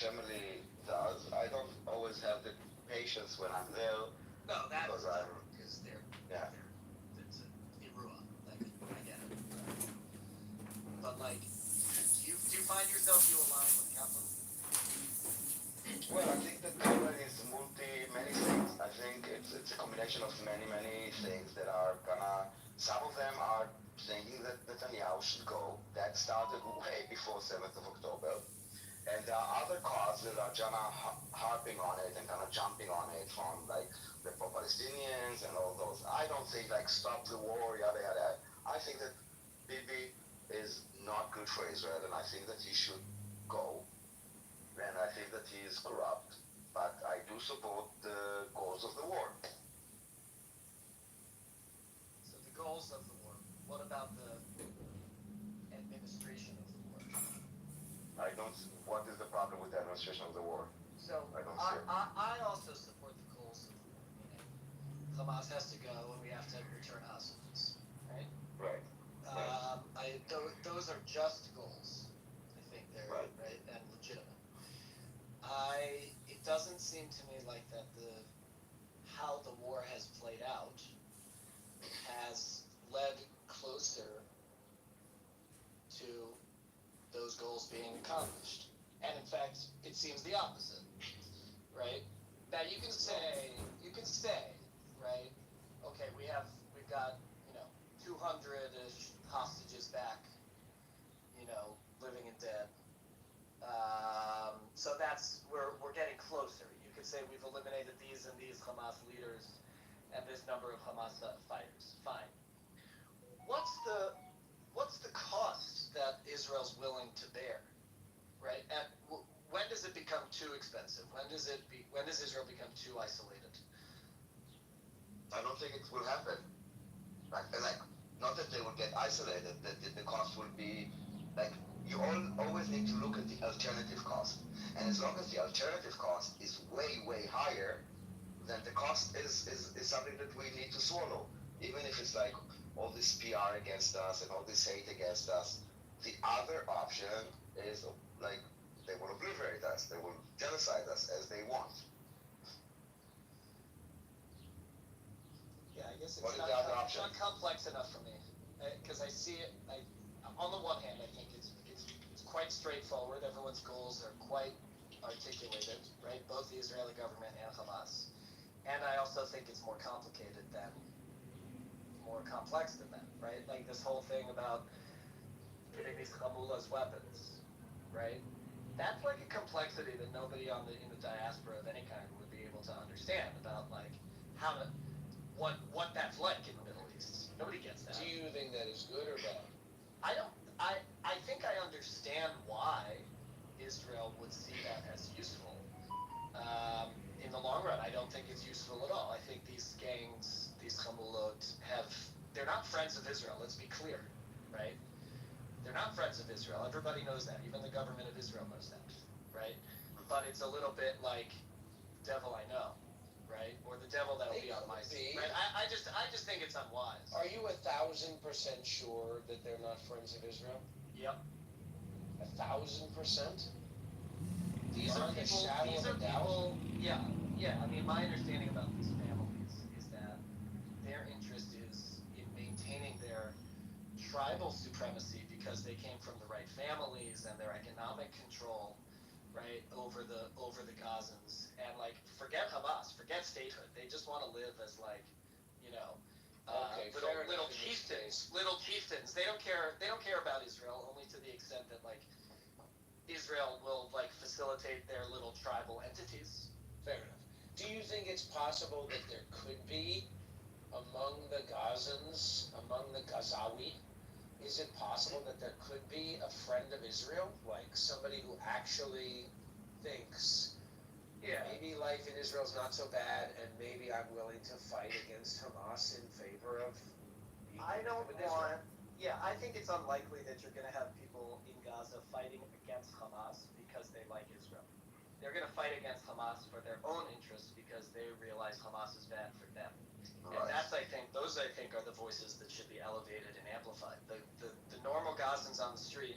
generally does. I don't always have the patience when I'm there No, that's because I'm, different because yeah. they're it's a Irua. Like I get it, but like, do you find yourself you align with Kaplan? Well, I think that Kaplan is many things. I think it's a combination of many things that are gonna. Some of them are thinking that Netanyahu should go. That started way before 7th of October. And there are other causes that are kind of harping on it and kind of jumping on it from like the pro-Palestinians and all those. I don't think like stop the war, yada yada. I think that Bibi is not good for Israel, and I think that he should go. And I think that he is corrupt, but I do support the goals of the war. So the goals of the war. What about the administration of the war? I don't. What is the problem with the administration of the war? So I don't see I, it. I, I also support the goals of the war, meaning Hamas has to go and we have to return hostages, right? Right. Those are just goals. I think they're right and legitimate. It doesn't seem to me like that how the war has played out has led closer to those goals being accomplished. And in fact, it seems the opposite, right? Now you can say, right? Okay, we've got 200-ish hostages back, living and dead. So we're getting closer. You could say we've eliminated these and these Hamas leaders and this number of Hamas fighters. Fine. What's the cost that Israel's willing to bear, right? And when does it become too expensive? When does Israel become too isolated? I don't think it will happen. Like not that they will get isolated, that the cost will be like you always need to look at the alternative cost. And as long as the alternative cost is way higher, then the cost is something that we need to swallow. Even if it's like all this PR against us and all this hate against us, the other option is like they will obliterate us, they will genocide us as they want. Yeah, I guess What it's is the other option? not complex enough for me because I see it. On the one hand, I think it's quite straightforward. Everyone's goals are quite articulated, right? Both the Israeli government and Hamas. And I also think it's more complex than that, right? Like this whole thing about giving these Hamulas weapons, right? That's like a complexity that nobody in the diaspora of any kind would be able to understand about like how to what that's like in the Middle East. Nobody gets that. Do you think that is good or bad? I don't. I think I understand why Israel would see that as useful. In the long run, I don't think it's useful at all. I think these gangs, these Hamulot, they're not friends of Israel. Let's be clear, right? They're not friends of Israel. Everybody knows that. Even the government of Israel knows that, right? But it's a little bit like devil I know, right? Or the devil that'll be on my side. Right? I just think it's unwise. Are you 1,000% sure that they're not friends of Israel? Yep. 1,000%? These are people. Yeah. I mean, my understanding about these families is that their interest is in maintaining their tribal supremacy because they came from the right families and their economic control, right, over the Gazans. And like, forget Hamas, forget statehood. They just want to live as like, little chieftains. Little chieftains. They don't care about Israel only to the extent that like Israel will like facilitate their little tribal entities. Fair enough. Do you think it's possible that there could be among the Gazans, among the Gazawi, is it possible that there could be a friend of Israel, like somebody who actually thinks, maybe life in Israel is not so bad, and maybe I'm willing to fight against Hamas in favor of Israel? I think it's unlikely that you're going to have people in Gaza fighting against Hamas because they like Israel. They're going to fight against Hamas for their own interests because they realize Hamas is bad for them. Right. And those I think are the voices that should be elevated and amplified. The normal Gazans on the street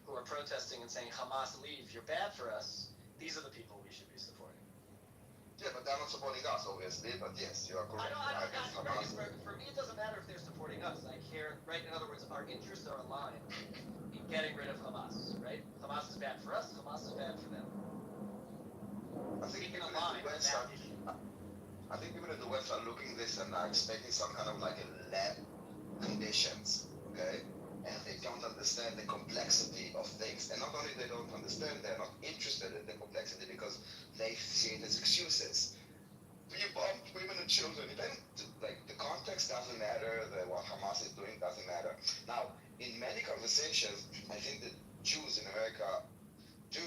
who are protesting and saying, Hamas, leave, you're bad for us, these are the people we should be supporting. Yeah, but they're not supporting us, obviously. But yes, you are correct. Right, for me, it doesn't matter if they're supporting us. I care, right? In other words, our interests are aligned in getting rid of Hamas, right? Hamas is bad for us, Hamas is bad for them. I think We can people in align the on West that issue. I think people in the West are looking at this and are expecting some kind of like a lab conditions, okay? And they don't understand the complexity of things. And not only they don't understand, they're not interested in the complexity because they see it as excuses. You bomb women and children. Then, like, the context doesn't matter. What Hamas is doing doesn't matter. Now, in many conversations, I think that Jews in America do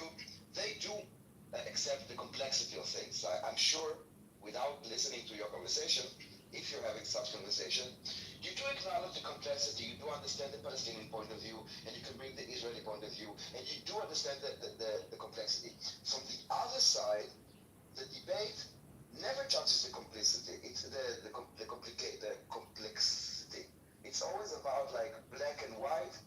accept the complexity of things. I'm sure, without listening to your conversation, if you're having such conversation, you do acknowledge the complexity. You do understand the Palestinian point of view, and you can bring the Israeli point of view, and you do understand the complexity. From the other side, the debate never judges the complexity. It's the complexity. It's always about like black and white,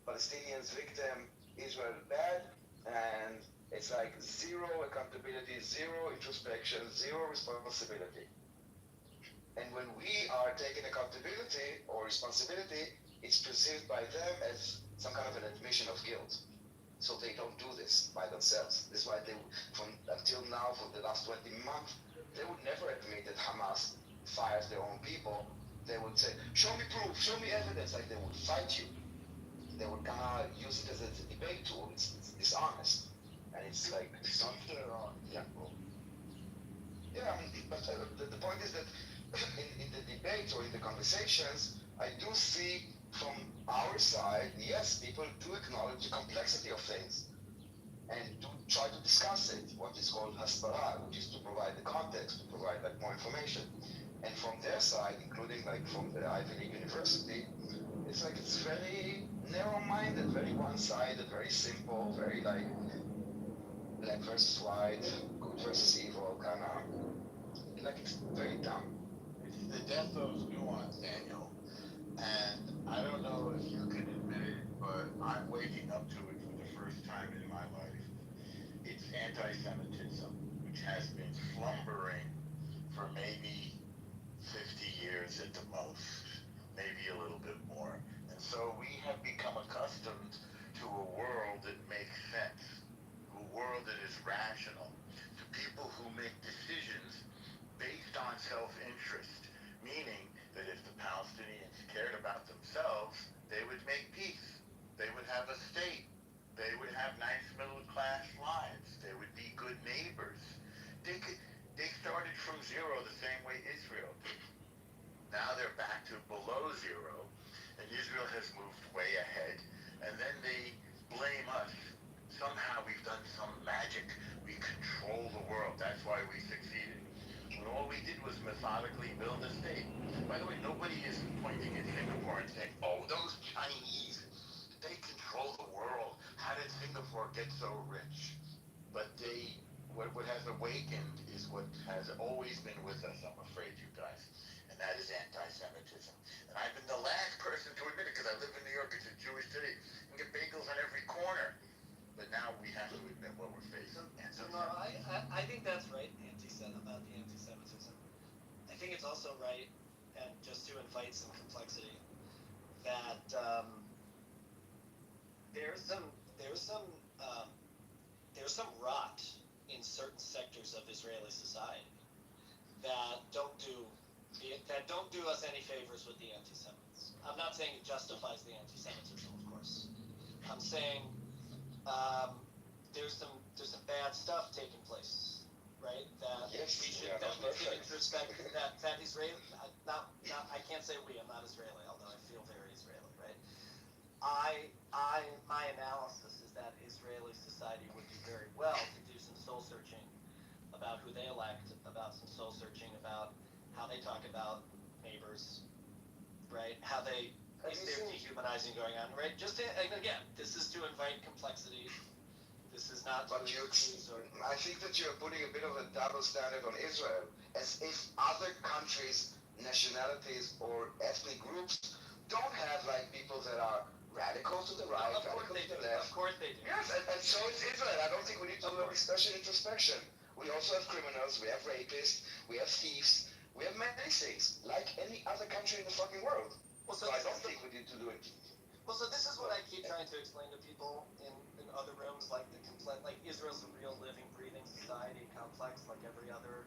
Palestinians victim, Israel bad, and it's like zero accountability, zero introspection, zero responsibility. And when we are taking accountability or responsibility, it's perceived by them as some kind of an admission of guilt. So they don't do this by themselves. This is why they, until now, for the last 20 months, they would never admit that Hamas fires their own people. They would say, show me proof, show me evidence, like they would fight you. They would kind of use it as a debate tool. It's dishonest. And it's like, it's not their own. Yeah. Yeah, but the point is that in the debates or in the conversations, I do see from our side, yes, people do acknowledge the complexity of things and do try to discuss it, what is called hasbara, which is to provide the context, to provide like more information. And from their side, including like from the Ivy League University, it's like it's very narrow-minded, very one-sided, very simple, very like black versus white, good versus evil, kind of like it's very dumb. It's the death of nuance, Daniel. And I don't know if you can admit it, but I'm waking up to it for the first time in my life. It's anti-Semitism, which has been slumbering for maybe 50 years at the most, maybe a little bit more. And so we have become accustomed to a world that makes sense, a world that is rational, to people who make decisions based on self-interest, meaning that if the Palestinians cared about themselves, they would make peace. They would have a state. They would have nice middle-class lives. They would be good neighbors. They started from zero the same way Israel did. Now they're back to below zero, and Israel has moved way ahead. And then they blame us. Somehow we've done some magic. We control the world. That's why we succeeded. When all we did was methodically build a state. By the way, nobody is pointing at Singapore and saying, oh, those Chinese, they control the world. How did Singapore get so rich? But what has awakened is what has always been with us, I'm afraid, you guys, and that is anti-Semitism. And I've been the last person to admit it because I live in New York, it's a Jewish city. You can get bagels on every corner. But now we have to admit what we're facing. So no, I think that's right, about the anti-Semitism. I think it's also right, and just to invite some complexity, that there's some rot in certain sectors of Israeli society that don't do us any favors with the anti-Semites. I'm not saying it justifies the anti-Semitism, of course. I'm saying there's some bad stuff taking place, right? That Yes, we should yeah, that we should perfect. introspect that Israeli. Not I can't say we. I'm not Israeli, although I feel very Israeli, right? My analysis is that Israeli society would do very well to do some soul searching about who they elect, about some soul searching about how they talk about neighbors, right? How they is there dehumanizing going on, right? Just to, and again, this is to invite complexity. This is not to But accuse or I think that you're putting a bit of a double standard on Israel, as if other countries, nationalities, or ethnic groups don't have like people that are radicals to the right, Of course radicals they to do. the left. Of course they do. Yes, and so is Israel. I don't think we need to do a special introspection. We also have criminals, we have rapists, we have thieves, we have many things, like any other country in the fucking world. Well, So I don't think we need to do it. Well, so this is what I keep trying to explain to people in other rooms, like like Israel's a real living, breathing society, complex like every other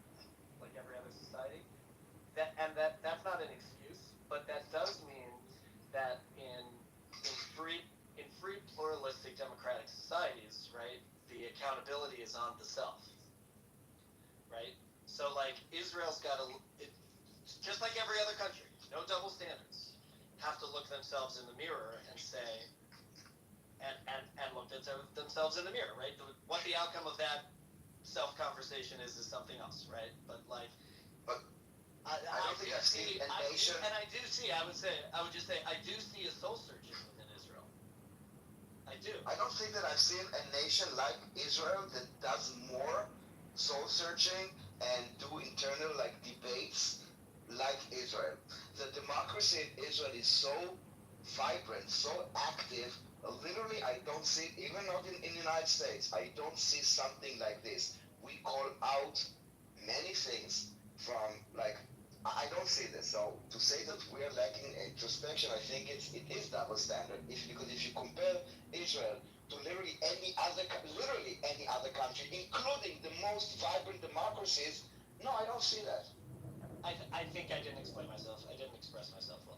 society. That's not an excuse, but that does mean that in free pluralistic democratic societies, right, the accountability is on the self, right? So like Israel's got just like every other country, no double standards, have to look themselves in the mirror and say, and look at themselves in the mirror, right? What the outcome of that self-conversation is something else, right? But like, I don't think I've seen a nation. And I do see. I would just say, I do see a soul searching within Israel. I do. I don't think that I've seen a nation like Israel that does more soul searching and do internal like debates like Israel. The democracy in Israel is so vibrant, so active. Literally, I don't see, even not in the United States, I don't see something like this. We call out many things from like, I don't see this. So to say that we are lacking introspection, I think it is double standard. Because if you compare Israel to literally any other country, including the most vibrant democracies, no, I don't see that. I think I didn't explain myself. I didn't express myself well.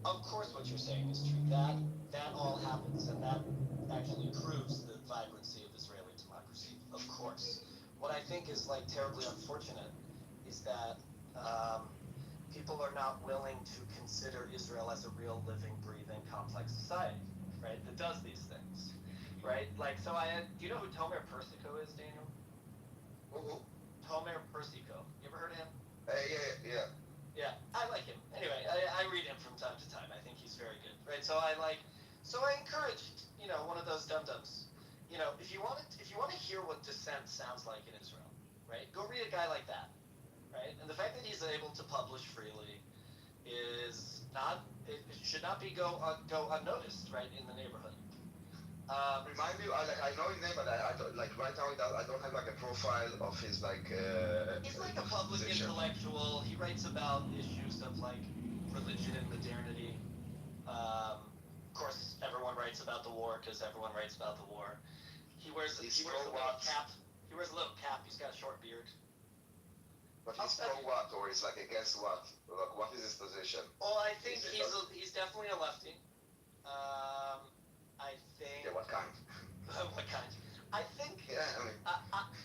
Of course, what you're saying is true. That all happens, and that actually proves the vibrancy of Israeli democracy. Of course. What I think is like terribly unfortunate is that people are not willing to consider Israel as a real, living, breathing, complex society, right? That does these things, right? Like, so do you know who Tomer Persico is, Daniel? Who? Tomer Persico. You ever heard of him? Yeah. Yeah, I like him. Anyway, I read him from time to time. I think he's very good, right? So I encourage, one of those dum-dums. If you want to hear what dissent sounds like in Israel, right? Go read a guy like that, right? And the fact that he's able to publish freely is it should not go unnoticed, right, in the neighborhood. Remind me, I know his name, but I don't, like right now I don't have like a profile of his like. He's like a public intellectual. He writes about issues of like religion and modernity. Of course, everyone writes about the war because everyone writes about the war. He wears a little cap. He wears a little cap. He's got a short beard. But he's pro what, or he's like against what? Like, what is his position? Well, I think he's definitely a lefty. I think. Yeah, what kind? What kind? I think. Yeah, I mean.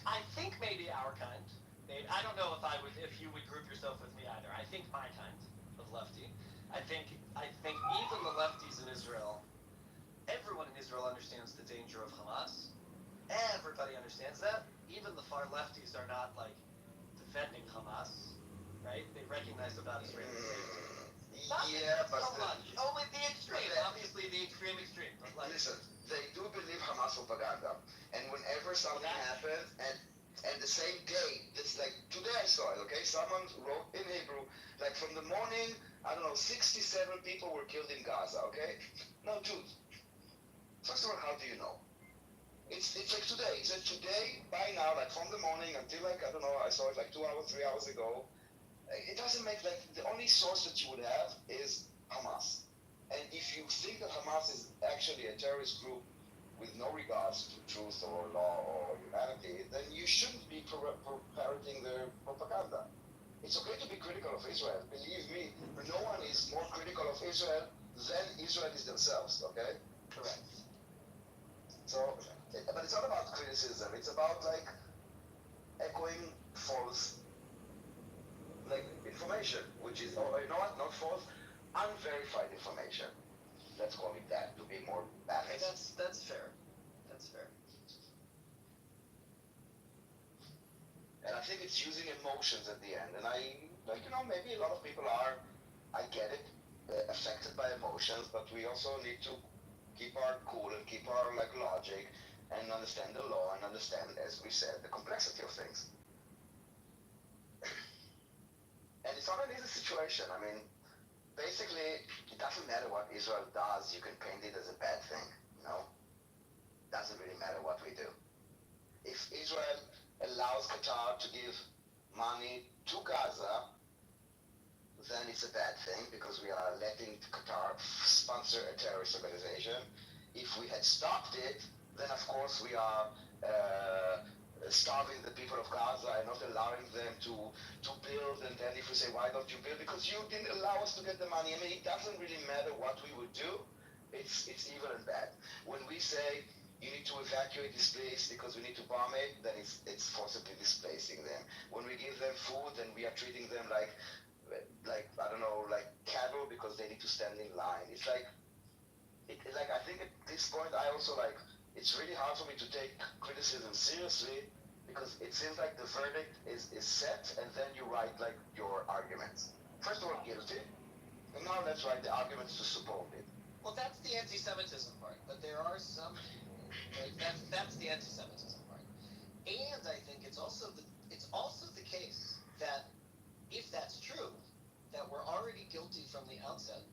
I think maybe our kind. Maybe, I don't know if you would group yourself with me either. I think my kind of lefty. I think even the lefties in Israel, everyone in Israel understands the danger of Hamas. Everybody understands that. Even the far lefties are not like defending Hamas, right? They recognize about Israeli safety. Yeah, but so much. Only the extreme, obviously the extreme. But like, listen, they do believe Hamas propaganda, and whenever something happens, and the same day, it's like today I saw it. Okay, someone wrote in Hebrew, like from the morning, I don't know, 67 people were killed in Gaza. Okay, no, dude. First of all, how do you know? It's like today. It's like today by now, like from the morning until like I don't know. I saw it like 2 hours, 3 hours ago. It doesn't make like the only source that you would have is Hamas. And if you think that Hamas is actually a terrorist group with no regards to truth or law or humanity, then you shouldn't be parroting their propaganda. It's okay to be critical of Israel. Believe me, no one is more critical of Israel than Israelis themselves, okay? correct. So, but it's not about criticism. It's about like echoing false like information, which is, or you know what, not false, unverified information. Let's call it that to be more Okay, balanced. that's fair. That's fair. And I think it's using emotions at the end. And maybe a lot of people are, I get it, affected by emotions, but we also need to keep our cool and keep our like logic and understand the law and understand, as we said, the complexity of things. And it's not an easy situation. I mean, basically, doesn't matter what Israel does. You can paint it as a bad thing. You know, doesn't really matter what we do. If Israel allows Qatar to give money to Gaza, then it's a bad thing because we are letting Qatar sponsor a terrorist organization. If we had stopped it, then of course we are starving the people of Gaza and not allowing them to build. And then if we say, why don't you build? Because you didn't allow us to get the money. I mean, it doesn't really matter what we would do. It's evil and bad. When we say you need to evacuate this place because we need to bomb it, then it's forcibly displacing them. When we give them food, then we are treating them like I don't know, like cattle because they need to stand in line. It's like I think at this point I also it's really hard for me to take criticism seriously because it seems like the verdict is set and then you write like your arguments. First of all, guilty, and now let's write the arguments to support it. Well, that's the anti-Semitism part, but there are some people, right? That's the anti-Semitism part, and I think it's also the case that if that's true, that we're already guilty from the outset.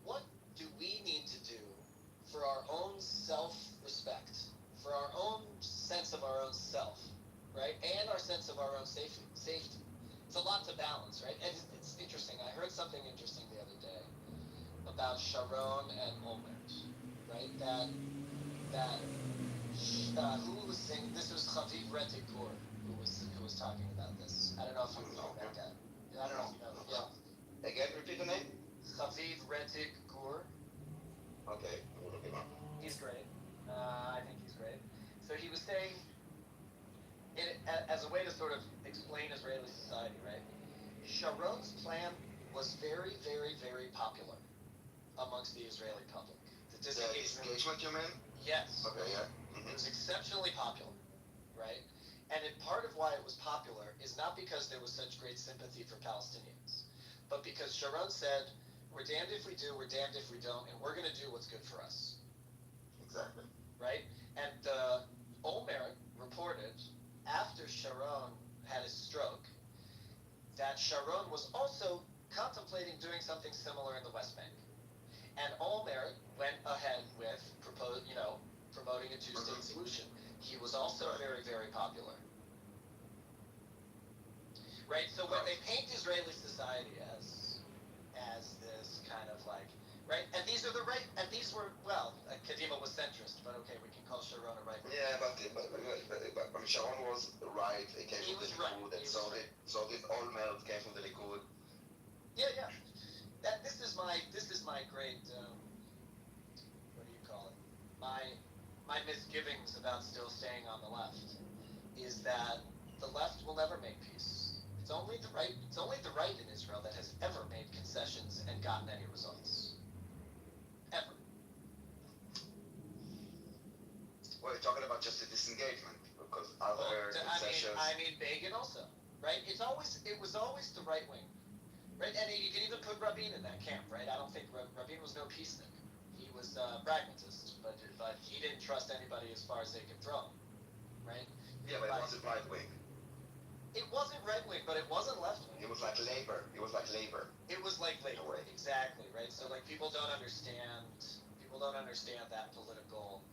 What do we need to do for our own self-respect, for our own sense of our own self, right, and our sense of our own safety? It's a lot to balance, right? And it's interesting. I heard something interesting the other day about Sharon and Olmert, right? Who was saying this was Chaviv Rettigur who was talking about this. I don't know if you know that guy. I don't know if you know. Yeah. Again, repeat the name. Chaviv Rettigur. Okay, we'll look him up. He's great. I think he's great. So he was saying, as a way to sort of explain Israeli society, right? Sharon's plan was very, very, very popular amongst the Israeli public. The disengagement, you mean? Yes. Okay, yeah. It was exceptionally popular, right? And part of why it was popular is not because there was such great sympathy for Palestinians, but because Sharon said, we're damned if we do, we're damned if we don't, and we're going to do what's good for us. Exactly. Right? And Olmert reported, after Sharon had his stroke, that Sharon was also contemplating doing something similar in the West Bank. And Olmert went ahead with promoting a two-state solution. He was also very, very popular. Right? So when they paint Israeli society as this kind of right? And these are were, Kadima was centrist, but okay, we can call Sharon a right. Yeah, but Sharon was right. He came from the Likud, and so did Olmert came from the Likud. Yeah. This is my great what do you call it? My misgivings about still staying on the left is that the left will never make peace. It's only the right in Israel that has ever made concessions and gotten any results. Ever. Well, you're talking about just the disengagement because other concessions. I mean Begin also, right? It was always the right wing, right? And you can even put Rabin in that camp, right? I don't think Rabin was no peacenik. He was a pragmatist, but he didn't trust anybody as far as they could throw him, right? Yeah, but it wasn't right wing. It wasn't right wing, but it wasn't left wing. It was like labor. It was like labor. It was like labor, exactly, right? So people don't understand that political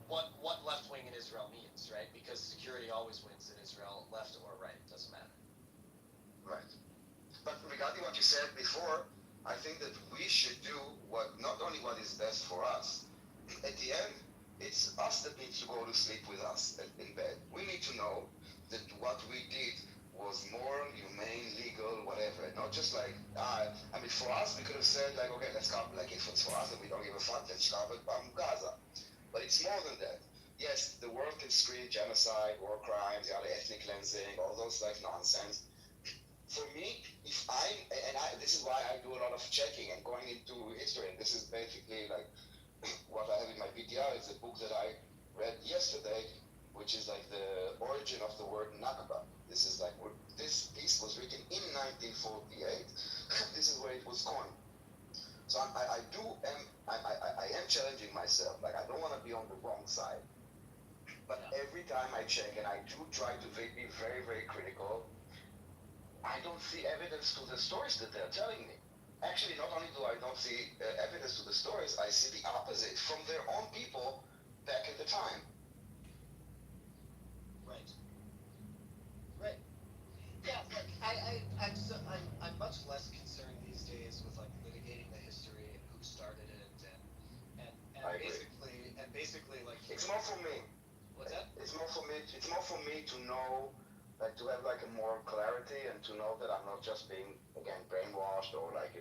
what left wing in Israel means, right? Because security always wins in Israel, left or right, it doesn't matter. Right. But regarding what you said before, I think that we should do not only what is best for us. At the end, it's us that needs to go to sleep with us in bed. We need to know that what we did was moral, humane, legal, whatever. Not just for us, we could have said, okay, let's carve, if it's for us and we don't give a fuck, let's carve it from Gaza. But it's more than that. Yes, the world can scream genocide, war crimes, ethnic cleansing, all those nonsense. For me, this is why I do a lot of checking and going into history, and this is basically what I have in my PTR is a book that I read yesterday, which is the origin of the word Nakba. This is this piece was written in 1948. This is where it was coined. So I am challenging myself. I don't want to be on the wrong side. But every time I check, and I do try to be very, very critical, I don't see evidence to the stories that they're telling me. Actually, not only do I not see evidence to the stories, I see the opposite from their own people back at the time. Right. Right. Yeah, like I'm much less concerned these days with like litigating the history and who started it and I agree. basically like It's more for me. what's that? It's more for me. It's more for me to know, like, to have like a more clarity and to know that I'm not just being again brainwashed or like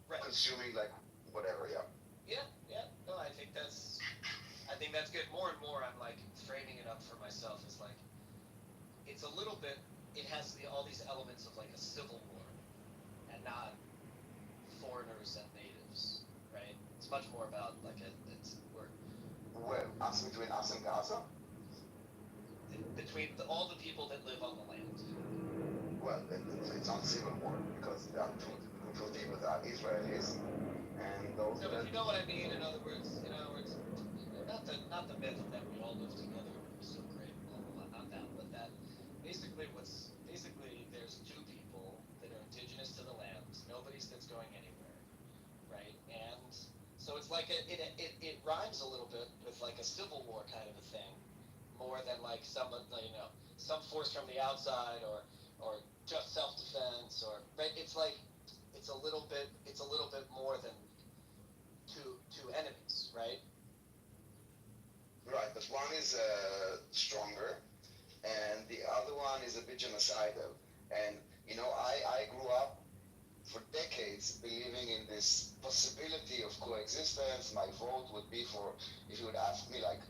Right. consuming like whatever. Yeah. Yeah. No, I think that's good. More and more, I'm like framing it up for myself as like it's a little bit. It has all these elements of like a civil war, and not foreigners and natives, right? It's much more about like we're Well, us between us and Gaza. between all the people that live on the land. Well, it's not civil war because there are two people that are Israelis and those No, but that. you know what I mean. In other words, not the myth that we all live together so great, blah blah blah. Not that, but that basically there's two people that are indigenous to the land. Nobody's that's going anywhere, right? And so it's like it rhymes a little bit with like a civil war kind of a thing, more than like some force from the outside or just self defense or right. It's a little bit more than two enemies, right? Right, but one is stronger, and the other one is a bit genocidal. And I grew up for decades believing in this possibility of coexistence. My vote would be for, if you would ask me, like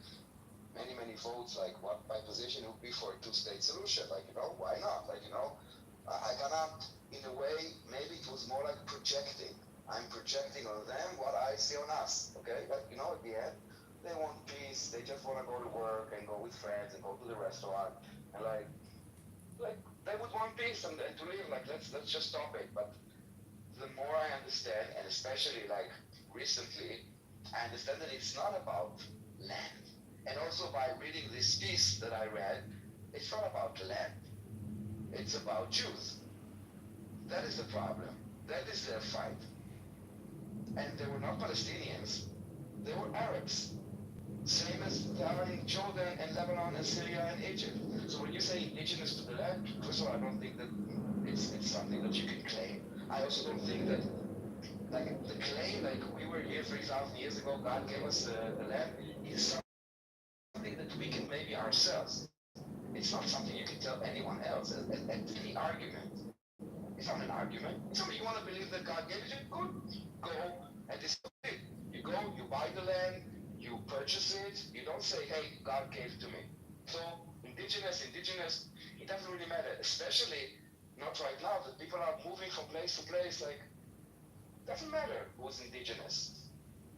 many votes, like what my position would be for a two-state solution. Like why not? Like I kind of, in a way, maybe it was more like projecting. I'm projecting on them what I see on us. Okay, but at the end they want peace. They just want to go to work and go with friends and go to the restaurant and like they would want peace and to live. Like let's just stop it. But the more I understand, and especially like recently, I understand that it's not about land. And also by reading this piece that I read, it's not about land. It's about Jews. That is the problem. That is their fight. And they were not Palestinians. They were Arabs. Same as they are in Jordan and Lebanon and Syria and Egypt. So when you say indigenous to the land, first of all, I don't think that it's something that you can claim. I also don't think that like the claim like we were here 3,000 years ago, God gave us the land, is something that we can maybe ourselves. It's not something you can tell anyone else. And any argument, it's not an argument. It's something you want to believe that God gave it to you, good. Go and this is it. You go, you buy the land, you purchase it. You don't say, hey, God gave it to me. So indigenous, it doesn't really matter. Especially not right now that people are moving from place to place. Like, it doesn't matter who's indigenous.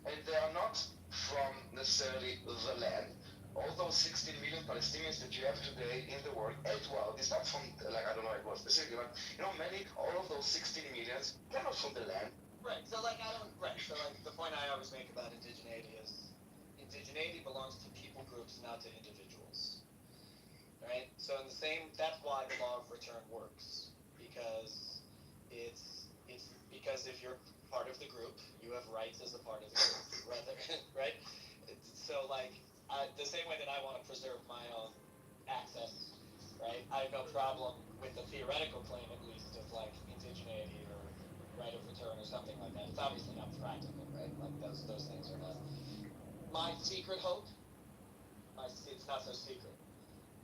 And they are not from necessarily the land. All those 16 million Palestinians that you have today in the world, well, it's not from, like, I don't know, it was specifically, but, all of those 16 millions, they're not from the land. Right. So like the point I always make about indigeneity is indigeneity belongs to people groups, not to individuals. Right? So that's why the law of return works. Because because if you're part of the group, you have rights as a part of the group. Rather right? So like the same way that I want to preserve my own access, right? I have no problem with the theoretical claim, at least, of like indigeneity or right of return or something like that. It's obviously not practical, right? Like those things are not. My secret hope, it's not so secret.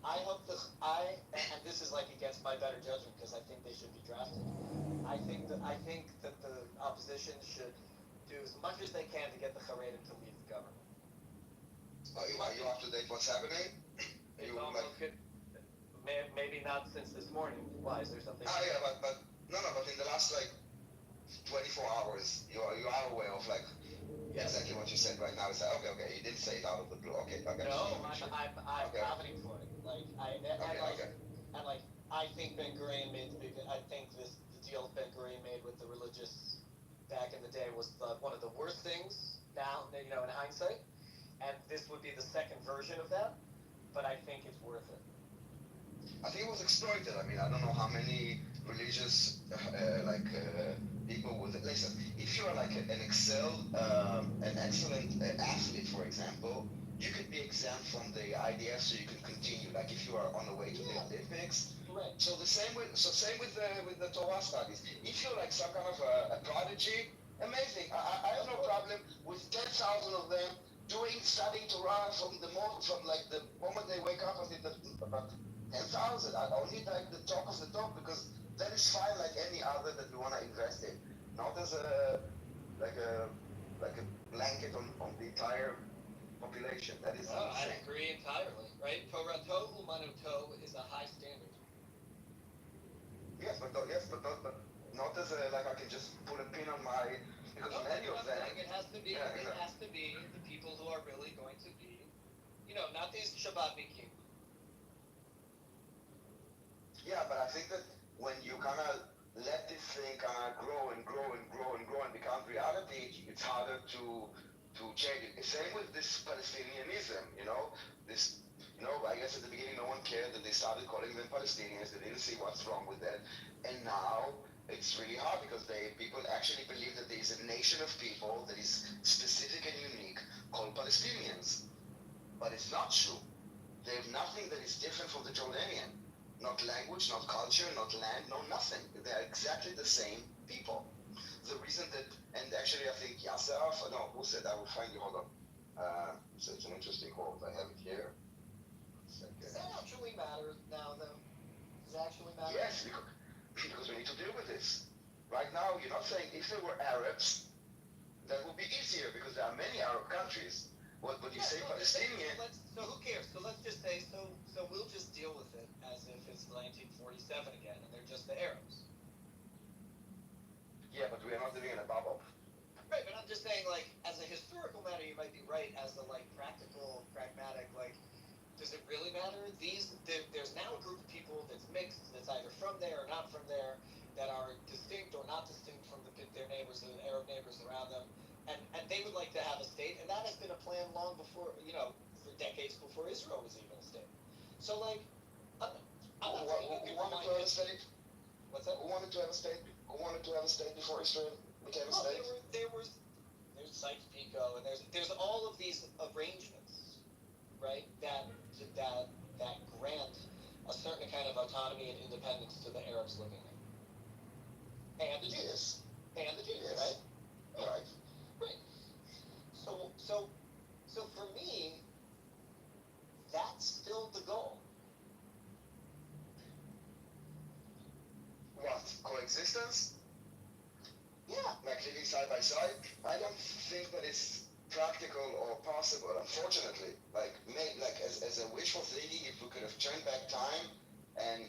I hope and this is like against my better judgment because I think they should be drafted. I think that the opposition should do as much as they can to get the Haredim to leave the government. Are you up to date what's happening? Maybe not since this morning. Why? Is there something? Yeah, but but in the last like 24 hours, you are aware of like exactly what you said right now. It's like okay, you didn't say it out of the blue. Okay. No, I'm advocating for it. Like I think Ben Gurion I think the deal Ben Gurion made with the religious back in the day was one of the worst things. Now, in hindsight, and this would be the second version of that. But I think it's worth it. I think it was exploited. I mean, I don't know how many religious people with it. Listen, if you are like an an excellent athlete, for example, you could be exempt from the IDF, so you can continue. Like if you are on the way to the Olympics. Right. So same with the Torah studies. If you're like some kind of a prodigy, amazing. I have no problem with 10,000 of them studying Torah from like the moment they wake up until about 10,000. I don't need like the top of the top, because that is fine like any other that we want to invest in. Not as like a like a blanket on the entire population. That is I insane. agree entirely. Right? Torah tohu manu to is a high standard. But not as a like I can just put a pin on my, because No, many of them. it has to be. Yeah, It exactly. has to be the people who are really going to be, not these Shabbatnikim. Yeah, but I think that when you kind of let this thing kind of grow and grow and grow and grow and become reality, it's harder to change it. Same with this Palestinianism, this. I guess at the beginning no one cared that they started calling them Palestinians. They didn't see what's wrong with that, and now it's really hard because people actually believe that there is a nation of people that is specific and unique called Palestinians, but it's not true. They have nothing that is different from the Jordanian. Not language, not culture, not land, no nothing. They're exactly the same people. The reason that, and actually I think Yasser, no, who said, I will find you, hold on. So it's an interesting quote, I have it here. Does that actually matter now, though? Does it actually matter? Yes, because we need to deal with this. Right now, you're not saying if they were Arabs, that would be easier because there are many Arab countries. But when you say Palestinian, So who cares? So let's just say, so we'll just deal with it as if it's 1947 again, and they're just the Arabs. yeah, but we are not living in a bubble. Right, but I'm just saying, like, as a historical matter, you might be right. As a practical, pragmatic, does it really matter? There's now a group of people that's mixed, that's either from there or not from there, that are distinct or not distinct from their neighbors, the Arab neighbors around them, and they would like to have a state, and that has been a plan long before, for decades before Israel was even a state. So, I'm not saying Who wanted to have a state? What's that? Who wanted to have a state? Who wanted to have a state before Israel became a state? There's Sykes-Picot, and there's all of these arrangements, right? That grant a certain kind of autonomy and independence to the Arabs living there, and the Jews, Yes. right? Right. Right. So for me, that's still the goal. What? Coexistence? Yeah. Like living side by side? I don't think that it's practical or possible, unfortunately. As a wishful thinking, if we could have turned back time and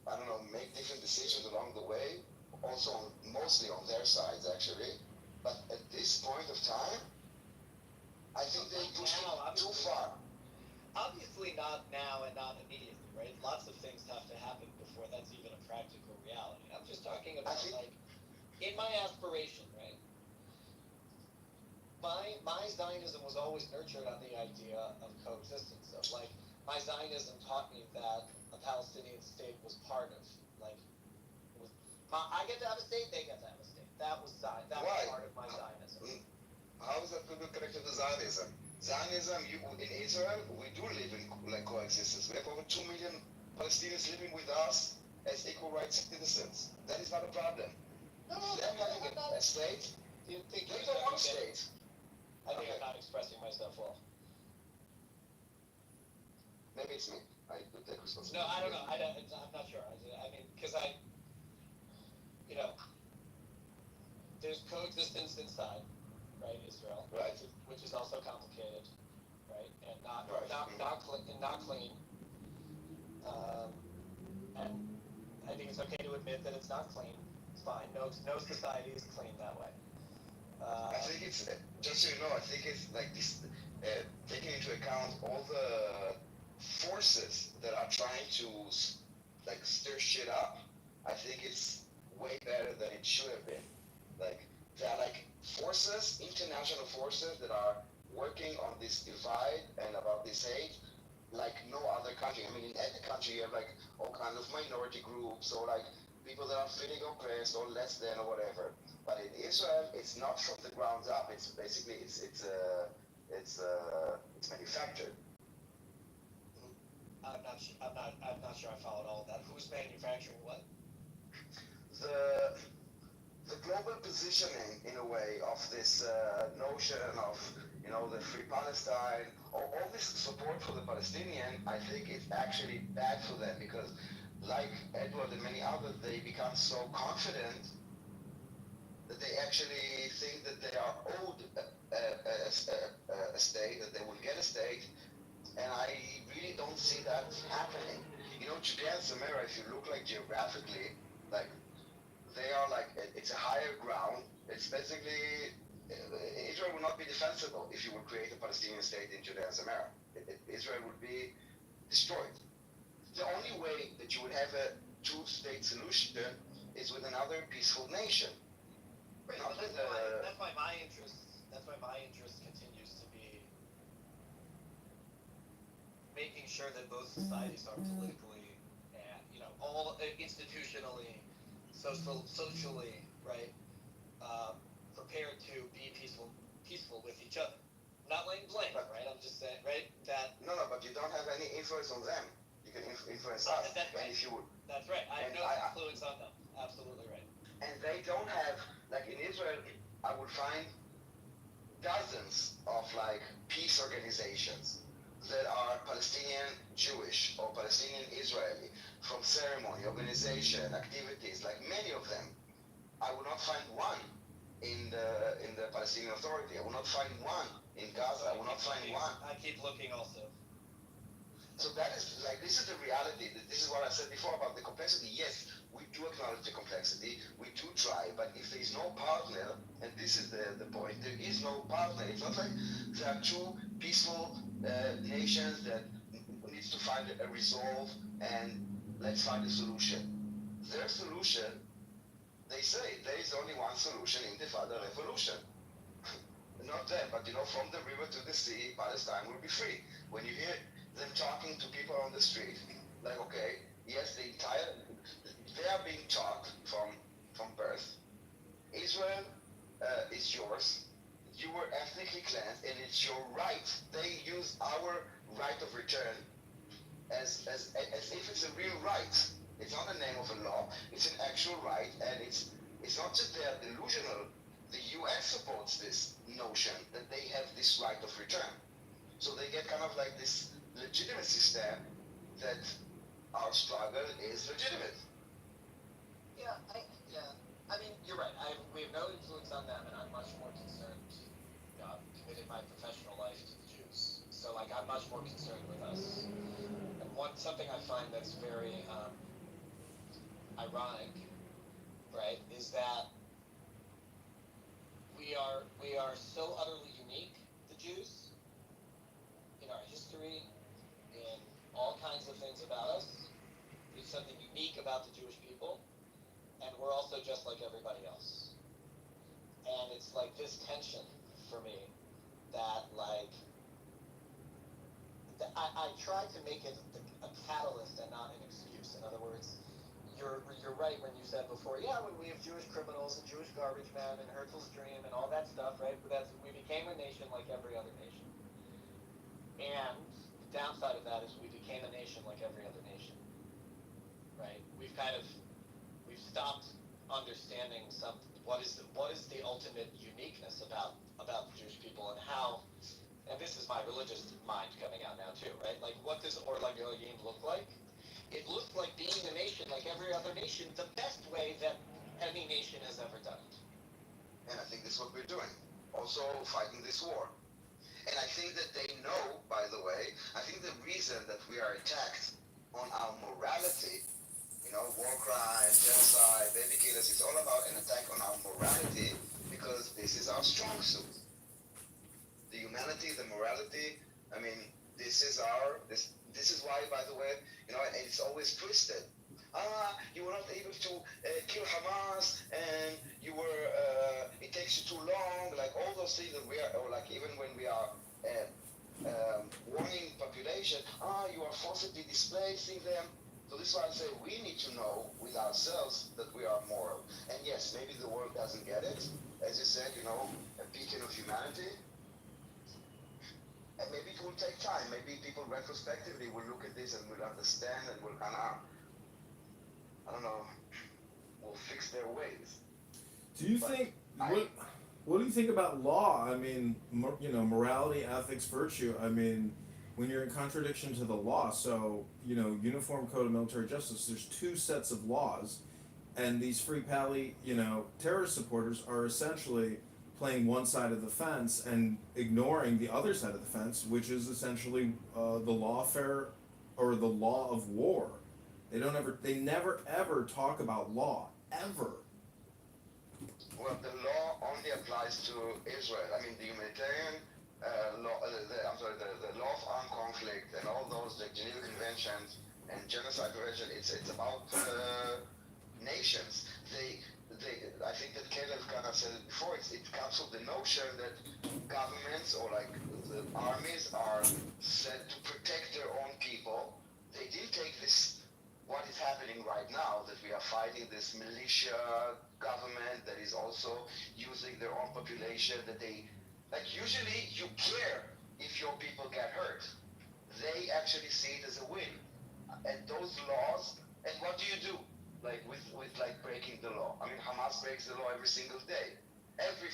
I don't know, make different decisions along the way, also mostly on their sides actually. But at this point of time, I think they pushed it too far. Obviously not now and not immediately, right? Lots of things have to happen before that's even a practical reality. I'm just talking about in my aspiration, right? My Zionism was always nurtured on the idea of coexistence. Of my Zionism taught me that a Palestinian state was part of I get to have a state, they get to have a state. That was Zion. That was part of my Zionism. How is that connected to Zionism? Zionism, in Israel, we do live in coexistence. We have over 2 million Palestinians living with us as equal rights citizens. That is not a problem. No, Them having a state, do you think they don't want a state. I think I'm not expressing myself well. Maybe it's me. I would take responsibility. No, I don't know. I'm not sure. I mean, because there's coexistence inside, right, Israel, Right. which is also complicated, right, and not clean. And I think it's okay to admit that it's not clean. It's fine. No society is clean that way. I think it's, just so you know, I think it's like this, taking into account all the forces that are trying to stir shit up. I think it's way better than it should have been. There are international forces that are working on this divide and about this hate. like no other country. I mean, in every country you have like all kinds of minority groups or like people that are feeling oppressed or less than or whatever. But in Israel, it's not from the ground up. It's basically it's manufactured. I'm not sure I followed all of that. Who's manufacturing what? The the global positioning in a way of this notion of the free Palestine, all this support for the Palestinian, I think it's actually bad for them because, like Edward and many others, they become so confident that they actually think that they are owed a state, that they will get a state, and I really don't see that happening. Judea and Samaria, if you look like geographically, like they are like it's a higher ground. It's basically Israel would not be defensible if you would create a Palestinian state in Judea and Samaria. Israel would be destroyed. The only way that you would have a two-state solution is with another peaceful nation. Right, Not but with that's why my interest. That's why my interest continues to be making sure that both societies are politically and all institutionally, socially, right, prepared to be peaceful with each other. I'm not laying blame, right? I'm just saying, right, that. No, but you don't have any influence on them. You can influence us. That's right. And if you would, That's right. I have and no influence on them. Absolutely right. and they don't have, like in Israel, I would find dozens of like peace organizations that are Palestinian Jewish or Palestinian Israeli, from ceremony, organization, activities, like many of them. I would not find one in the Palestinian Authority. I will not find one in Gaza. I will not find one. I keep looking also. So that is like, this is the reality. This is what I said before about the complexity. Yes, we do acknowledge the complexity. We do try, but if there is no partner, and this is the point, there is no partner. It's not like there are two peaceful nations that needs to find a resolve and let's find a solution. Their solution, they say there is only one solution: Intifada revolution. Not them, but from the river to the sea, Palestine will be free. When you hear them talking to people on the street, like, okay, yes, they are being taught from birth. Israel is yours. You were ethnically cleansed, and it's your right. They use our right of return as if it's a real right. It's not the name of a law. It's an actual right, and it's not just they're delusional. The U.S. supports this notion that they have this right of return. So they get kind of like this legitimacy stamp that our struggle is legitimate. Yeah, I mean, you're right. We have no influence on them, and I'm much more concerned. I've committed my professional life to the Jews, so like I'm much more concerned with us. And something I find that's very ironic, right, is that we are so utterly unique, the Jews, in our history, in all kinds of things about us. There's something unique about the Jewish people, and we're also just like everybody else. And it's like this tension for me that I try to make it a catalyst and not an excuse. In other words, you're right when you said before, yeah, when we have Jewish criminals and Jewish garbage men and Herzl's dream and all that stuff, right? We became a nation like every other nation. And the downside of that is we became a nation like every other nation, right? We've stopped understanding what is the ultimate uniqueness about the Jewish people and how. And this is my religious mind coming out now too, right? Like, what does Orlag Elohim look like? It looked like being a nation like every other nation, the best way that any nation has ever done it. And I think that's what we're doing. Also fighting this war. And I think that they know, by the way, I think the reason that we are attacked on our morality, war crimes, genocide, baby killers, it's all about an attack on our morality because this is our strong suit. The humanity, the morality, I mean, this is why, by the way, and it's always twisted. You were not able to kill Hamas, and it takes you too long, like all those things that we are, or like even when we are warning population, forcibly displacing them. So this is why I say we need to know with ourselves that we are moral. And yes, maybe the world doesn't get it. As you said, a beacon of humanity. And maybe it will take time. Maybe people retrospectively will look at this and will understand and will kind of, I don't know, will fix their ways. Do you think what do you think about law? I mean, morality, ethics, virtue. I mean, when you're in contradiction to the law, so Uniform Code of Military Justice, there's two sets of laws, and these Free Pally, terrorist supporters are essentially playing one side of the fence and ignoring the other side of the fence, which is essentially the lawfare or the law of war. They never ever talk about law ever. Well, the law only applies to Israel. I mean, the humanitarian law, the law of armed conflict and all those, the Geneva Conventions and genocide prevention, it's about nations. I think that Caleb kind of said it before, it comes from the notion that governments or like the armies are set to protect their own people. They didn't take this, what is happening right now, that we are fighting this militia government that is also using their own population, that they, like usually you care if your people get hurt. They actually see it as a win. And those laws, and what do you do? Like with like breaking the law. I mean, Hamas breaks the law every single day. Every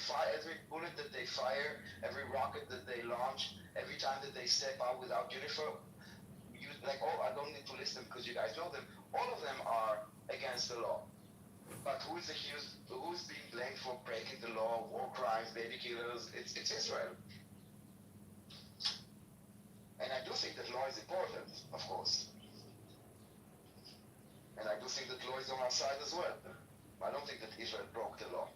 bullet that they fire, every rocket that they launch, every time that they step out without uniform, I don't need to list them because you guys know them. All of them are against the law. But who's being blamed for breaking the law, war crimes, baby killers? It's Israel. And I do think that law is important, of course. And I do think that law is on our side as well. I don't think that Israel broke the law.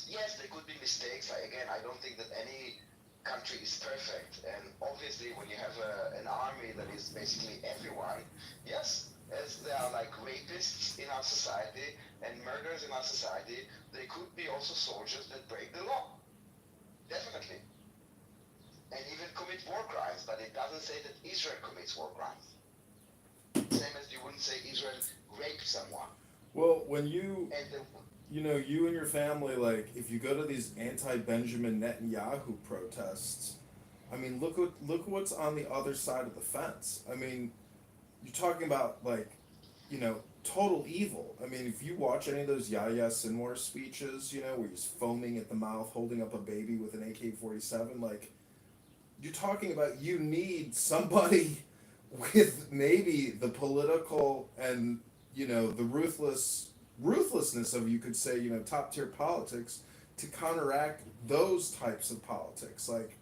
Yes, there could be mistakes. I don't think that any country is perfect. And obviously, when you have an army that is basically everyone, yes, as there are like rapists in our society and murderers in our society, there could be also soldiers that break the law. Definitely. And even commit war crimes, but it doesn't say that Israel commits war crimes. Same as you wouldn't say Israel raped someone. Well, when you and your family, like, if you go to these anti-Benjamin Netanyahu protests, I mean, look what's on the other side of the fence. I mean, you're talking about, like, total evil. I mean, if you watch any of those Yahya Sinwar speeches, where he's foaming at the mouth, holding up a baby with an AK-47, like, you're talking about you need somebody with maybe the political and the ruthlessness of, you could say, top tier politics to counteract those types of politics. Like,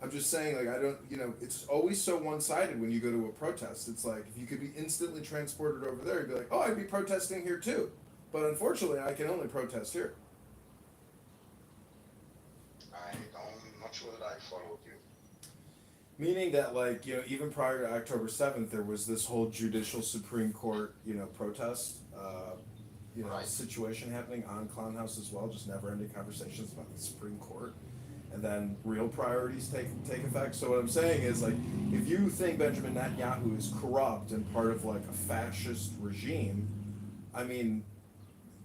I'm just saying, like, I don't, it's always so one-sided when you go to a protest. It's like, if you could be instantly transported over there, you'd be like, oh, I'd be protesting here too. But unfortunately, I can only protest here. I'm not sure that I followed you. Meaning that, like, even prior to October 7th, there was this whole judicial Supreme Court, protest, Right. situation happening on Clown House as well, just never-ending conversations about the Supreme Court. And then real priorities take effect. So what I'm saying is, like, if you think Benjamin Netanyahu is corrupt and part of, like, a fascist regime, I mean,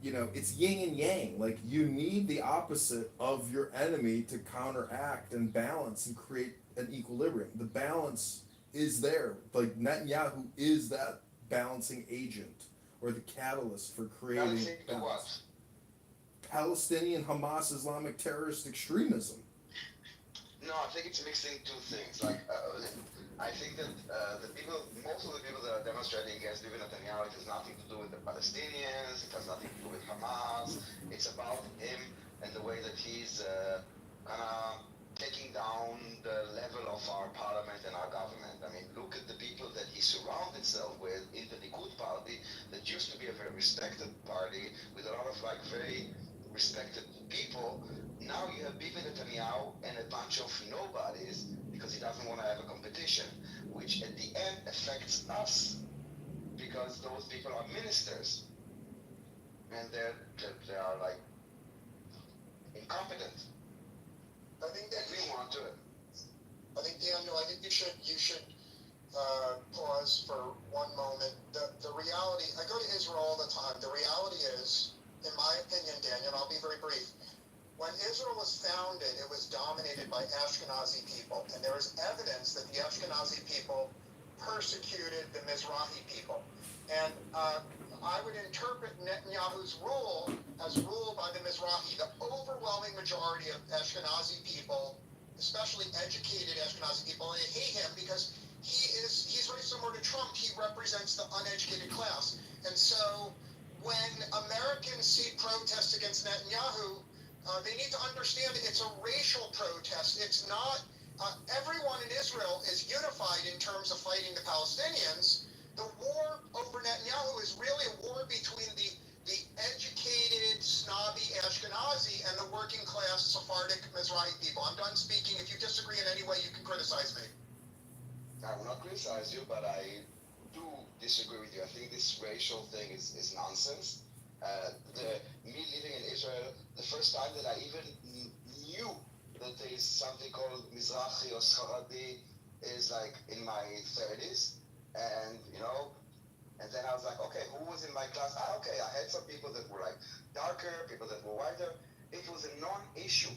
it's yin and yang. Like, you need the opposite of your enemy to counteract and balance and create an equilibrium. The balance is there. Like, Netanyahu is that balancing agent or the catalyst for creating balance. Palestinian Hamas Islamic terrorist extremism. No, I think it's mixing two things. Like, I think that most of the people that are demonstrating against Bibi Netanyahu, it has nothing to do with the Palestinians, it has nothing to do with Hamas. It's about him and the way that he's kind of taking down the level of our parliament and our government. I mean, look at the people that he surrounded himself with in the Likud party, that used to be a very respected party with a lot of, like, very respected people. Now you have Bibi Netanyahu and a bunch of nobodies because he doesn't want to have a competition, which at the end affects us because those people are ministers and they are like incompetent. I think that we want to. I think, Daniel, I think you should pause for one moment. The reality, I go to Israel all the time. The reality is, in my opinion, Daniel, and I'll be very brief, when Israel was founded, it was dominated by Ashkenazi people, and there is evidence that the Ashkenazi people persecuted the Mizrahi people. And I would interpret Netanyahu's rule as rule by the Mizrahi. The overwhelming majority of Ashkenazi people, especially educated Ashkenazi people, and they hate him because he's very similar to Trump. He represents the uneducated class. And so when Americans see protests against Netanyahu, they need to understand it's a racial protest. It's not, everyone in Israel is unified in terms of fighting the Palestinians. The war over Netanyahu is really a war between the educated, snobby Ashkenazi and the working class Sephardic Mizrahi people. I'm done speaking. If you disagree in any way, you can criticize me. I will not criticize you, but I do disagree with you. I think this racial thing is nonsense. Me living in Israel, the first time that I even knew that there is something called Mizrahi or Sfaradi is like in my 30s, and and then I was like, okay, who was in my class? Okay, I had some people that were like darker, people that were whiter. It was a non-issue.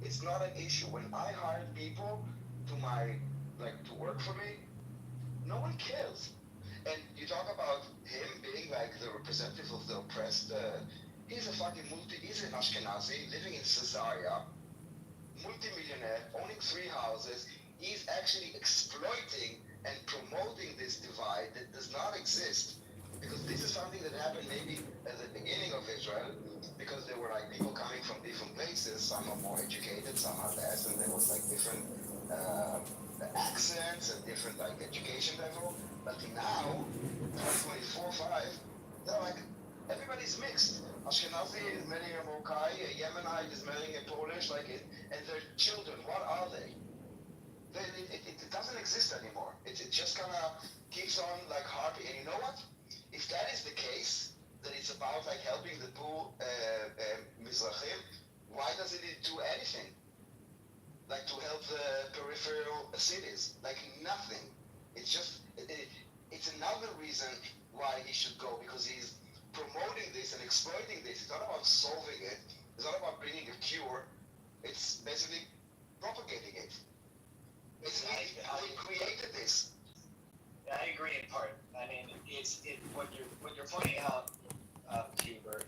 It's not an issue. When I hired people to work for me, no one cares. And you talk about him being like the representative of the oppressed. He's he's an Ashkenazi living in Caesarea, multi-millionaire, owning 3 houses. He's actually exploiting and promoting this divide that does not exist. Because this is something that happened maybe at the beginning of Israel, because there were like people coming from different places. Some are more educated, some are less, and there was like different accents and different like education level. But now, 2024, 5, they're like, everybody's mixed. Ashkenazi is marrying a Moroccan, a Yemenite is marrying a Polish, and their children, what are they? It doesn't exist anymore. It just kind of keeps on like harping. And you know what? If that is the case, that it's about like helping the poor Mizrahim, why doesn't it do anything? Like to help the peripheral cities? Like nothing. It's just, it's another reason why he should go, because he's promoting this and exploiting this. It's not about solving it. It's not about bringing a cure. It's basically propagating it. It's he created this. I agree in part. I mean, what you're pointing out, Kitover,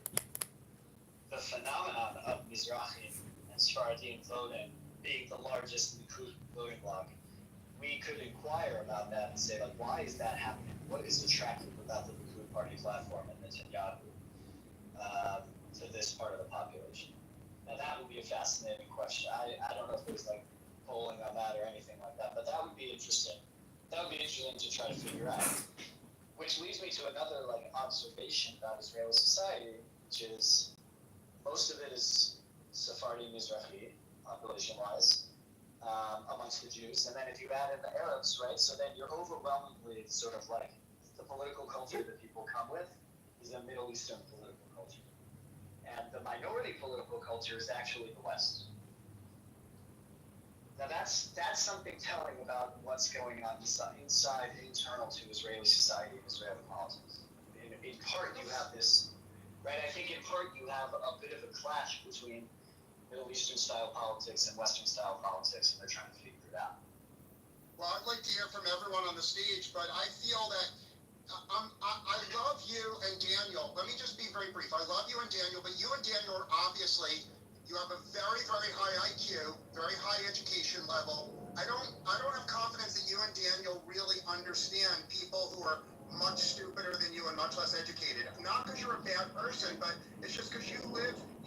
the phenomenon of Mizrahi and Sephardim voting being the largest Likud voting bloc. We could inquire about that and say, like, why is that happening? What is attractive about the Likud party platform and Netanyahu to this part of the population? Now, that would be a fascinating question. I don't know if there's like polling on that or anything like that, but that would be interesting. That would be interesting to try to figure out. Which leads me to another like observation about Israeli society, which is most of it is Sephardi Mizrahi, population-wise, amongst the Jews, and then if you add in the Arabs, right, so then you're overwhelmingly sort of like the political culture that people come with is a Middle Eastern political culture. And the minority political culture is actually the West. Now that's something telling about what's going on inside, internal to Israeli society and Israeli politics. In part, you have this, right? I think in part you have a bit of a clash between Middle Eastern style politics and Western style politics, and they're trying to figure it out. Well, I'd like to hear from everyone on the stage, but I feel that I love you and Daniel. Let me just be very brief. I love you and Daniel, but you and Daniel are obviously, you have a very, very high IQ, very high education level. I don't have confidence that you and Daniel really understand people who are much stupider than you and much less educated. Not because you're a bad person, but it's just because you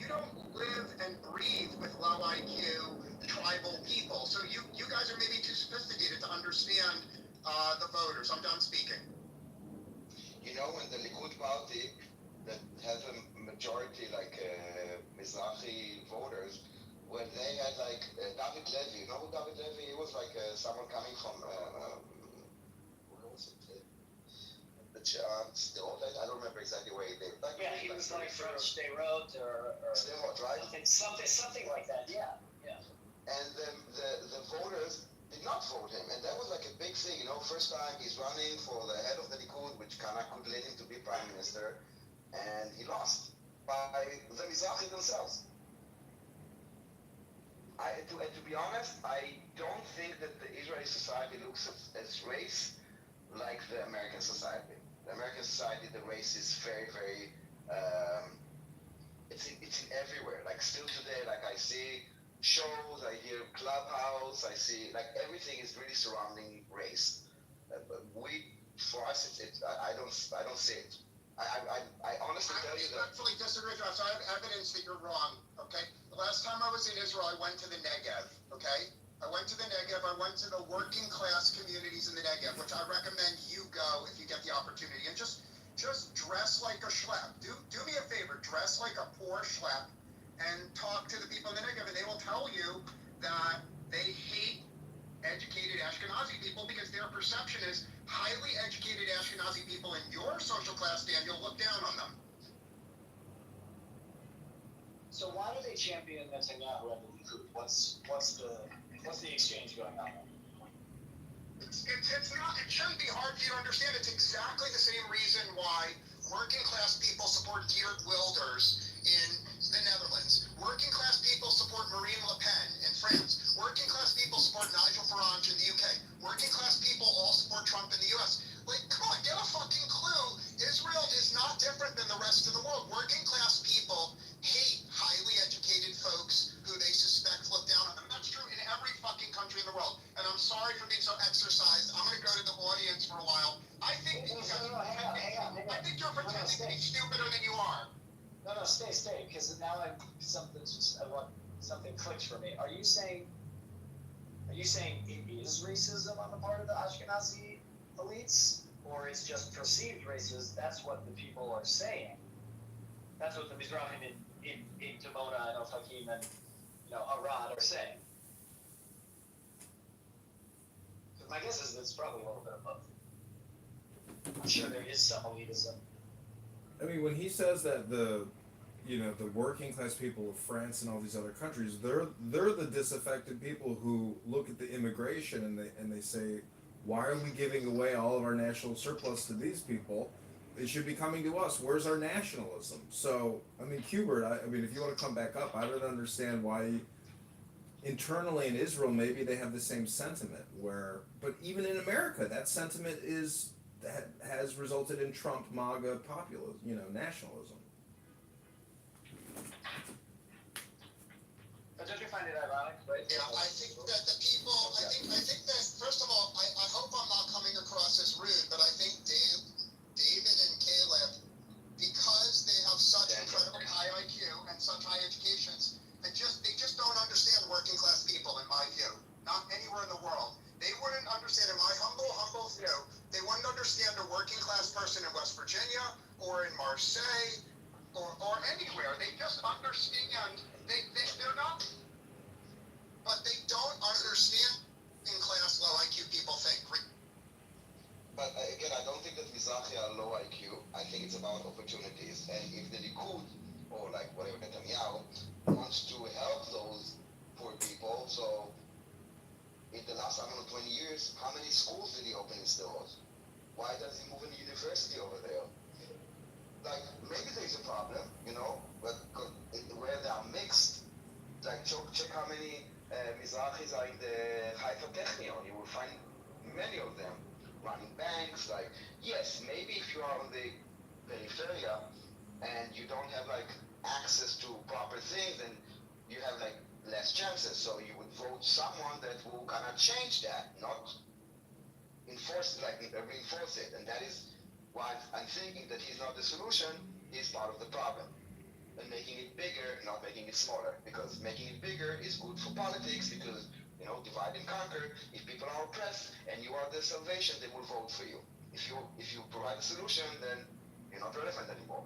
don't live and breathe with low IQ tribal people. So you guys are maybe too sophisticated to understand the voters. I'm done speaking. You know, when the Likud party that has a majority like Mizrahi voters, when they had like David Levy, you know who David Levy? He was like someone coming from where was it? The still, I don't remember exactly where he lived. Like, Yeah, he was like from Sderot or Sderot, right? Something like that. Yeah. And the voters did not vote him. And that was like a big thing, you know. First time he's running for the head of the Likud, which kind of could lead him to be prime minister, and he lost by the Mizrahi themselves. To be honest, I don't think that the Israeli society looks at race like the American society. The American society, the race is very, very, it's in everywhere. Like still today, like I see shows, I hear Clubhouse, I see like everything is really surrounding race. But for us, I don't see it. I honestly tell you that. I respectfully disagree with you. So I have evidence that you're wrong, okay? The last time I was in Israel, I went to the Negev, okay? I went to the Negev. I went to the working class communities in the Negev, which I recommend you go if you get the opportunity. And just dress like a schlep. Do me a favor, dress like a poor schlep and talk to the people in the Negev, and they will tell you that they hate educated Ashkenazi people because their perception is highly educated Ashkenazi people in your social class, Daniel, look down on them. So why do they champion Netanyahu and the Likud? What's the exchange going on there? It's not, it shouldn't be hard for you to understand. It's exactly the same reason why working class people support Geert Wilders in the Netherlands. Working class people support Marine Le Pen in France. Working class people support Nigel Farage in the UK. Working class people all support Trump in the US. Like, come on, get a fucking clue. Israel is not different than the rest of the world. Working class people hate highly educated folks who they suspect look down on them. That's true in every fucking country in the world. And I'm sorry for being so exercised. I'm going to go to the audience for a while. I think Hang on. I think you're pretending to be stupider than you are. No, stay, because now something clicked for me. Are you saying it is racism on the part of the Ashkenazi elites, or it's just perceived racism? That's what the people are saying. That's what the Mizrahim in Timona and Ofakim and Arad are saying. My guess is it's probably a little bit of both. I'm sure there is some elitism. I mean, when he says that the working class people of France and all these other countries, they're the disaffected people who look at the immigration and they say, why are we giving away all of our national surplus to these people? It should be coming to us. Where's our nationalism? So, I mean, Hubert, I mean, if you want to come back up, I don't understand why internally in Israel maybe they have the same sentiment but even in America, that sentiment has resulted in Trump MAGA populism, nationalism. But don't you find it ironic, right? Yeah, I think that the people, I think that, first of all, I hope I'm not coming across as rude, but I think David and Caleb, because they have such incredibly high IQ and such high educations, they just don't understand working class people, in my view. Not anywhere in the world. They wouldn't understand, in my humble view, they wouldn't understand a working class person in West Virginia or in Marseille or anywhere. They just understand, they're not, but they don't understand in class low IQ people think. But again, I don't think that Mizrahi are low IQ. I think it's about opportunities. And if the Likud, or like whatever Netanyahu, wants to help those poor people, so in the last, 20 years, how many schools did he open in Sderot? Why does he move in a university over there? Like, maybe there's a problem, but where they are mixed, like check how many Mizrahis are in the Haifa Technion. You will find many of them running banks. Like, yes, maybe if you are on the peripheria and you don't have like access to proper things, then you have like less chances. So you would vote someone that will kind of change that, not reinforce it. And that is why I'm thinking that he's not the solution, he's part of the problem. And making it bigger, not making it smaller. Because making it bigger is good for politics, because, divide and conquer. If people are oppressed and you are the salvation, they will vote for you. If you provide a solution, then you're not relevant anymore.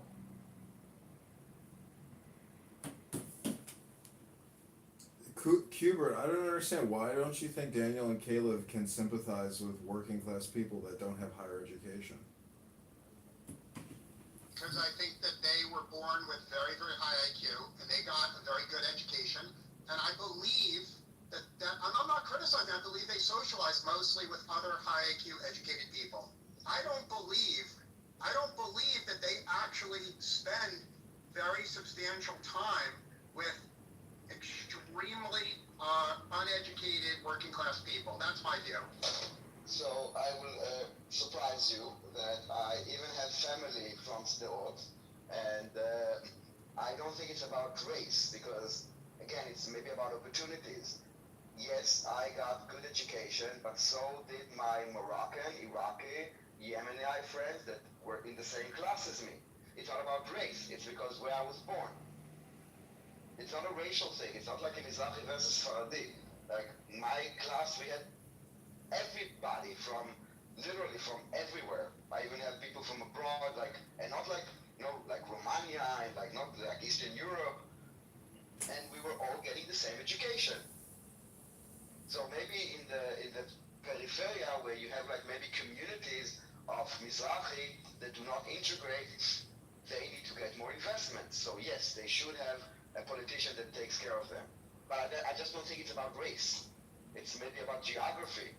Hubert, I don't understand. Why don't you think Daniel and Caleb can sympathize with working class people that don't have higher education? Because I think that they were born with very, very high IQ, and they got a very good education. And I believe I'm not criticizing. I believe they socialize mostly with other high IQ educated people. I don't believe that they actually spend very substantial time with extremely uneducated working class people. That's my view. So I will surprise you that I even have family from Sderot, and I don't think it's about race because again, it's maybe about opportunities. Yes, I got good education, but so did my Moroccan, Iraqi, Yemeni friends that were in the same class as me. It's not about race. It's because where I was born. It's not a racial thing. It's not like a Mizrahi versus Faradi. Like my class, we had everybody from literally from everywhere. I even have people from abroad, like, and not like, like Romania and like not like Eastern Europe. And we were all getting the same education. So maybe in the peripheria where you have like maybe communities of Mizrahi that do not integrate, they need to get more investment. So yes, they should have a politician that takes care of them. But I just don't think it's about race. It's maybe about geography.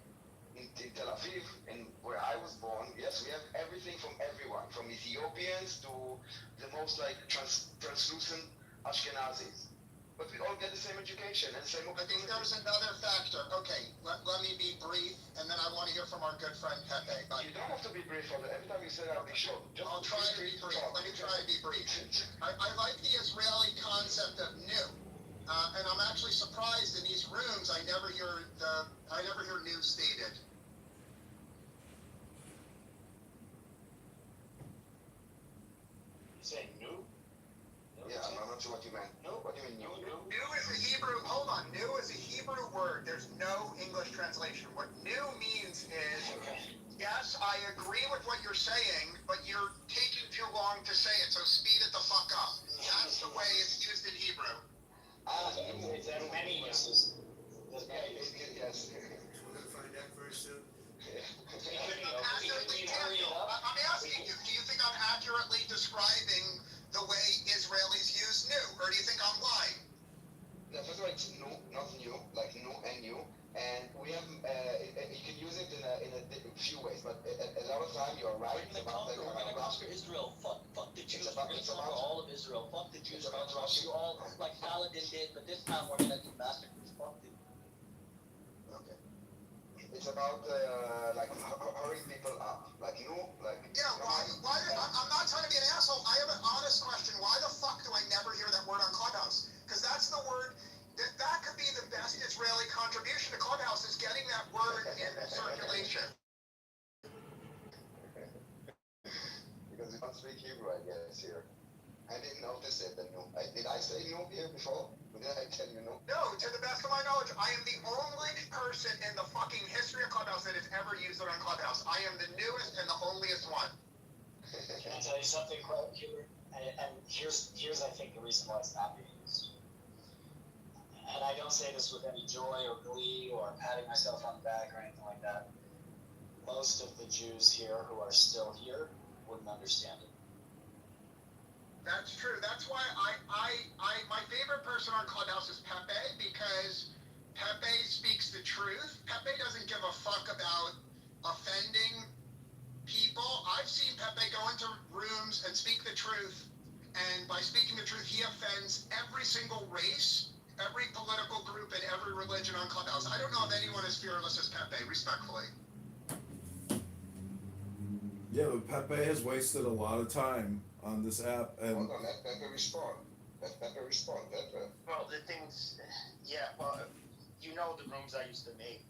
In Tel Aviv, and where I was born, yes, we have everything from everyone, from Ethiopians to the most like translucent Ashkenazis. But we all get the same education and the same I think opportunities. there's another factor. Okay, let me be brief, and then I want to hear from our good friend Pepe. But You don't have to be brief on it. Every time you say I'll be short. Just I'll try to be brief. Let me try to be brief. I like the Israeli concept of new. And I'm actually surprised in these rooms I never hear new stated. You saying new? Yeah, I'm not sure what you meant. No. What do you mean new? New is a Hebrew, hold on, new is a Hebrew word. There's no English translation. What new means is, yes, I agree with what you're saying, but you're taking too long to say it, so speed it the fuck up. That's the way it's used in Hebrew. It's had many uses. Yes. We're gonna find out very soon. I'm asking you, do you think I'm accurately describing the way Israelis use new, or do you think I'm lying? Yeah, first of all, it's new, not new, like new and new. And we have, you can use it in a few ways, but a lot of time you're right. We're gonna conquer Israel. Fuck the Jews. We're gonna conquer all of Israel. Fuck the Jews. We're gonna conquer you all like Saladin did, but this time we're gonna do massacres. Fuck the Okay. It's about like hurrying people up, like like. Yeah, why, I'm not trying to be an asshole. I have an honest question. Why the fuck do I never hear that word on Clubhouse? Because that's the word, that could be the best Israeli contribution to Clubhouse is getting that word in circulation. Because we don't speak Hebrew, I guess, here. I didn't notice it, the new. Did I say new here before? Or did I tell you no? No, to the best of my knowledge, I am the only person in the fucking history of Clubhouse that has ever used it on Clubhouse. I am the newest and the onlyest one. Can I tell you something, Hubert? And here's I think the reason why it's not being used. And I don't say this with any joy or glee or patting myself on the back or anything like that. Most of the Jews here who are still here wouldn't understand it. That's true. That's why my favorite person on Clubhouse is Pepe, because Pepe speaks the truth. Pepe doesn't give a fuck about offending people. I've seen Pepe go into rooms and speak the truth, and by speaking the truth, he offends every single race, every political group, and every religion on Clubhouse. I don't know if anyone as fearless as Pepe, respectfully. Yeah, but Pepe has wasted a lot of time on this app, and Hold on, let Pepe respond. Let Pepe respond. Well, the things, yeah, well, you know the rooms I used to make.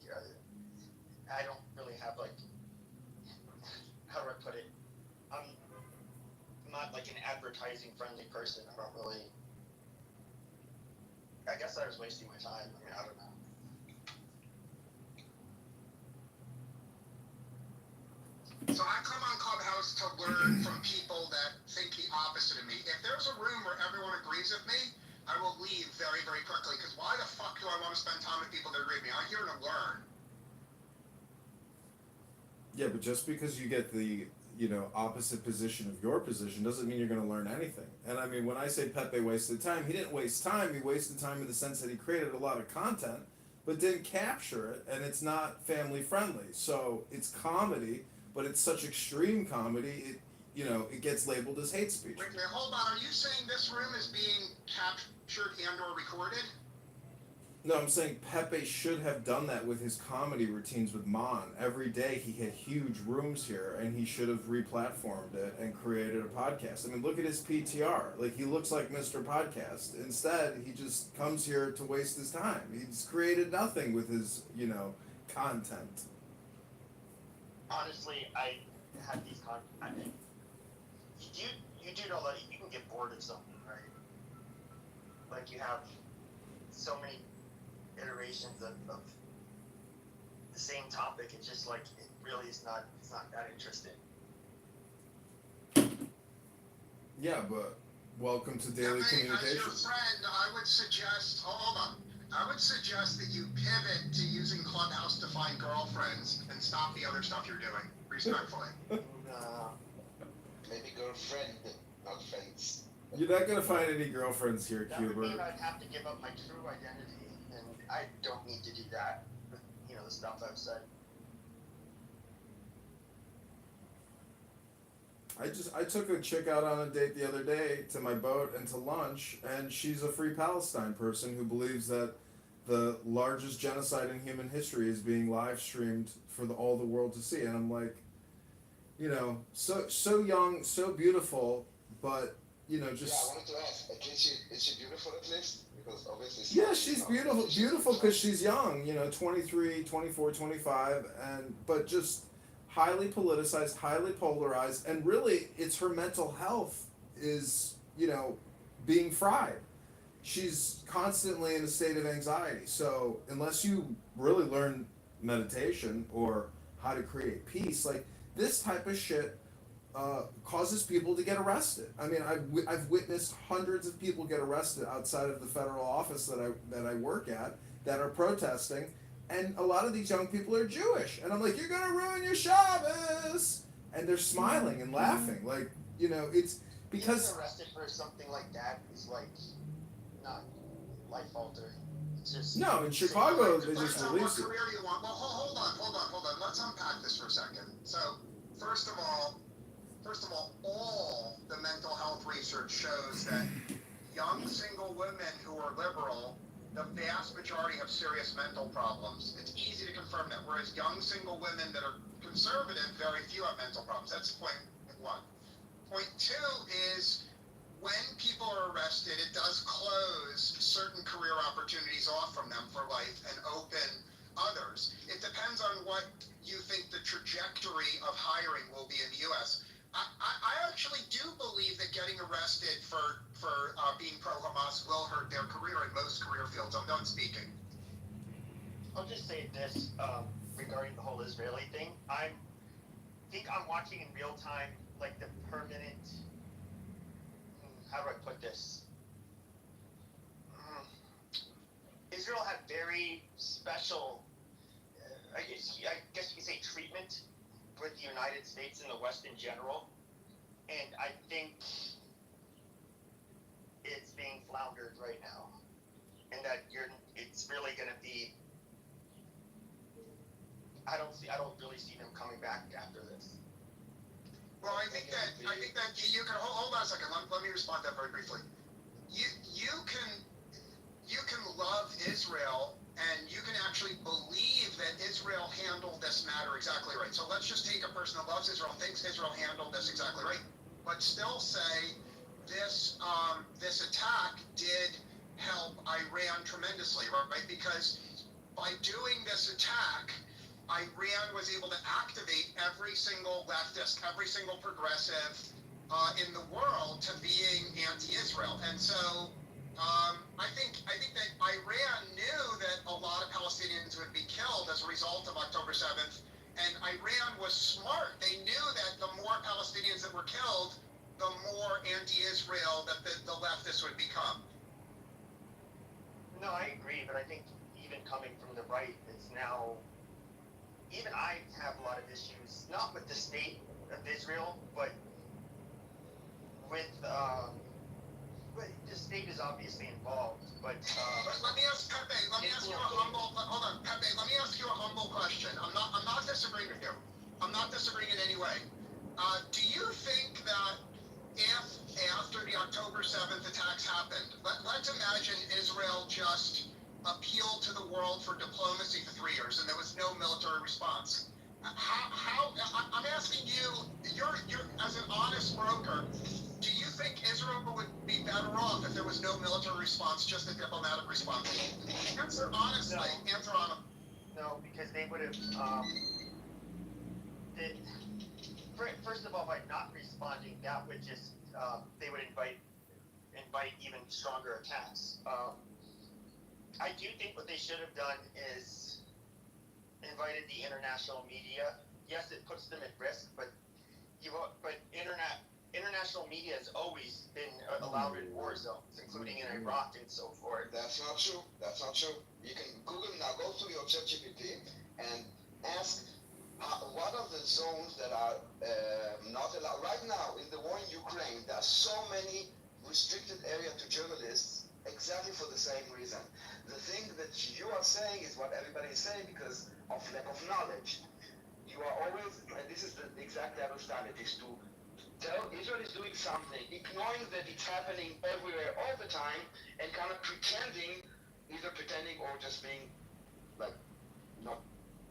I don't really have, like, how do I put it? I'm not like an advertising friendly person. I don't really, I guess I was wasting my time. I mean, I don't know. So I come on Clubhouse to learn from people that think the opposite of me. If there's a room where everyone agrees with me, I will leave very, very quickly, because why the fuck do I want to spend time with people that agree with me? I'm here to learn. yeah, but just because you get the opposite position of your position doesn't mean you're going to learn anything. And I mean, when I say Pepe wasted time, he didn't waste time. He wasted time in the sense that he created a lot of content but didn't capture it, and it's not family friendly. So it's comedy, but it's such extreme comedy. It gets labeled as hate speech. Wait, hold on. Are you saying this room is being captured and/or recorded? No, I'm saying Pepe should have done that with his comedy routines with Mon. Every day he had huge rooms here, and he should have replatformed it and created a podcast. I mean, look at his PTR. Like, he looks like Mr. Podcast. Instead, he just comes here to waste his time. He's created nothing with his, content. Honestly, I have these I mean, you do know that you can get bored of something, right? Like, you have so many iterations of the same topic. It's just like, it really is not, it's not that interesting. Yeah, but welcome to daily As your communications. friend, I would suggest, hold on. I would suggest that you pivot to using Clubhouse to find girlfriends and stop the other stuff you're doing, respectfully. Maybe girlfriend, not friends. You're not gonna find any girlfriends here, That would mean Cuber. I'd have to give up my true identity, and I don't need to do that with, the stuff I've said. I took a chick out on a date the other day to my boat and to lunch, and she's a Free Palestine person who believes that the largest genocide in human history is being live streamed for all the world to see. And I'm like, so young, so beautiful, but Yeah, I just wanted to ask, is she beautiful at least? Because obviously yeah, she's beautiful because she's young, 23, 24, 25, but just highly politicized, highly polarized, and really it's her mental health is, being fried. She's constantly in a state of anxiety. So unless you really learn meditation or how to create peace, like this type of shit causes people to get arrested. I mean, I've witnessed hundreds of people get arrested outside of the federal office that I work at that are protesting, and a lot of these young people are Jewish, and I'm like, you're gonna ruin your Shabbos, and they're smiling and laughing, like, it's because Being arrested for something like that is like not life altering. It's just no, in Chicago they just Depends on released what it. career you want. Well, hold on. Let's unpack this for a second. So, first of all, all the mental health research shows that young single women who are liberal, the vast majority have serious mental problems. It's easy to confirm that, whereas young single women that are conservative, very few have mental problems. That's point one. Point two is when people are arrested, it does close certain career opportunities off from them for life and open others. It depends on what you think the trajectory of hiring will be in the U.S. I actually do believe that getting arrested for being pro-Hamas will hurt their career in most career fields. I'm done speaking. I'll just say this regarding the whole Israeli thing. I think I'm watching in real time, like the permanent. How do I put this? Israel had very special, I guess you could say, treatment with the United States and the West in general, and I think it's being floundered right now, and that it's really going to be. I don't really see them coming back after this. Well, I think that you can hold on a second. Let me respond to that very briefly. You can love Israel, and you can actually believe that Israel handled this matter exactly right. So let's just take a person that loves Israel, thinks Israel handled this exactly right, but still say this attack did help Iran tremendously, right? Because by doing this attack, Iran was able to activate every single leftist, every single progressive in the world to being anti-Israel. And so I think that Iran knew that a lot of Palestinians would be killed as a result of October 7th. And Iran was smart. They knew that the more Palestinians that were killed, the more anti-Israel that the leftists would become. No, I agree, but I think even coming from the right, it's now. Even I have a lot of issues, not with the state of Israel, but with but the state is obviously involved, but Let me ask Pepe. Let me ask you a humble. Hold on, Pepe. Let me ask you a humble question. I'm not disagreeing with you. I'm not disagreeing in any way. Do you think that if after the October 7th attacks happened, let's imagine Israel just appealed to the world for diplomacy for 3 years and there was no military response? I'm asking you, you're as an honest broker, do you think Israel would be better off if there was no military response, just a diplomatic response? Answer honestly. No. Answer honestly. no, because they would have. They, first of all, by not responding, that would just they would invite even stronger attacks. I do think what they should have done is invited the international media. Yes, it puts them at risk, but international media has always been allowed in war zones, including in Iraq and so forth. That's not true. That's not true. You can Google now. Go to your ChatGPT and ask what are the zones that are not allowed right now in the war in Ukraine. There are so many restricted areas to journalists exactly for the same reason. The thing that you are saying is what everybody is saying because of lack of knowledge. You are always, and this is the exact level standard, is to tell Israel is doing something, ignoring that it's happening everywhere all the time, and kind of either pretending or just being like not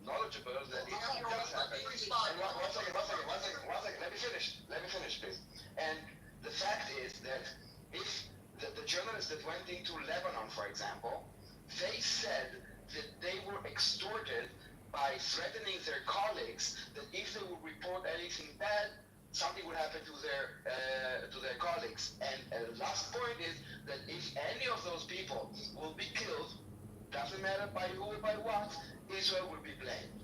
knowledgeable that it does happen. One second. Let me finish, please. And the fact is that if the journalists that went into Lebanon, for example, they said that they were extorted by threatening their colleagues that if they would report anything bad, something would happen to their colleagues. And the last point is that if any of those people will be killed, doesn't matter by who or by what, Israel will be blamed.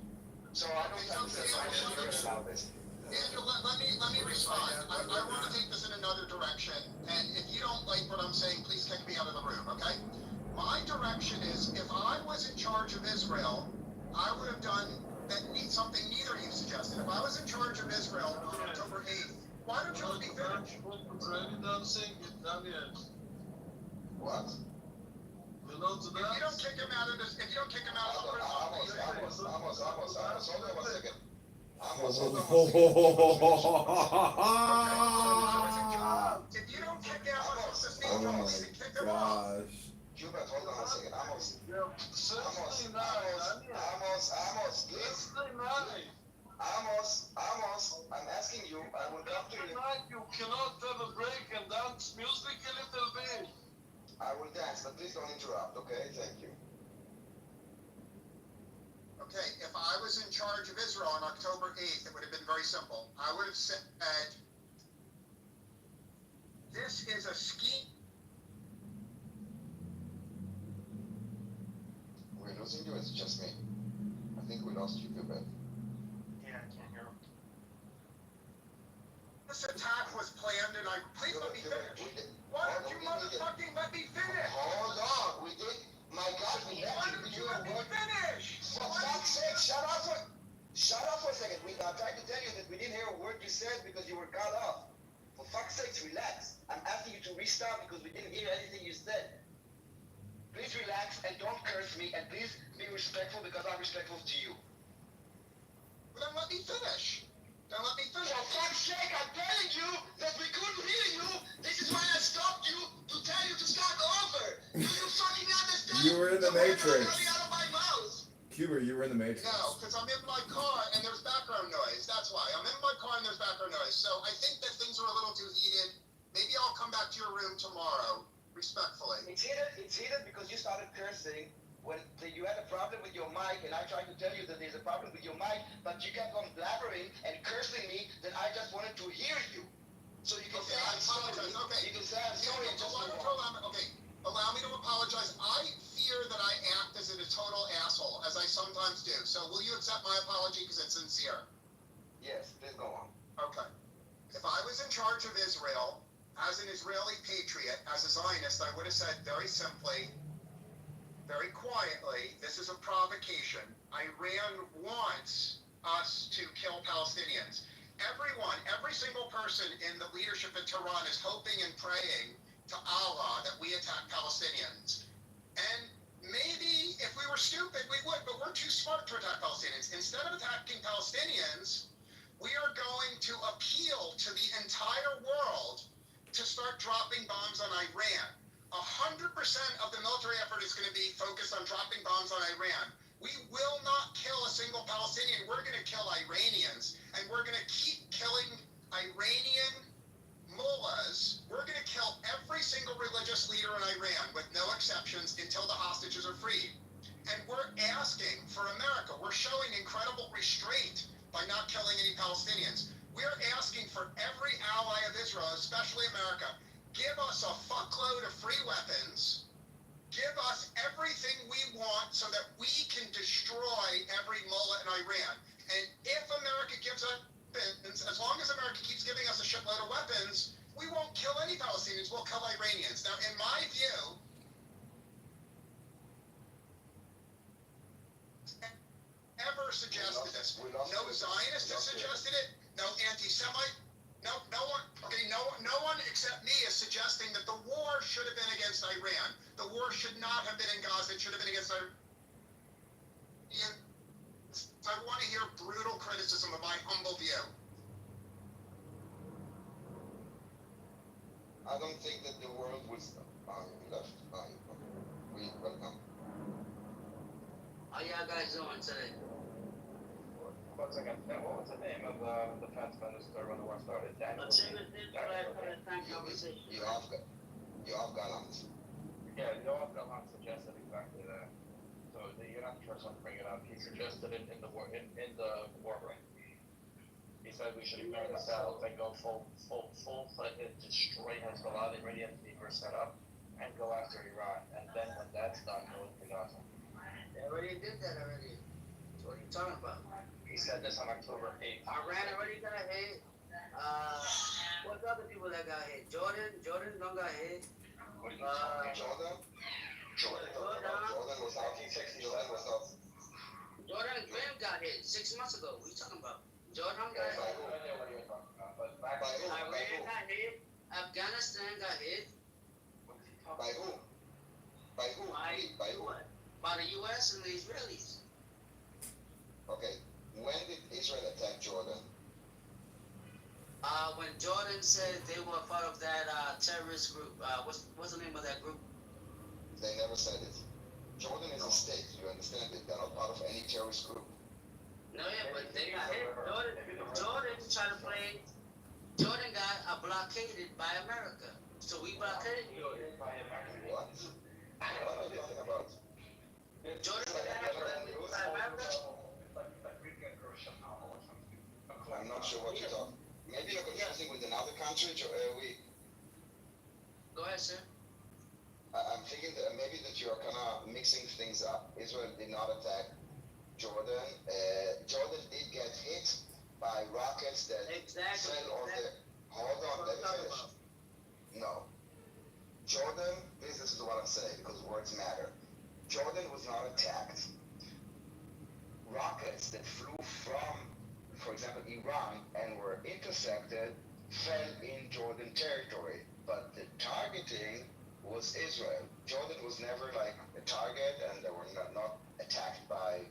So I don't understand why they're allowed this. Andrew, let me respond. I want to take this in another direction, and if you don't like what I'm saying, please kick me out of the room, okay? My direction is, if I was in charge of Israel, I would have done something neither of you suggested. If I was in charge of Israel on October 8th, why don't you let me finish? What? If you don't kick him out of this, if you don't kick him out of the room, Amos, hold on 1 second. If you don't kick Amos, the stage, Oh I'll my kick him off. gosh. Hubert, hold on 1 second. Amos, please. Amos, I'm asking you, I will come to you. You cannot have a break and dance music a little bit. I will dance, but please don't interrupt, okay? Thank you. Okay, if I was in charge of Israel on October 8th, it would have been very simple. I would have said, this is a scheme. We're losing you, it's just me. I think we lost you, Hubert. Yeah, I can't hear them. This attack was planned, and please let me finish. Why don't you motherfucking let me finish? Hold on, we did. My God, we Why don't you let me finish? For fuck's sake, shut up for a second. I'm trying to tell you that we didn't hear a word you said because you were cut off. For fuck's sake, relax. I'm asking you to restart because we didn't hear anything you said. Please relax and don't curse me, and please be respectful because I'm respectful to you. Well, then let me finish. For fuck's sake, I'm telling you that we couldn't hear you. This is why I stopped you to tell you to start over. Do you fucking understand? You were in the Matrix. Coming out of my mouth. Cuba, you were in the Matrix. No, because I'm in my car and there's background noise. That's why. I'm in my car and there's background noise. So I think that things are a little too heated. Maybe I'll come back to your room tomorrow, respectfully. It's heated because you started cursing when you had a problem with your mic, and I tried to tell you that there's a problem with your mic, but you kept on blabbering and cursing me that I just wanted to hear you. So you can say I'm sorry. Okay. You can say I'm sorry and just move on. Okay. Allow me to apologize. I fear that I act as a total asshole, as I sometimes do. So will you accept my apology because it's sincere? Yes, please go on. Okay. If I was in charge of Israel, as an Israeli patriot, as a Zionist, I would have said very simply, very quietly, this is a provocation. Iran wants us to kill Palestinians. Every single person in the leadership in Tehran is hoping and praying to Allah that we attack Palestinians. And maybe if we were stupid, we would, but we're too smart to attack Palestinians. Instead of attacking Palestinians, we are going to appeal to the entire world to start dropping bombs on Iran. 100% of the military effort is going to be focused on dropping bombs on Iran. We will not kill a single Palestinian. We're going to kill Iranians, and we're going to keep killing Iranian mullahs. We're going to kill every single religious leader in Iran with no exceptions until the hostages are freed. And we're asking for America. We're showing incredible restraint by not killing any Palestinians. We're asking for every ally of Israel, especially America, give us a fuckload of free weapons, give us everything we want so that we can destroy every mullah in Iran. And if America gives us weapons, as long as America keeps giving us a shitload of weapons, we won't kill any Palestinians, we'll kill Iranians. Now, in my view, ever suggested this. No Zionist has suggested it. No anti-Semite. No one. Okay, no one except me is suggesting that the war should have been against Iran. The war should not have been in Gaza. It should have been against Iran. I want to hear brutal criticism of my humble view. I don't think that the world was left. We welcome. How y'all guys doing today? One second. What was the name of the defense minister when the war started? Daniel. Yoav Gallant. Yeah, Yoav Gallant suggested exactly that. So you're not the first one to bring it up. He suggested it in the war room. He said we should ignore the cells and go full-fledged, destroy Hezbollah, the already were set up, and go after Iran. And then when that's done, go into Gaza. They already did that already. So what are you talking about? He said this on October 8th. Iran already got hit. What other people that got hit? Jordan don't got hit. What are you talking Jordan? Jordan was 1967 was not. Jordan Graham got hit 6 months ago. What are you talking about? Jordan got hit. Iran got hit. Afghanistan got hit. By who? By who? By who? By the U.S. and the Israelis. Okay. When did Israel attack Jordan? When Jordan said they were part of that terrorist group. What's the name of that group? They never said it. Jordan is a state, you understand it? They're not part of any terrorist group. No, yeah, but they got hit. Jordan tried to play. Jordan got blockaded by America. So we blockaded Jordan. What? What are you talking about? Jordan got blockaded by America. I'm not sure what you're talking. Maybe you're confusing with another country. Go ahead, sir. I'm thinking that maybe that you're kind of mixing things up. Israel did not attack Jordan. Jordan did get hit by rockets that fell on the. Hold on, let me finish. No. Jordan, this is what I'm saying because words matter. Jordan was not attacked. Rockets that flew from, for example, Iran and were intercepted fell in Jordan territory. But the targeting was Israel. Jordan was never like a target and they were not attacked by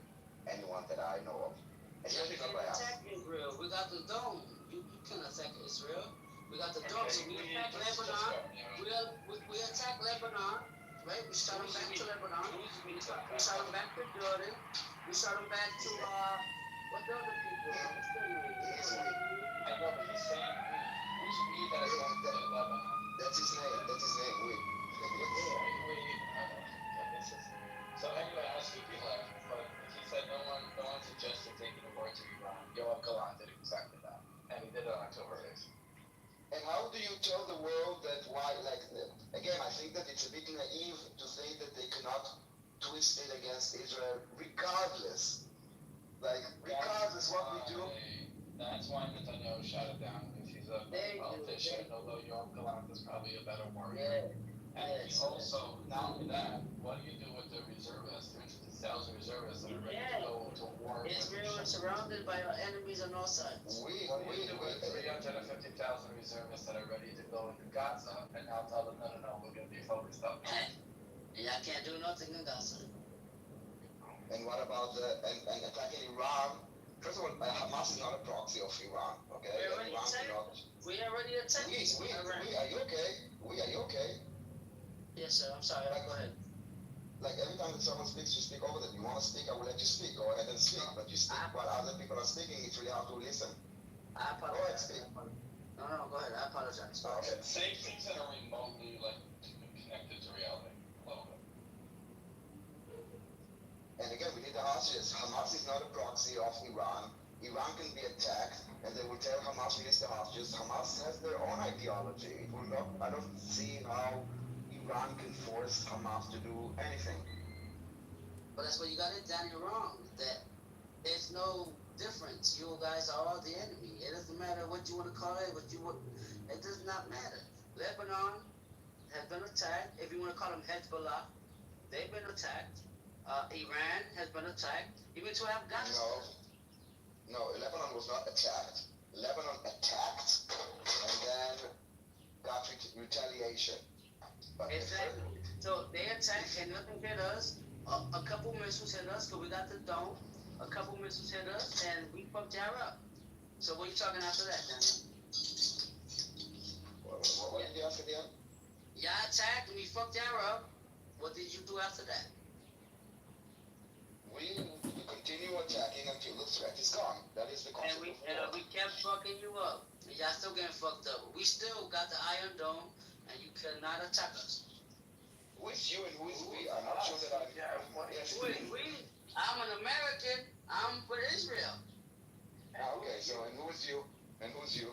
anyone that I know of. Especially not by us. Attack Israel. We got the dome. You can attack Israel. We got the dome. So we attack Lebanon. We attack Lebanon. Right? We shot them back to Lebanon. We shot them back to Jordan. We shot them back to what the other people? What's their name? I know, but he's saying we that is going to Lebanon. That's his name. That's his name. So anyway, I speak left, but he said no one suggested taking the war to Iran. Yoav Gallant did exactly that, and he did it on October 8th. And how do you tell the world that why, like, again, I think that it's a bit naive to say that they cannot twist it against Israel regardless. Like, regardless what we do. That's why Netanyahu shut it down, because he's a politician, although Yoav Gallant is probably a better warrior. And he also, not only that, what do you do with the reservists, 3,000 reservists that are ready to go to war? Israel is surrounded by enemies on all sides. What do you do with 350,000 reservists that are ready to go into Gaza and now tell them, no, stuff. Y'all can't do nothing in Gaza. And what about and attacking Iran? First of all, Hamas is not a proxy of Iran, okay? We already attacked. Are you okay? Are you okay? Yes, sir. I'm sorry. Go ahead. Like every time that someone speaks, you speak over them. You want to speak, I will let you speak. Go ahead and speak. But you speak while other people are speaking. It's really hard to listen. I apologize. Go ahead, speak. No, go ahead. I apologize. Okay. Say things that are remotely like connected to reality. A little bit. And again, we need the hostages. Hamas is not a proxy of Iran. Iran can be attacked, and they will tell Hamas release the hostages. Hamas has their own ideology. It will not. I don't see how Iran can force Hamas to do anything. But that's what you got it, Daniel, wrong. That there's no difference. You guys are all the enemy. It doesn't matter what you want to call it. It does not matter. Lebanon has been attacked. If you want to call them Hezbollah, they've been attacked. Iran has been attacked. Even to Afghanistan. No, Lebanon was not attacked. Lebanon attacked and then got retaliation. But exactly. So they attacked and nothing hit us. A couple missiles hit us because we got the dome. A couple missiles hit us and we fucked y'all up. So what are you talking after that, Daniel? What did you ask again? Y'all attacked and we fucked y'all up. What did you do after that? We continue attacking until the threat is gone. That is the concept. And we kept fucking you up. And y'all still getting fucked up. We still got the Iron Dome, and you cannot attack us. Who is you and who is we? I'm not sure that I'm. Yes. I'm an American. I'm for Israel. Okay, so and who is you? And who's you?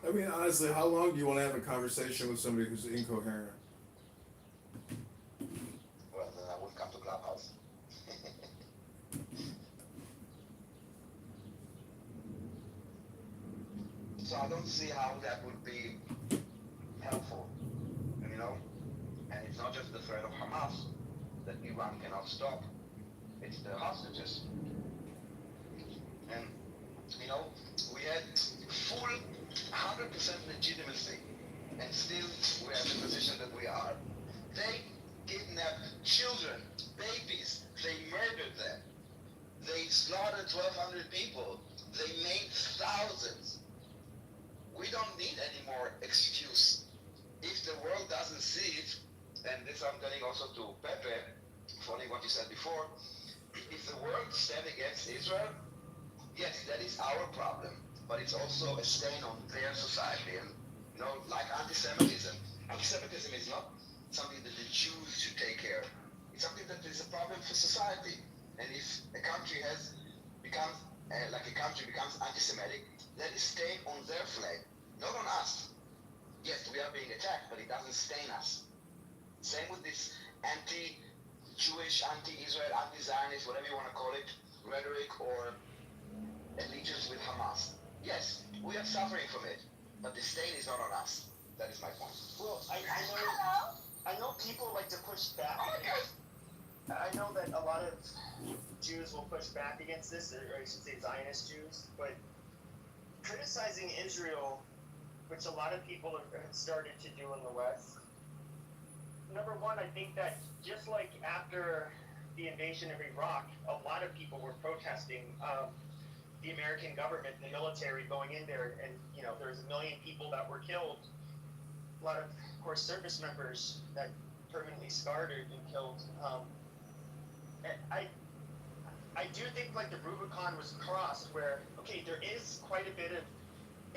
I mean, honestly, how long do you want to have a conversation with somebody who's incoherent? Well, then I wouldn't come to Clubhouse. So I don't see how that would be helpful, you know? And it's not just the threat of Hamas that Iran cannot stop. It's the hostages. And, you know, we had full 100% legitimacy, and still we are in the position that we are. They kidnapped children, babies, they murdered them. They slaughtered 1,200 people. They made thousands. We don't need any more excuse. If the world doesn't see it, and this I'm telling also to Pepe, following what you said before, if the world stands against Israel, yes, that is our problem, but it's also a stain on their society. And, you know, like anti-Semitism. Anti-Semitism is not something that the Jews should take care of. It's something that is a problem for society. And if a country has become, becomes anti-Semitic, that is stain on their flag, not on us. Yes, we are being attacked, but it doesn't stain us. Same with this anti-Jewish, anti-Israel, anti-Zionist, whatever you want to call it, rhetoric or allegiance with Hamas. Yes, we are suffering from it, but the stain is not on us. That is my point. Well, I know people like to push back. I know that a lot of Jews will push back against this, or I should say Zionist Jews, but criticizing Israel, which a lot of people have started to do in the West, number one, I think that just like after the invasion of Iraq, a lot of people were protesting the American government, the military going in there, and you know there was 1 million people that were killed. A lot of course, service members that permanently scarred or been killed. And I do think like the Rubicon was crossed, where okay, there is quite a bit of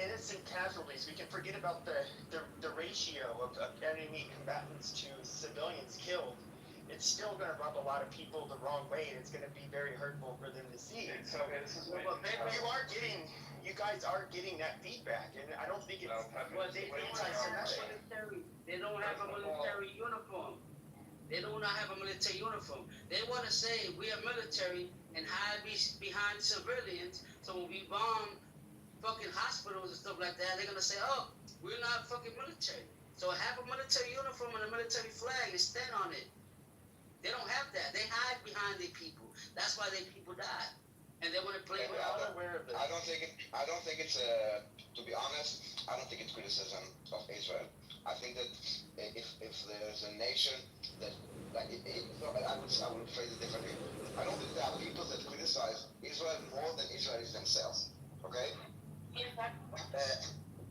innocent casualties. We can forget about the ratio of enemy combatants to civilians killed. It's still going to rub a lot of people the wrong way, and it's going to be very hurtful for them to see. So this is you guys are getting that feedback, and I don't think it's anti-Semitic. They don't have a military uniform. They do not have a military uniform. They want to say we are military and hide behind civilians. So when we bomb fucking hospitals and stuff like that, they're gonna say, "Oh, we're not fucking military." So have a military uniform and a military flag and stand on it. They don't have that. They hide behind their people. That's why their people died. And they want to play with I don't think it's to be honest, I don't think it's criticism of Israel. I think that if there's a nation that, like, no, I would phrase it differently. I don't think there are people that criticize Israel more than Israelis themselves. Okay?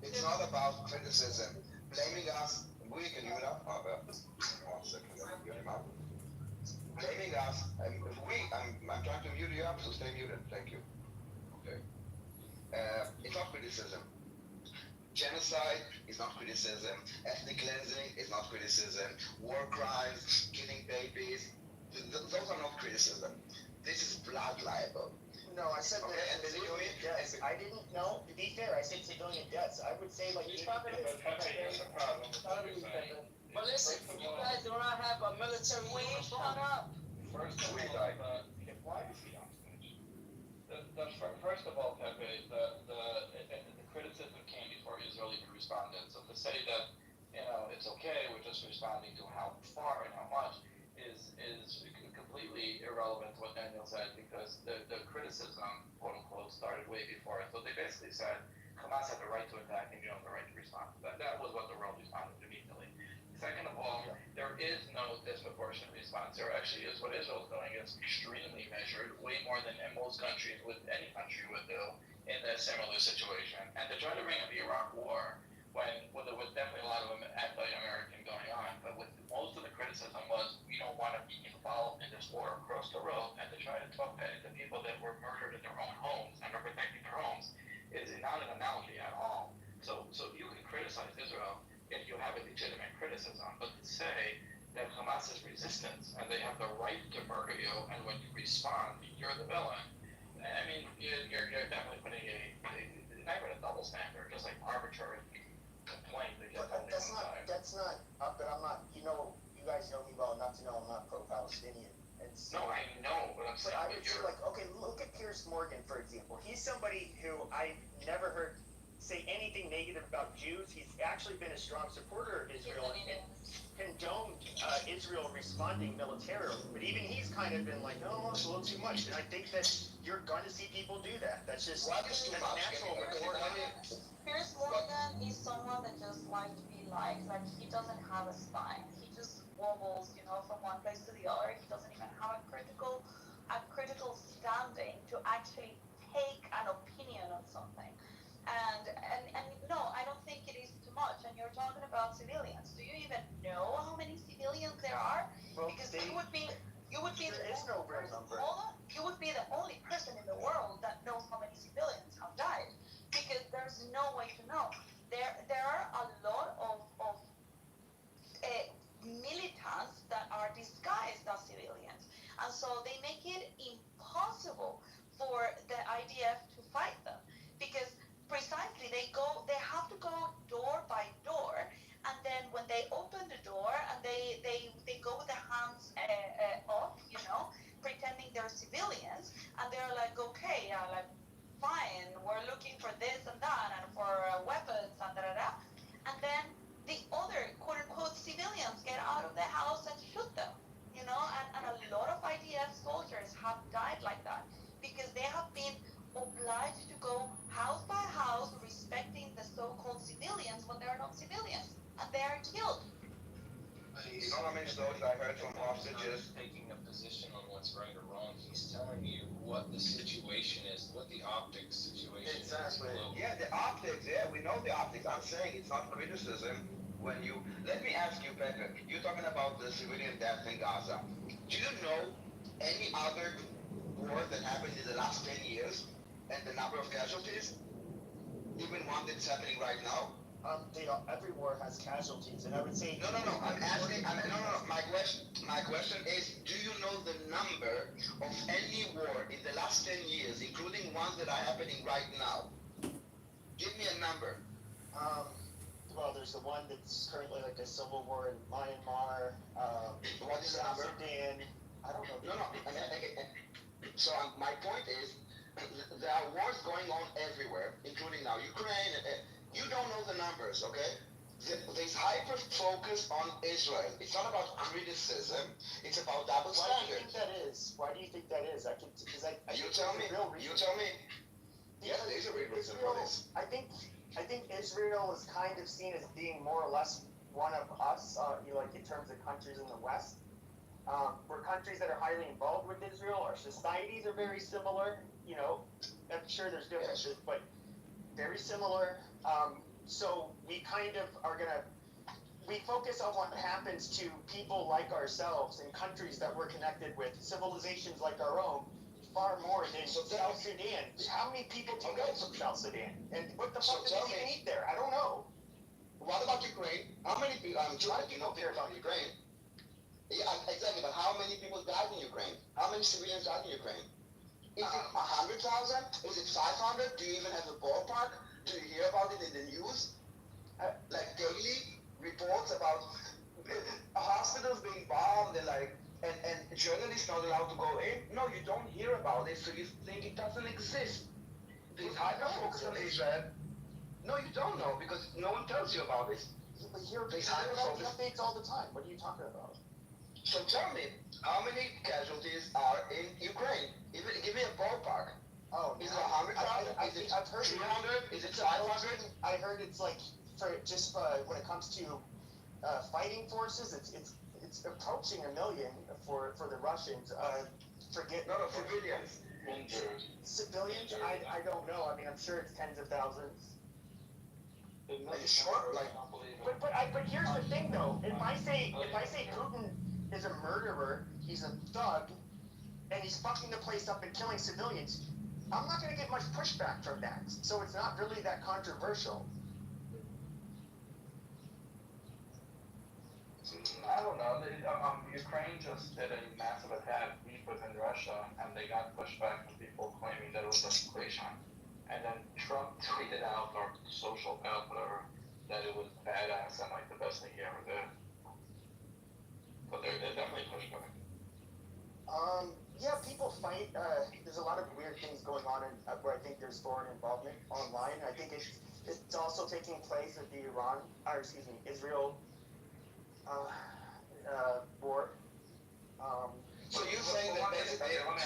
It's not about criticism, blaming us. We can you now? Oh, 1 second, I'm muting him out. Blaming us. I'm trying to mute you up, so stay muted. Thank you. Okay. It's not criticism. Genocide is not criticism. Ethnic cleansing is not criticism. War crimes, killing babies, those are not criticism. This is blood libel. No, I said Okay, and believe me, deaths. I didn't know. To be fair, I said civilian deaths. I would say like. He's talking about Pepe, here's the problem with what you're saying. But listen, you guys do not have a military wing. Shut up. First of all, why is he on stage? First of all, Pepe, the criticism came before Israel even responded. So to say that, it's okay, we're just responding to how far and how much is completely irrelevant to what Daniel said, because the criticism, quote unquote, started way before it. So they basically said Hamas had the right to attack and you have the right to respond. That was what the world responded immediately. Second of all, there is no disproportionate response. There actually is. What Israel's doing is extremely measured, way more than most countries any country would do in a similar situation. And to try to bring up the Iraq War, when there was definitely a lot of anti-American going on, but with most of the criticism was we don't want to be involved in this war across the road, and to try to talk that into people that were murdered in their own homes and are protecting their homes is not an analogy at all. So you can criticize Israel if you have a legitimate criticism, but to say that Hamas is resistance and they have the right to murder you, and when you respond, you're the villain. I mean, you're definitely putting not even a double standard, just like arbitrary complaint that gets on the other side. That's not. But I'm not. You guys know me well enough to know I'm not pro-Palestinian. No, I know, but I'm saying. But I would say, like, okay, look at Piers Morgan, for example. He's somebody who I never heard say anything negative about Jews. He's actually been a strong supporter of Israel and condoned Israel responding militarily. But even he's kind of been like, no, it's a little too much. And I think that you're going to see people do that. That's just that's natural. Piers Morgan is someone that just likes to be liked. Like, he doesn't have a spine. He just wobbles, from one place to the other. He doesn't even have a critical standing to actually take an opinion on something. And no, I don't think it is too much. And you're talking about civilians. Do you even know how many civilians there are? Well, because you would be there is no real number. You would be the only person in the world that knows how many civilians have died, because there's no way to know. There are a lot of militants that are disguised as civilians, and so they make it impossible for the IDF to fight them, because precisely they have to go door by door, and then when they open the door and they go with their hands up, pretending they're civilians, and they're like, okay, fine, we're looking for this and that and for weapons and da-da-da, and then the other quote-unquote civilians get out of the house and shoot them, and a lot of IDF soldiers have died like that, because they have been obliged to go house by house respecting the so-called civilians when they're not civilians, and they are killed. You know how many stories I heard from hostages? Taking a position on what's right or wrong. He's telling you what the situation is, what the optics situation Exactly. is. Yeah, the optics. Yeah, we know the optics. I'm saying it's not criticism. Let me ask you, Pepe. You're talking about the civilian death in Gaza. Do you know any other war that happened in the last 10 years and the number of casualties? Even one that's happening right now? Every war has casualties, and I would say. No. I'm asking. My question is, do you know the number of any war in the last 10 years, including ones that are happening right now? Give me a number. Well, there's the one that's currently like a civil war in Myanmar. What is the number? Sudan. I don't know. No. So my point is, there are wars going on everywhere, including now Ukraine. You don't know the numbers, okay? There's hyper focus on Israel. It's not about criticism. It's about double standards. Why do you think that is? You tell me. Yeah, there's a real reason for this. I think Israel is kind of seen as being more or less one of us, like in terms of countries in the West. We're countries that are highly involved with Israel. Our societies are very similar. I'm sure there's differences, but very similar. So we kind of are we focus on what happens to people like ourselves in countries that we're connected with, civilizations like our own, far more than South Sudan. How many people do you know from South Sudan? And what the fuck do they even eat there? I don't know. What about Ukraine? How many people? I'm sure you know care about Ukraine. Yeah, exactly. But how many people died in Ukraine? How many civilians died in Ukraine? Is it 100,000? Is it 500? Do you even have a ballpark? Do you hear about it in the news? Like daily reports about hospitals being bombed and journalists not allowed to go in? No, you don't hear about it, so you think it doesn't exist. They hyper focus on Israel. No, you don't know because no one tells you about this. But you hear about the updates all the time. What are you talking about? So tell me, how many casualties are in Ukraine? Give me a ballpark. Oh, is it 100,000? Is it 300? Is it 500? I heard it's like when it comes to fighting forces, it's approaching 1 million for the Russians. Civilians. Civilians? I don't know. I mean, I'm sure it's tens of thousands. But here's the thing, though. If I say Putin is a murderer, he's a thug, and he's fucking the place up and killing civilians, I'm not going to get much pushback from that. So it's not really that controversial. I don't know. Ukraine just did a massive attack deep within Russia, and they got pushback from people claiming that it was escalation. And then Trump tweeted out, or social account, whatever, that it was badass and like the best thing he ever did. But they're definitely pushback. Yeah, people fight. There's a lot of weird things going on where I think there's foreign involvement online. I think it's also taking place at the Israel war. So you're saying that basically, are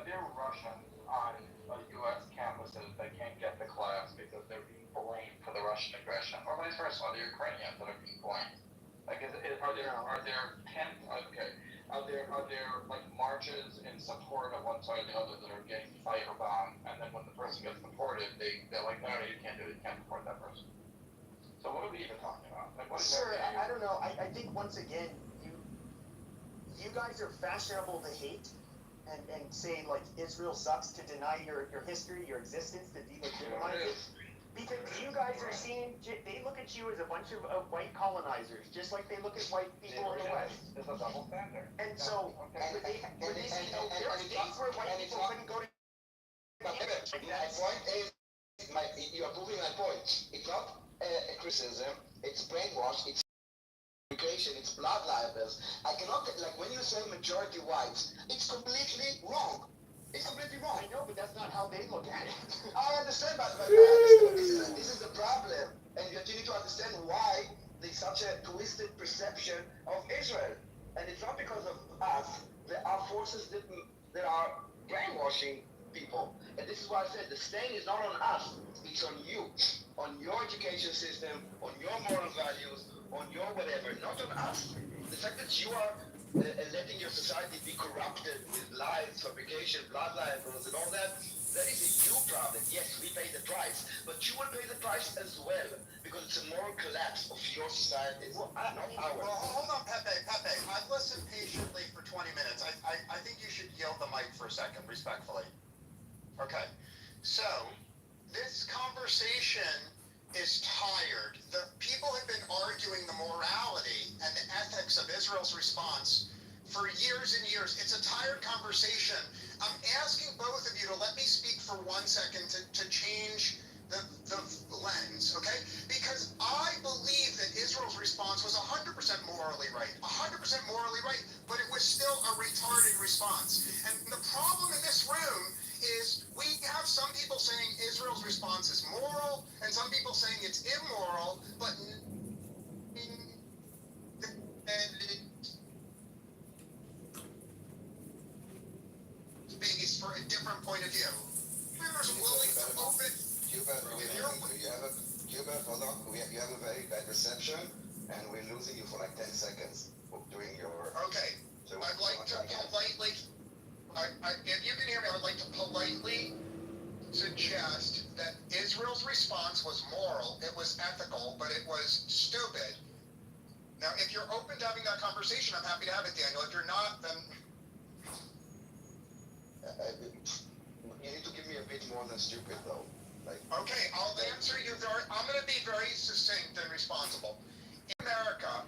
there Russians on U.S. campuses that can't get the class because they're being blamed for the Russian aggression, or vice versa? Are there Ukrainians that are being blamed? Like, are there like marches in support of one side or the other that are getting firebombed, and then when the person gets deported, they're like, no, you can't do it, you can't deport that person. So what are we even talking about? Like, what is I don't know. I think once again, you guys are fashionable to hate and say like Israel sucks, to deny your history, your existence, to delegitimize it. Because you guys are they look at you as a bunch of white colonizers, just like they look at white people in the West. There's a double standard. And so, when they see, there are states where white people couldn't go to my point is, you are proving my point. It's not a criticism, it's brainwash, it's education, it's blood libels. I cannot, like when you say majority whites, it's completely wrong. It's completely wrong. I know, but that's not how they look at it. I understand, but this is the problem. And you need to understand why there's such a twisted perception of Israel. And it's not because of us. There are forces that are brainwashing people. And this is why I said the stain is not on us. It's on you, on your education system, on your moral values, on your whatever, not on us. The fact that you are letting your society be corrupted with lies, fabrication, blood libels, and all that, that is a you problem. Yes, we pay the price, but you will pay the price as well, because it's a moral collapse of your society, not ours. Well, hold on, Pepe. I've listened patiently for 20 minutes. I think you should yield the mic for a second, respectfully. Okay. So, this conversation is tired. The people have been arguing the morality and the ethics of Israel's response for years and years. It's a tired conversation. I'm asking both of you to let me speak for 1 second to change the lens, okay? Because I believe that Israel's response was 100% morally right, 100% morally right, but it was still a retarded response. And the problem in this room is we have some people saying Israel's response is moral and some people saying it's immoral, but space for a different point of view. We're willing to open. Do you have a Gilbert, hold on. You have a very bad reception, and we're losing you for like 10 seconds during your. Okay. So I'd like to politely, if you can hear me, I would like to politely suggest that Israel's response was moral, it was ethical, but it was stupid. Now, if you're open to having that conversation, I'm happy to have it, Daniel. If you're not, then you need to give me a bit more than stupid, though. Like. Okay, I'll answer you I'm going to be very succinct and responsible. In America,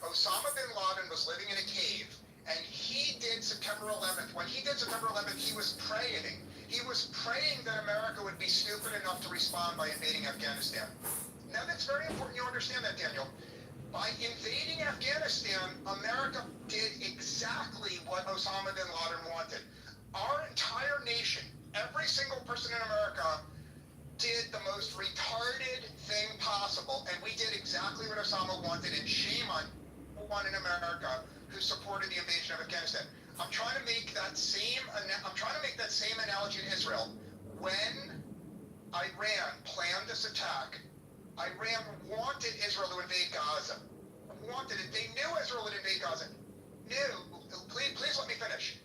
Osama bin Laden was living in a cave, and he did September 11th. When he did September 11th, he was praying. He was praying that America would be stupid enough to respond by invading Afghanistan. Now, that's very important you understand that, Daniel. By invading Afghanistan, America did exactly what Osama bin Laden wanted. Our entire nation, every single person in America, did the most retarded thing possible, and we did exactly what Osama wanted, and shame on one in America who supported the invasion of Afghanistan. I'm trying to make that same analogy in Israel. When Iran planned this attack, Iran wanted Israel to invade Gaza. Wanted it. They knew Israel would invade Gaza. Please let me finish.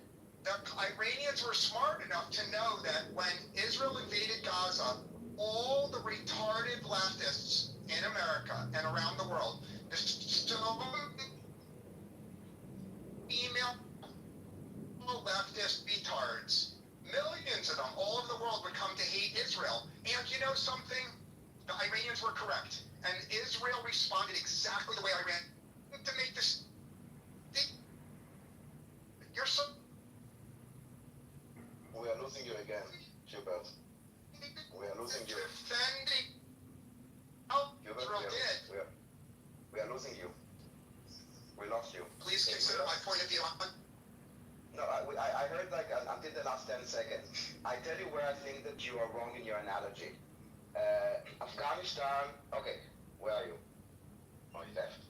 The Iranians were smart enough to know that when Israel invaded Gaza, all the retarded leftists in America and around the world, the female leftist retards, millions of them, all over the world would come to hate Israel. And you know something? The Iranians were correct. And Israel responded exactly the way Iran to make this. You're so. We are losing you again, Gilbert. We are losing you. Defending. Oh, Gilbert, Israel did. We are losing you. We lost you. Please consider my point of view. No, I heard like until the last 10 seconds. I tell you where I think that you are wrong in your analogy. Afghanistan, okay, where are you? Oh, you left.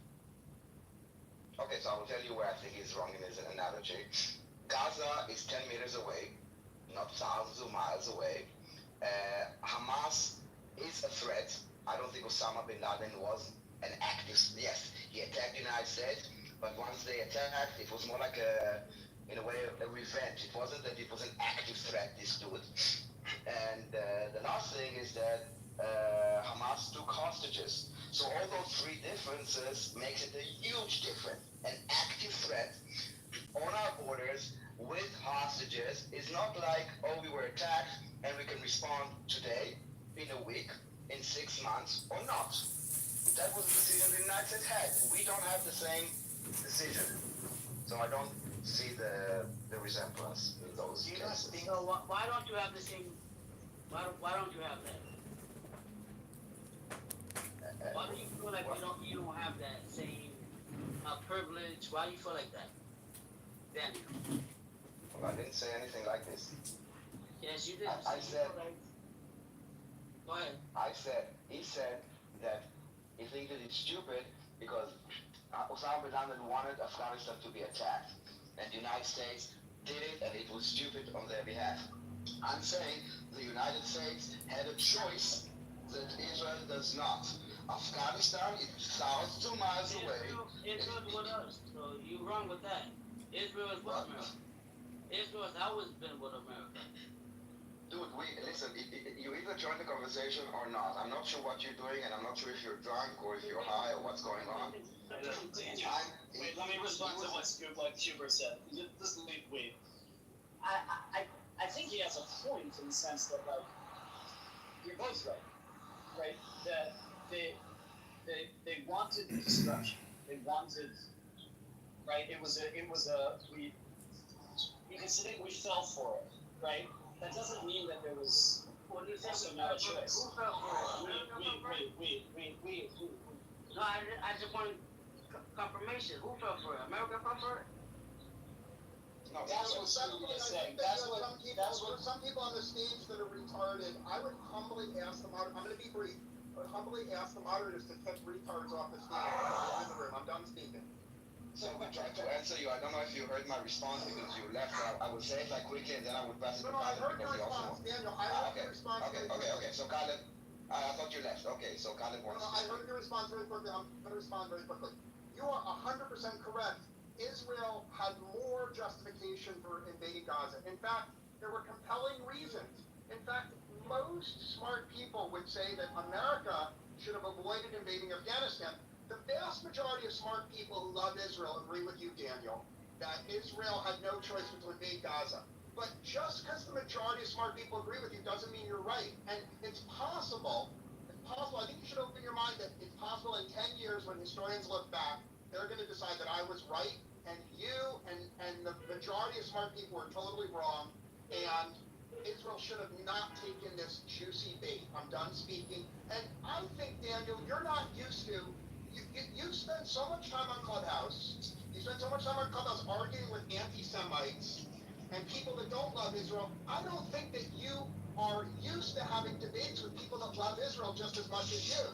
Okay, so I will tell you where I think he's wrong in his analogy. Gaza is 10 meters away, not thousands of miles away. Hamas is a threat. I don't think Osama bin Laden was an active, yes, he attacked the United States, but once they attacked, it was more like in a way, a revenge. It wasn't that it was an active threat, this dude. And the last thing is that Hamas took hostages. So all those three differences makes it a huge difference. An active threat on our borders with hostages is not like, oh, we were attacked and we can respond today, in a week, in 6 months, or not. That was a decision the United States had. We don't have the same decision. So I don't see the resemblance in those cases. So why don't you have the same? Why don't you have that? Why do you feel like you don't have that same privilege? Why do you feel like that, Daniel? Well, I didn't say anything like this. Yes, you did. I said. Go ahead. He said that he thinks that it's stupid because Osama bin Laden wanted Afghanistan to be attacked, and the United States did it, and it was stupid on their behalf. I'm saying the United States had a choice that Israel does not. Afghanistan is thousands of miles away. Israel is with us, so you're wrong with that. Israel is with America. Israel has always been with America. Dude, listen, you either join the conversation or not. I'm not sure what you're doing, and I'm not sure if you're drunk or if you're high or what's going on. Wait, let me respond to what Hubert said. Just wait. I think he has a point in the sense that, like, you're both right, right? That they wanted destruction. They wanted, right? It was a we. You can say we fell for it, right? That doesn't mean that there was also not a choice. Who fell for it? We. No, I just wanted confirmation. Who fell for it? America fell for it? No, That's what some people on the stage that are retarded. I would humbly ask the moderators. I'm going to be brief. I would humbly ask the moderators to kick retards off the stage. I'm in the room. I'm done speaking. So I tried to answer you. I don't know if you heard my response because you left. I would say it like quickly and then I would pass it to No, I Khaled heard because your he also. response, Daniel. I heard your response. Okay. So Khaled, I thought you left. Okay, so Khaled No, wants no, to I speak. heard your response very quickly. I'm going to respond very quickly. You are 100% correct. Israel had more justification for invading Gaza. In fact, there were compelling reasons. In fact, most smart people would say that America should have avoided invading Afghanistan. The vast majority of smart people who love Israel agree with you, Daniel, that Israel had no choice but to invade Gaza. But just because the majority of smart people agree with you doesn't mean you're right. And it's possible, I think you should open your mind that it's possible in 10 years when historians look back, they're going to decide that I was right and you and the majority of smart people were totally wrong, and Israel should have not taken this juicy bait. I'm done speaking. And I think, Daniel, you're not used to, you spend so much time on Clubhouse, you spend so much time on Clubhouse arguing with anti-Semites and people that don't love Israel. I don't think that you are used to having debates with people that love Israel just as much as you.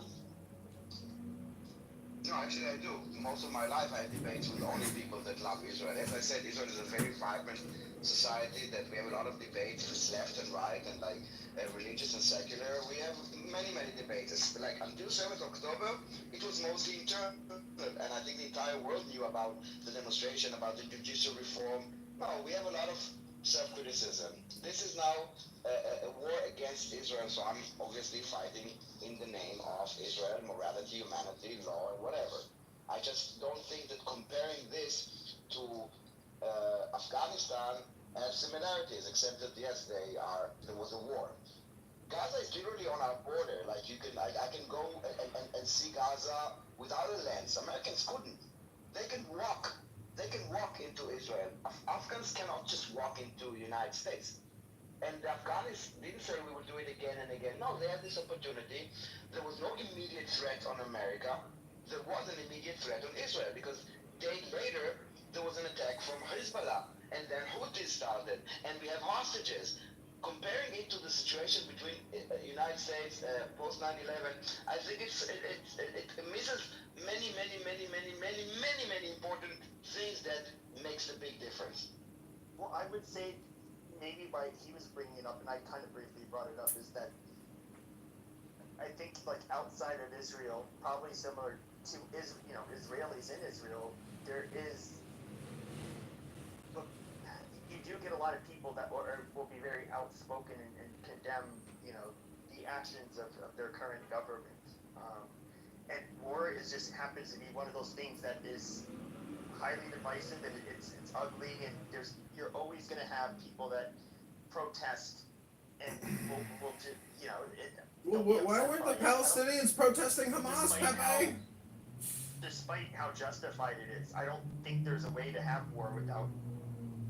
No, actually I do. Most of my life I had debates with only people that love Israel. As I said, Israel is a very vibrant society that we have a lot of debates. It's left and right and like religious and secular. We have many, many debates. It's like until 7th October, it was mostly internal. And I think the entire world knew about the demonstration, about the judicial reform. No, we have a lot of self-criticism. This is now a war against Israel, so I'm obviously fighting in the name of Israel, morality, humanity, law, and whatever. I just don't think that comparing this to Afghanistan has similarities, except that yes, there was a war. Gaza is literally on our border. Like you can, I can go and see Gaza without a lens. Americans couldn't. They can walk. They can walk into Israel. Afghans cannot just walk into the United States. And the Afghans didn't say we will do it again and again. No, they had this opportunity. There was no immediate threat on America. There was an immediate threat on Israel because a day later there was an attack from Hezbollah, and then Houthis started, and we have hostages. Comparing it to the situation between United States post 9/11, I think it misses many important things that makes the big difference. Well, I would say maybe why he was bringing it up, and I kind of briefly brought it up, is that I think like outside of Israel, probably similar to Israelis in Israel, there is. Look, you do get a lot of people that will be very outspoken and condemn, the actions of their current government. And war just happens to be one of those things that is highly divisive, and it's ugly, and you're always going to have people that protest and will Why weren't the Palestinians protesting Hamas, Pepe? Despite how justified it is, I don't think there's a way to have war without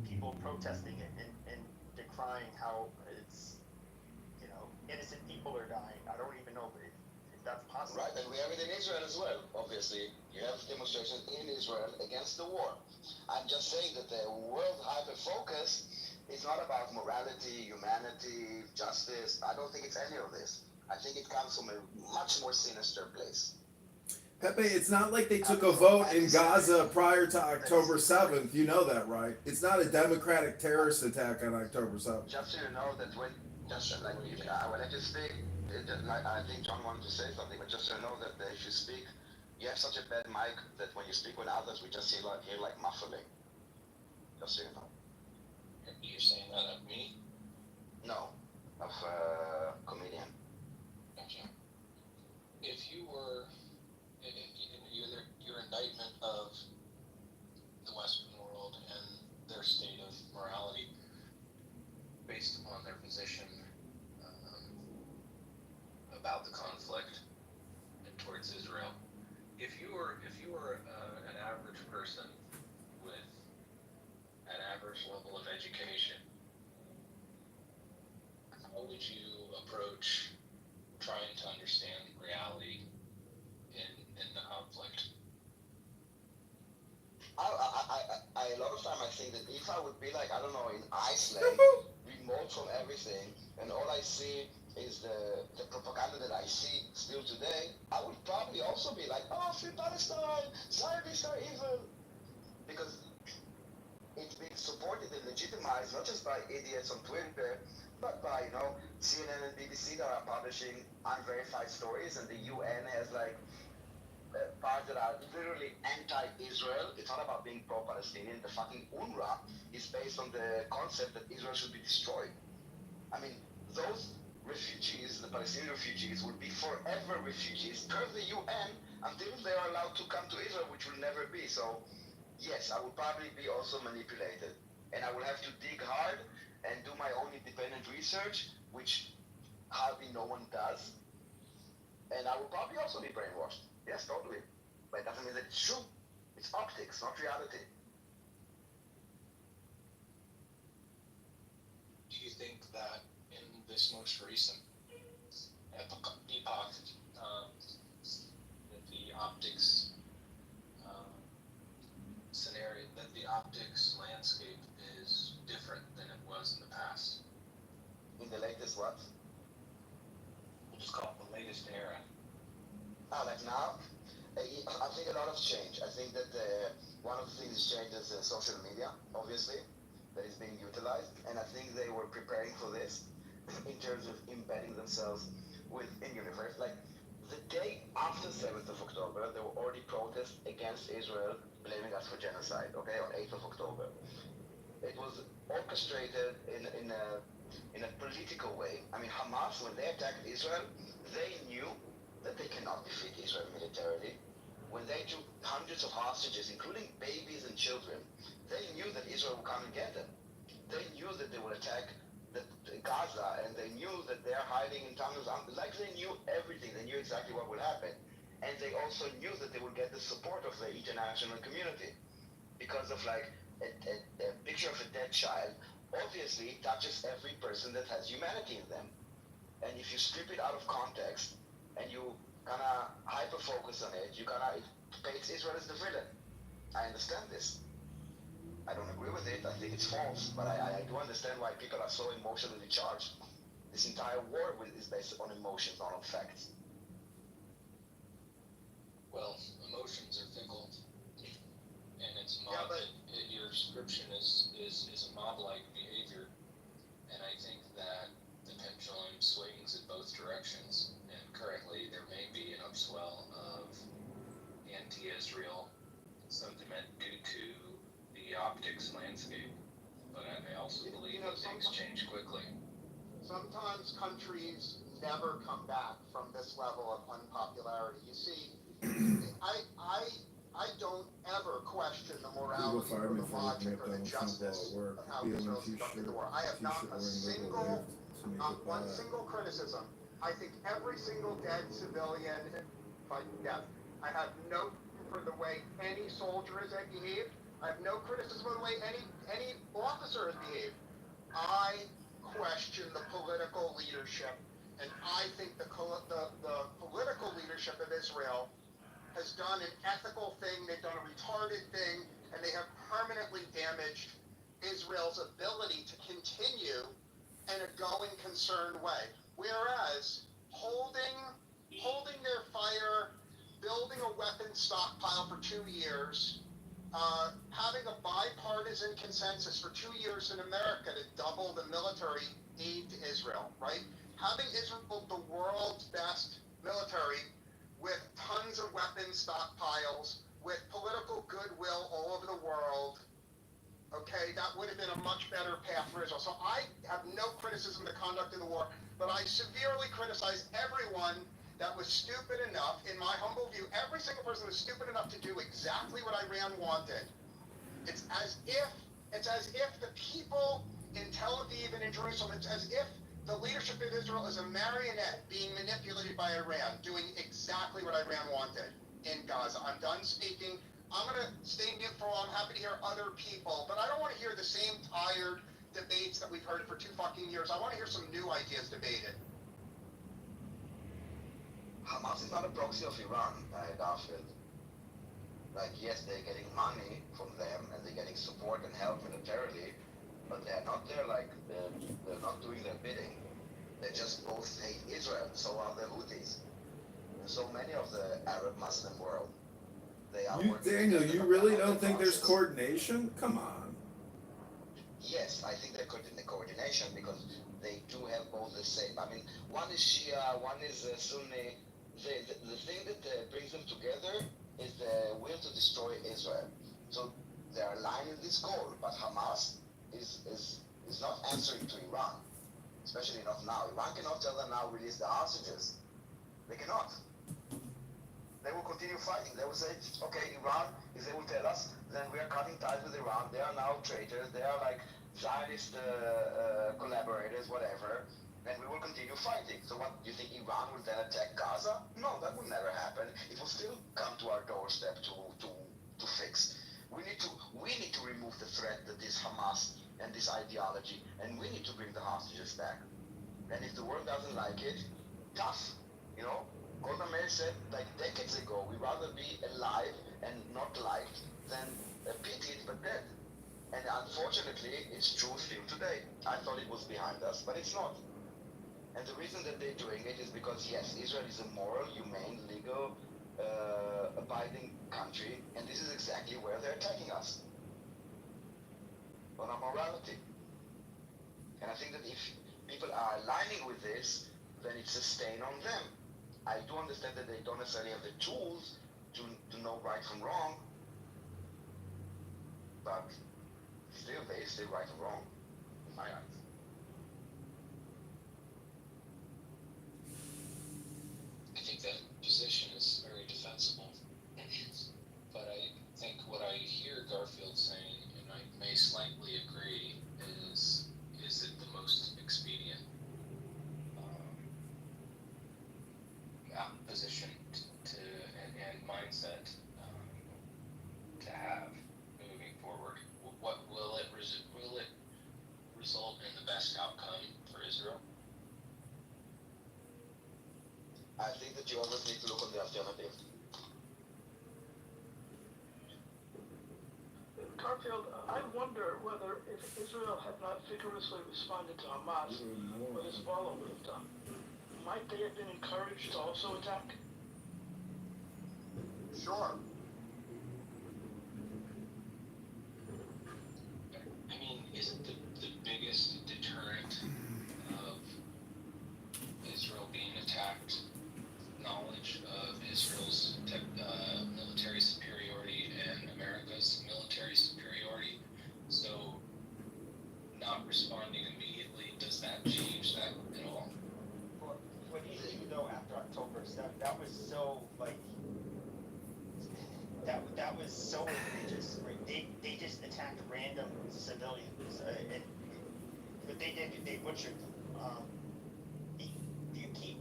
people protesting it and decrying how it's, innocent people are dying. I don't even know if that's possible. Right, and we have it in Israel as well, obviously. You have demonstrations in Israel against the war. I'm just saying that the world hyper-focus is not about morality, humanity, justice. I don't think it's any of this. I think it comes from a much more sinister place. Pepe, it's not like they took a vote in Gaza prior to October 7th. You know that, right? It's not a democratic terrorist attack on October 7th. Just so you know that when, I will let you speak. I think John wanted to say something, but just so you know that if you speak, you have such a bad mic that when you speak with others, we just hear like muffling. Just so you know. You're saying that of me? No, of a comedian. Gotcha. If you were, your indictment of the Western world and their state of morality based upon their position about the conflict and towards Israel. If you were an average person with an average level of education, how would you approach trying to understand reality in the conflict? A lot of time I think that if I would be like, I don't know, in Iceland, remote from everything, and all I see is the propaganda that I see still today, I would probably also be like, oh, free Palestine, Zionists are evil. Because it's being supported and legitimized not just by idiots on Twitter, but by, CNN and BBC that are publishing unverified stories, and the UN has like parts that are literally anti-Israel. It's not about being pro-Palestinian. The fucking UNRWA is based on the concept that Israel should be destroyed. I mean, those refugees, the Palestinian refugees, will be forever refugees per the UN until they are allowed to come to Israel, which will never be. So, yes, I will probably be also manipulated. And I will have to dig hard and do my own independent research, which hardly no one does. And I will probably also be brainwashed. Yes, totally. But it doesn't mean that it's true. It's optics, not reality. Do you think that in this most recent epoch, that the optics scenario, that the optics landscape is different than it was in the past? In the latest what? We'll just call it the latest era. Like now, I think a lot has changed. I think that one of the things that's changed is social media, obviously, that is being utilized, and I think they were preparing for this in terms of embedding themselves within universe. Like the day after 7th of October, there were already protests against Israel, blaming us for genocide. Okay, on 8th of October, it was orchestrated in a political way. I mean, Hamas, when they attacked Israel, they knew that they cannot defeat Israel militarily. When they took hundreds of hostages, including babies and children, they knew that Israel would come and get them. They knew that they would attack Gaza, and they knew that they're hiding in tunnels. Like they knew everything. They knew exactly what would happen. And they also knew that they would get the support of the international community. Because of like a picture of a dead child, obviously touches every person that has humanity in them. And if you strip it out of context, and you kind of hyper-focus on it, it paints Israel as the villain. I understand this. I don't agree with it. I think it's false, but I do understand why people are so emotionally charged. This entire war is based on emotions, not on facts. Well, emotions are fickle, and it's mob. Your description is a mob-like behavior, and I think that the pendulum swings in both directions. Currently, there may be an upswell of anti-Israel sentiment due to the optics landscape, but I also believe that things change quickly. Sometimes countries never come back from this level of unpopularity. You see, I don't ever question the morality or the logic or the justice of how Israel conducted the war. I have not one single criticism. I think every single dead civilian fight death. I have no for the way any soldier has behaved. I have no criticism of the way any officer has behaved. I question the political leadership, and I think the political leadership of Israel has done an ethical thing. They've done a retarded thing, and they have permanently damaged Israel's ability to continue in a going concern way. Whereas holding their fire, building a weapons stockpile for 2 years, having a bipartisan consensus for 2 years in America to double the military aid to Israel, right? Having Israel the world's best military with tons of weapons stockpiles, with political goodwill all over the world, okay, that would have been a much better path for Israel. So I have no criticism of the conduct of the war, but I severely criticize everyone that was stupid enough, in my humble view, every single person was stupid enough to do exactly what Iran wanted. It's as if the people in Tel Aviv and in Jerusalem, it's as if the leadership of Israel is a marionette being manipulated by Iran, doing exactly what Iran wanted in Gaza. I'm done speaking. I'm going to stay mute for a while. I'm happy to hear other people, but I don't want to hear the same tired debates that we've heard for 2 fucking years. I want to hear some new ideas debated. Hamas is not a proxy of Iran, Garfield. Like, yes, they're getting money from them, and they're getting support and help militarily, but they're not there, like, they're not doing their bidding. They just both hate Israel, so are the Houthis. And so many of the Arab Muslim world. Daniel, you really don't think there's coordination? Come on. Yes, I think they're good in the coordination because they do have both the the same. I mean, one is Shia, one is Sunni. The thing that brings them together is the will to destroy Israel. So they are aligned in this goal, but Hamas is not answering to Iran, especially not now. Iran cannot tell them now release the hostages. They cannot. They will continue fighting. They will say, okay, Iran, if they will tell us, then we are cutting ties with Iran. They are now traitors. They are like Zionist collaborators, whatever. And we will continue fighting. So what, do you think Iran will then attack Gaza? No, that will never happen. It will still come to our doorstep to fix. We need to remove the threat that is Hamas and this ideology, and we need to bring the hostages back. And if the world doesn't like it, tough, you know? Golda Meir said like decades ago, we'd rather be alive and not liked than pitied but dead. And unfortunately, it's true still today. I thought it was behind us, but it's not. And the reason that they're doing it is because, yes, Israel is a moral, humane, legal, abiding country, and this is exactly where they're attacking us. On our morality. And I think that if people are aligning with this, then it's a stain on them. I do understand that they don't necessarily have the tools to know right from wrong, but still they say right and wrong in my eyes. I think that position is very defensible. But I think what I hear Garfield saying, and I may slightly agree, is it the most expedient position to and mindset to have moving forward? What will it result in the best outcome for Israel? I think that you always need to look on the alternative. Garfield, I wonder whether if Israel had not vigorously responded to Hamas, what Hezbollah would have done. Might they have been encouraged to also attack? Sure. I mean, isn't the biggest deterrent of Israel being attacked knowledge of Israel's military superiority and America's military superiority? So, not responding immediately, does that change that at all? What do you know after October 7th? That was so, like, that was so egregious. Right? They just attacked random civilians. And what they did, they butchered them. You keep,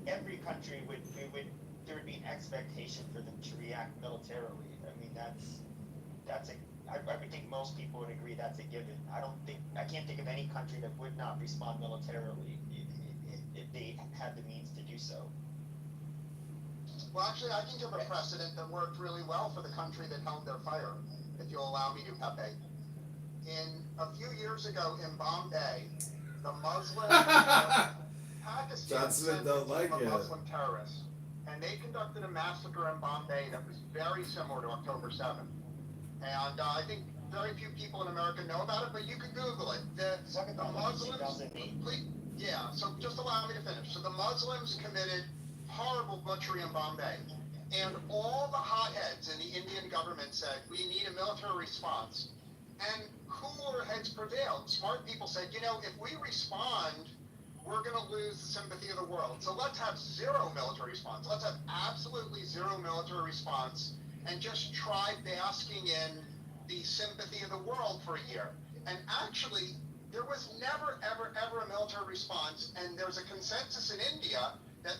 every country there would be an expectation for them to react militarily. I mean, I would think most people would agree that's a given. I can't think of any country that would not respond militarily if they had the means to do so. Well, actually, I can give a precedent that worked really well for the country that held their fire, if you'll allow me to, Pepe. A few years ago in Bombay, the Muslim Pakistan sent a team of Muslim terrorists, and they conducted a massacre in Bombay that was very similar to October 7th. And I think very few people in America know about it, but you can Google it. The Muslims, yeah, so just allow me to finish. So the Muslims committed horrible butchery in Bombay. And all the hotheads in the Indian government said, we need a military response. And cooler heads prevailed. Smart people said, if we respond, we're going to lose the sympathy of the world. So let's have zero military response. Let's have absolutely zero military response and just try basking in the sympathy of the world for a year. And actually, there was never, ever, ever a military response. And there's a consensus in India that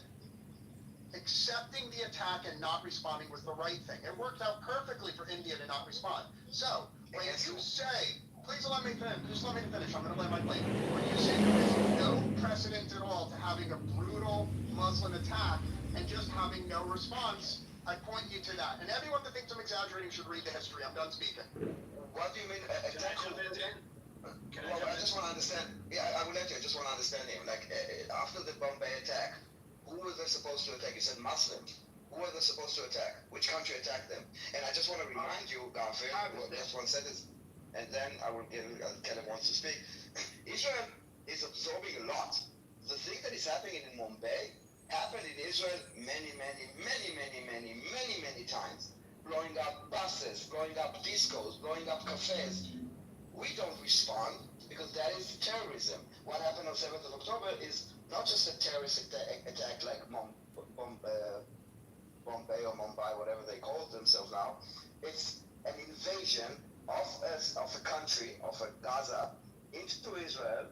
accepting the attack and not responding was the right thing. It worked out perfectly for India to not respond. So, when you say, please let me finish, I'm going to land my plane. When you say there is no precedent at all to having a brutal Muslim attack and just having no response, I point you to that. And everyone that thinks I'm exaggerating should read the history. I'm done speaking. What do you mean attack? Well, I just want to understand. Yeah, I will let you. I just want to understand him. Like, after the Bombay attack, who were they supposed to attack? You said Muslims. Who were they supposed to attack? Which country attacked them? And I just want to remind you, Garfield, just one sentence, and then I will give, Caleb wants to speak. Israel is absorbing a lot. The happening in Mumbai happened in Israel many times. Blowing up buses, blowing up discos, blowing up cafes. We don't respond because that is terrorism. What happened on 7th of October is not just a terrorist attack like Bombay or Mumbai, whatever they call themselves now. It's an invasion of a country, of a Gaza, into Israel,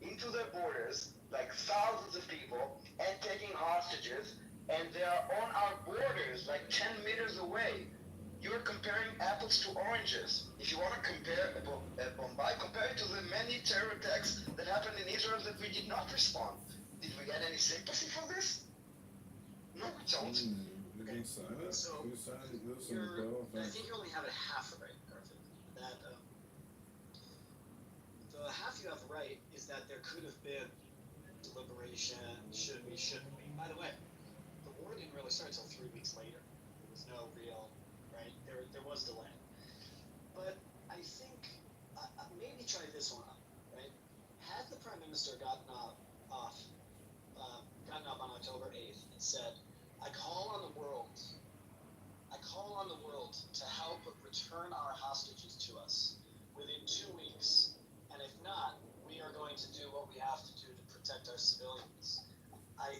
into their borders, like thousands of people, and taking hostages, and they are on our borders, like 10 meters away. You're comparing apples to oranges. If you want to compare Bombay, compare it to the many terror attacks that happened in Israel that we did not respond. Did we get any sympathy from this? No, we don't. Okay. So, I think you only have it half right, Garfield. That the half you have right is that there could have been deliberation, should we, shouldn't we. By the way, the war didn't really start until 3 weeks later. There was no real, right? There was delay. But I think, maybe try this one out, right? Had the Prime Minister gotten up on October 8th and said, I call on the world to help return our hostages to us within 2 weeks, and if not, we are going to do what we have to do to protect our civilians and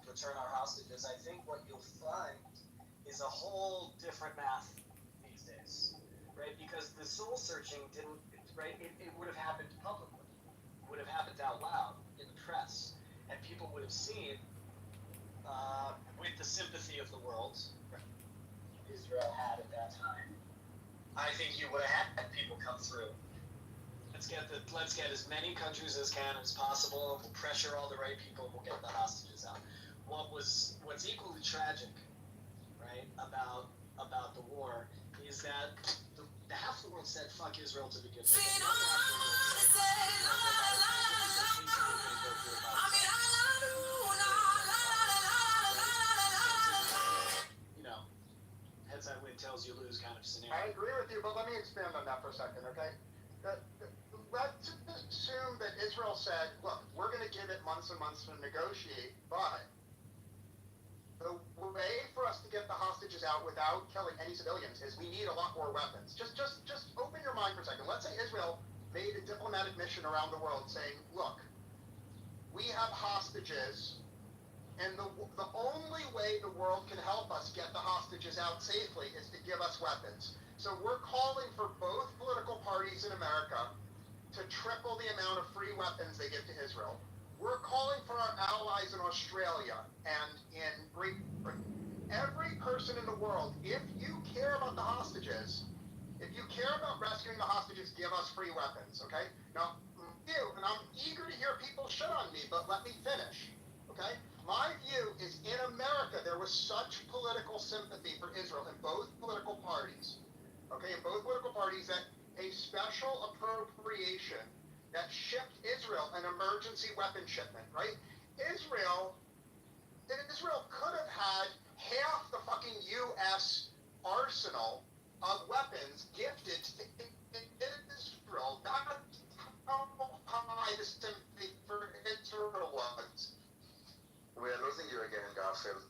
return our hostages. I think what you'll find is a whole different math these days, right? Because the soul searching didn't, right? It would have happened publicly, it would have happened out loud in the press, and people would have seen, with the sympathy of the world, Israel had at that time. I think you would have had people come through. Let's get as many countries as possible. We'll pressure all the right people. We'll get the hostages out. What's equally tragic, right, about the war is that the half the world said fuck Israel to begin with. Heads I win, tails you lose kind of scenario. I agree with you, but let me expand on that for a second, okay? Let's assume that Israel said, look, we're going to give it months and months to negotiate, but the way for us to get the hostages out without killing any civilians is we need a lot more weapons. Just open your mind for a second. Let's say Israel made a diplomatic mission around the world saying, look, we have hostages, and the only way the world can help us get the hostages out safely is to give us weapons. So we're calling for both political parties in America to triple the amount of free weapons they give to Israel. We're calling for our allies in Australia and in Great Britain. Every person in the world, if you care about the hostages, if you care about rescuing the hostages, give us free weapons, okay? Now, and I'm eager to hear people shit on me, but let me finish, okay? My view is in America, there was such political sympathy for Israel in both political parties, okay, that a special appropriation that shipped Israel an emergency weapon shipment, right? Israel could have had half the fucking U.S. arsenal of weapons gifted to Israel. That's how high the sympathy for Israel was. We are losing you again, Garfield.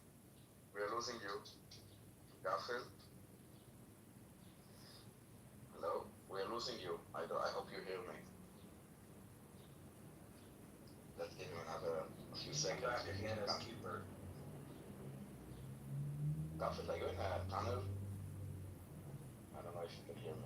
We are losing you. Garfield? Hello? We are losing you. I hope you hear me. Let's give him a few seconds. Garfield, are you in a tunnel? I don't know if you can hear me.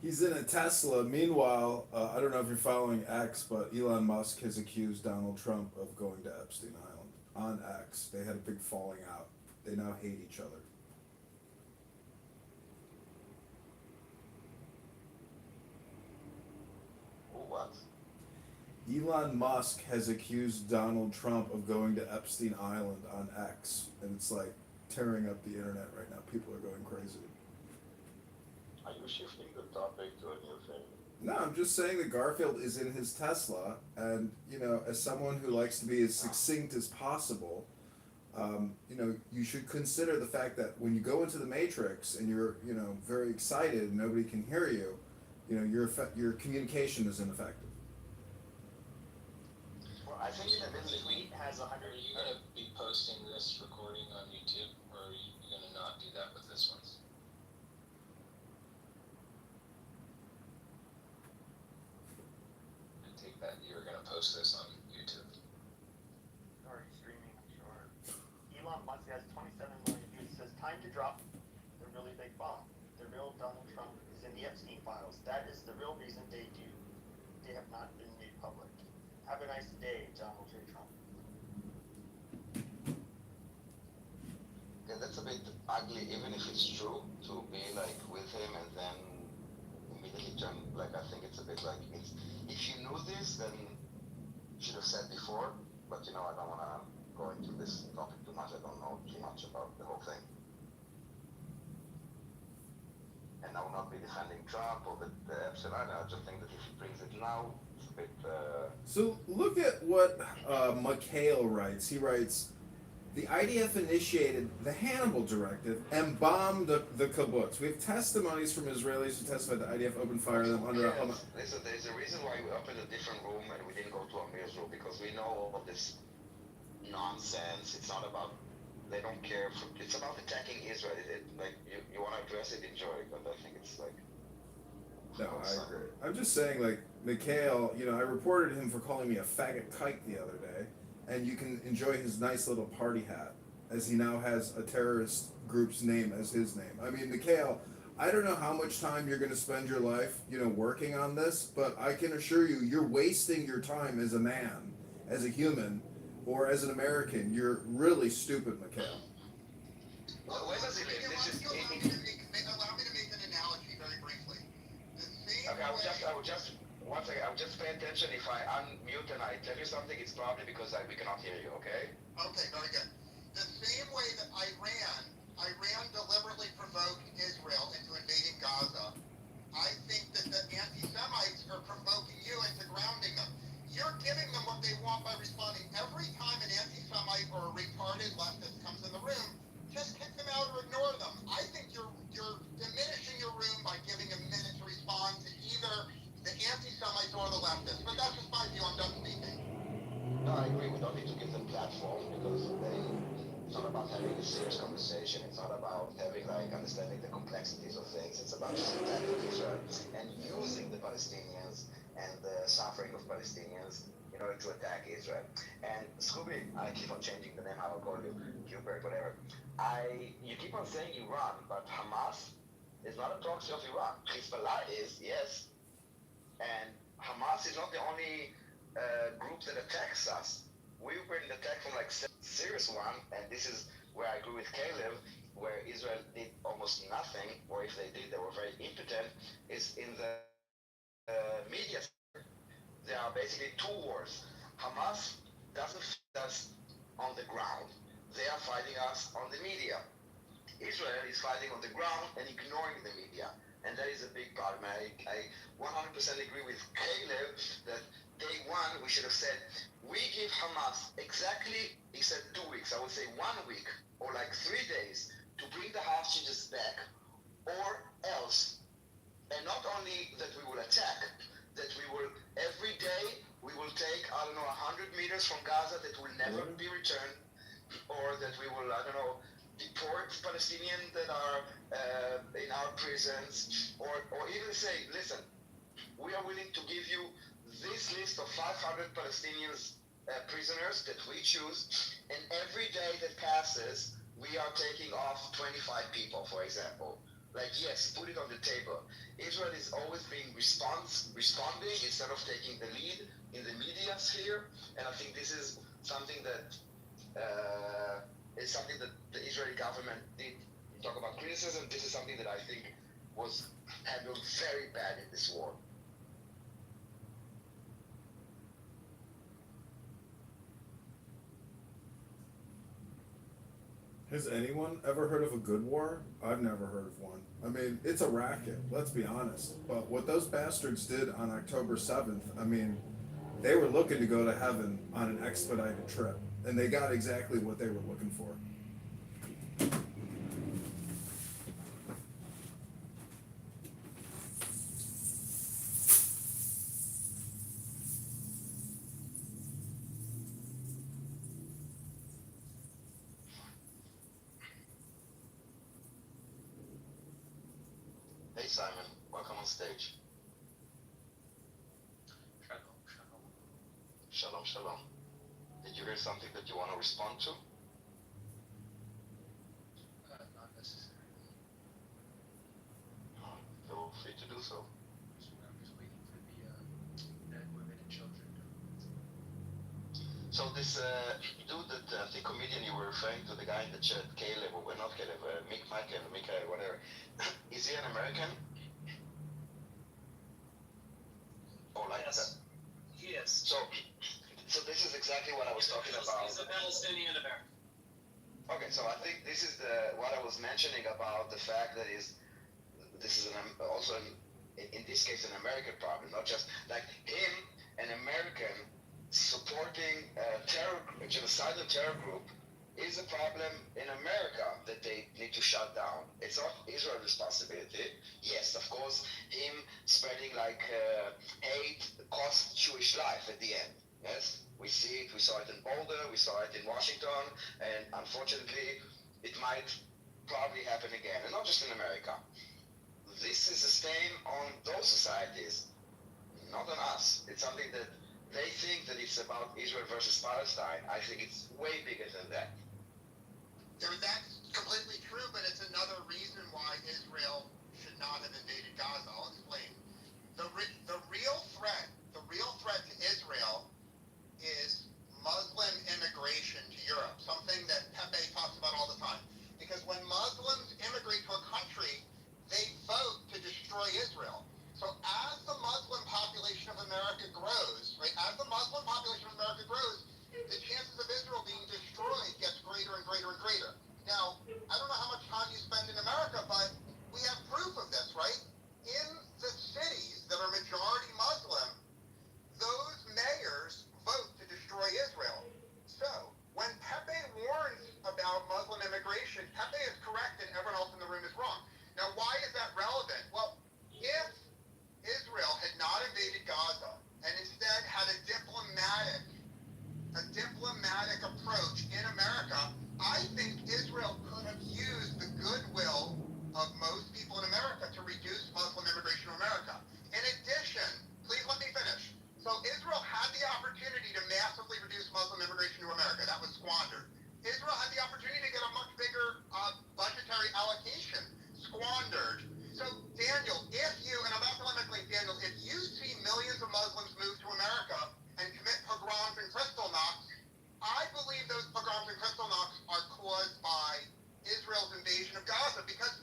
He's in a Tesla. Meanwhile, I don't know if you're following X, but Elon Musk has accused Donald Trump of going to Epstein Island on X. They had a big falling out. They now hate each other. What? Elon Musk has accused Donald Trump of going to Epstein Island on X, and it's like tearing up the internet right now. People are going crazy. Are you shifting the topic to a new thing? No, I'm just saying that Garfield is in his Tesla, and, you know, as someone who likes to be as succinct as possible, you know, you should consider the fact that when you go into the Matrix and you're, you know, very excited and nobody can hear you, you know, your communication is ineffective. has 100. Are you gonna be posting this recording on YouTube, or are you gonna not do that with this one? I take that you're gonna post this on YouTube. Already streaming, I'm sure. Elon Musk has 27 million views. It says time to drop the really big bomb. The real Donald Trump is in the Epstein files. That is the real reason they have not been made public. Have a nice day, Donald J. Trump. Yeah, that's a bit ugly, even if it's true, to be like with him and then immediately turn, like, I think it's a bit like, it's, if you knew this, then you should have said before, but I don't want to go into this topic too much. I don't know too much about the whole thing. And I will not be defending Trump or the Epstein. I just think that if he brings it now, it's a bit... So look at what McHale writes. He writes, the IDF initiated the Hannibal Directive and bombed the kibbutz. We have testimonies from Israelis who testified the IDF opened fire on them under Hamas. Listen, there's a reason why we opened a different room and we didn't go to Amir's room, because we know all of this nonsense. It's not about, they don't care. It's about attacking Israel. You want to address it, enjoy it, but I think it's like... No, I agree. I'm just saying, like, McHale, I reported him for calling me a faggot kike the other day, and you can enjoy his nice little party hat, as he now has a terrorist group's name as his name. I mean, McHale, I don't know how much time you're going to spend your life, working on this, but I can assure you, you're wasting your time as a man, as a human, or as an American. You're really stupid, McHale. Well, where does he live? Allow me to make an analogy very briefly. The same Okay, I would just one second. I would just pay attention. If I unmute and I tell you something, it's probably because we cannot hear you. Okay? Okay, very good. The same way that Iran deliberately provoked Israel into invading Gaza. I think that the anti-Semites are provoking you into grounding them. You're giving them what they want by responding. Every time an anti-Semite or a retarded leftist comes in the room, just kick them out or ignore them. I think you're diminishing your room by giving a minute to respond to either the anti-Semites or the leftists. But that's just my view. I'm done speaking. No, I agree. We don't need to give them platform because it's not about having a serious conversation. It's not about having understanding the complexities of things. It's about just attacking Israel and using the Palestinians and the suffering of Palestinians in order to attack Israel. And Scooby, I keep on changing the name. I will call you Hubert, whatever. You keep on saying Iran, but Hamas is not a proxy of Iran. Hezbollah is, yes. And Hamas is not the only group that attacks us. We've been attacked from serious one, and this is where I agree with Caleb, where Israel did almost nothing, or if they did, they were very impotent, is in the media. There are basically two wars. Hamas doesn't fight us on the ground. They are fighting us on the media. Israel is fighting on the ground and ignoring the media. And that is a big problem. I 100% agree with Caleb that day one we should have said, we give Hamas exactly, he said 2 weeks, I would say 1 week or 3 days to bring the hostages back, or else. And not only that we will attack, that we will, every day, we will take, 100 meters from Gaza that will never be returned, or that we will, deport Palestinians that are in our prisons, or even say, listen, we are willing to give you this list of 500 Palestinians prisoners that we choose, and every day that passes, we are taking off 25 people, for example. Yes, put it on the table. Israel is always being responding instead of taking the lead in the media sphere, and I think this is something that the Israeli government did. You talk about criticism, this is something that I think was handled very bad in this war. Has anyone ever heard of a good war? I've never heard of one. I mean, it's a racket, let's be honest. But what those bastards did on October 7th, they were looking to go to heaven on an expedited trip. And they got exactly what they were looking for. Hey Simon, welcome on stage. Shalom, shalom. Shalom, shalom. Did you hear something that you want to respond to? Not necessarily. Feel free to do so. I'm just waiting for the dead women and children. So this dude, that the comedian you were referring to, the guy in the chat, Caleb, or well, not Caleb, Michael, whatever. Is he an American? Or like Yes, that? he is. So this is exactly what I was talking about. He's a Palestinian American. Okay, so I think this is what I was mentioning about the fact that this is also in this case an American problem, not just like him, an American supporting a genocidal terror group is a problem in America that they need to shut down. It's not Israel's responsibility. Yes, of course, him spreading like hate costs Jewish life at the end. Yes, we see it. We saw it in Boulder. We saw it in Washington, and unfortunately, it might probably happen again, and not just in America. This is a stain on those societies, not on us. It's something that they think that it's about Israel versus Palestine. I think it's way bigger than that. That's completely true, but it's another reason why Israel should not have invaded Gaza. I'll explain. The real threat to Israel is Muslim immigration to Europe, something that Pepe talks about all the time. Because when Muslims immigrate to a country, they vote to destroy Israel. So as the Muslim population of America grows, right, as the Muslim population of America grows, the chances of Israel being destroyed gets greater and greater and greater. Now, I don't know how much time you spend in America, but we have proof of this, right? In the cities that are majority Muslim, those mayors vote to destroy Israel. So, when Pepe warns about Muslim immigration, Pepe is correct and everyone else in the room is wrong. Now, why is that relevant? Well, if Israel had not invaded Gaza and instead had a diplomatic approach in America, I think Israel could have used the goodwill of most people in America to reduce Muslim immigration to America. In addition, please let me finish. So Israel had the opportunity to massively reduce Muslim immigration to America. That was squandered. Israel had the opportunity to get a much bigger budgetary allocation. Squandered. So, Daniel, and I'm not going to make Daniel, if you see millions of Muslims move to America and commit pogroms and Kristallnachts, I believe those pogroms and Kristallnachts are caused by Israel's invasion of Gaza, because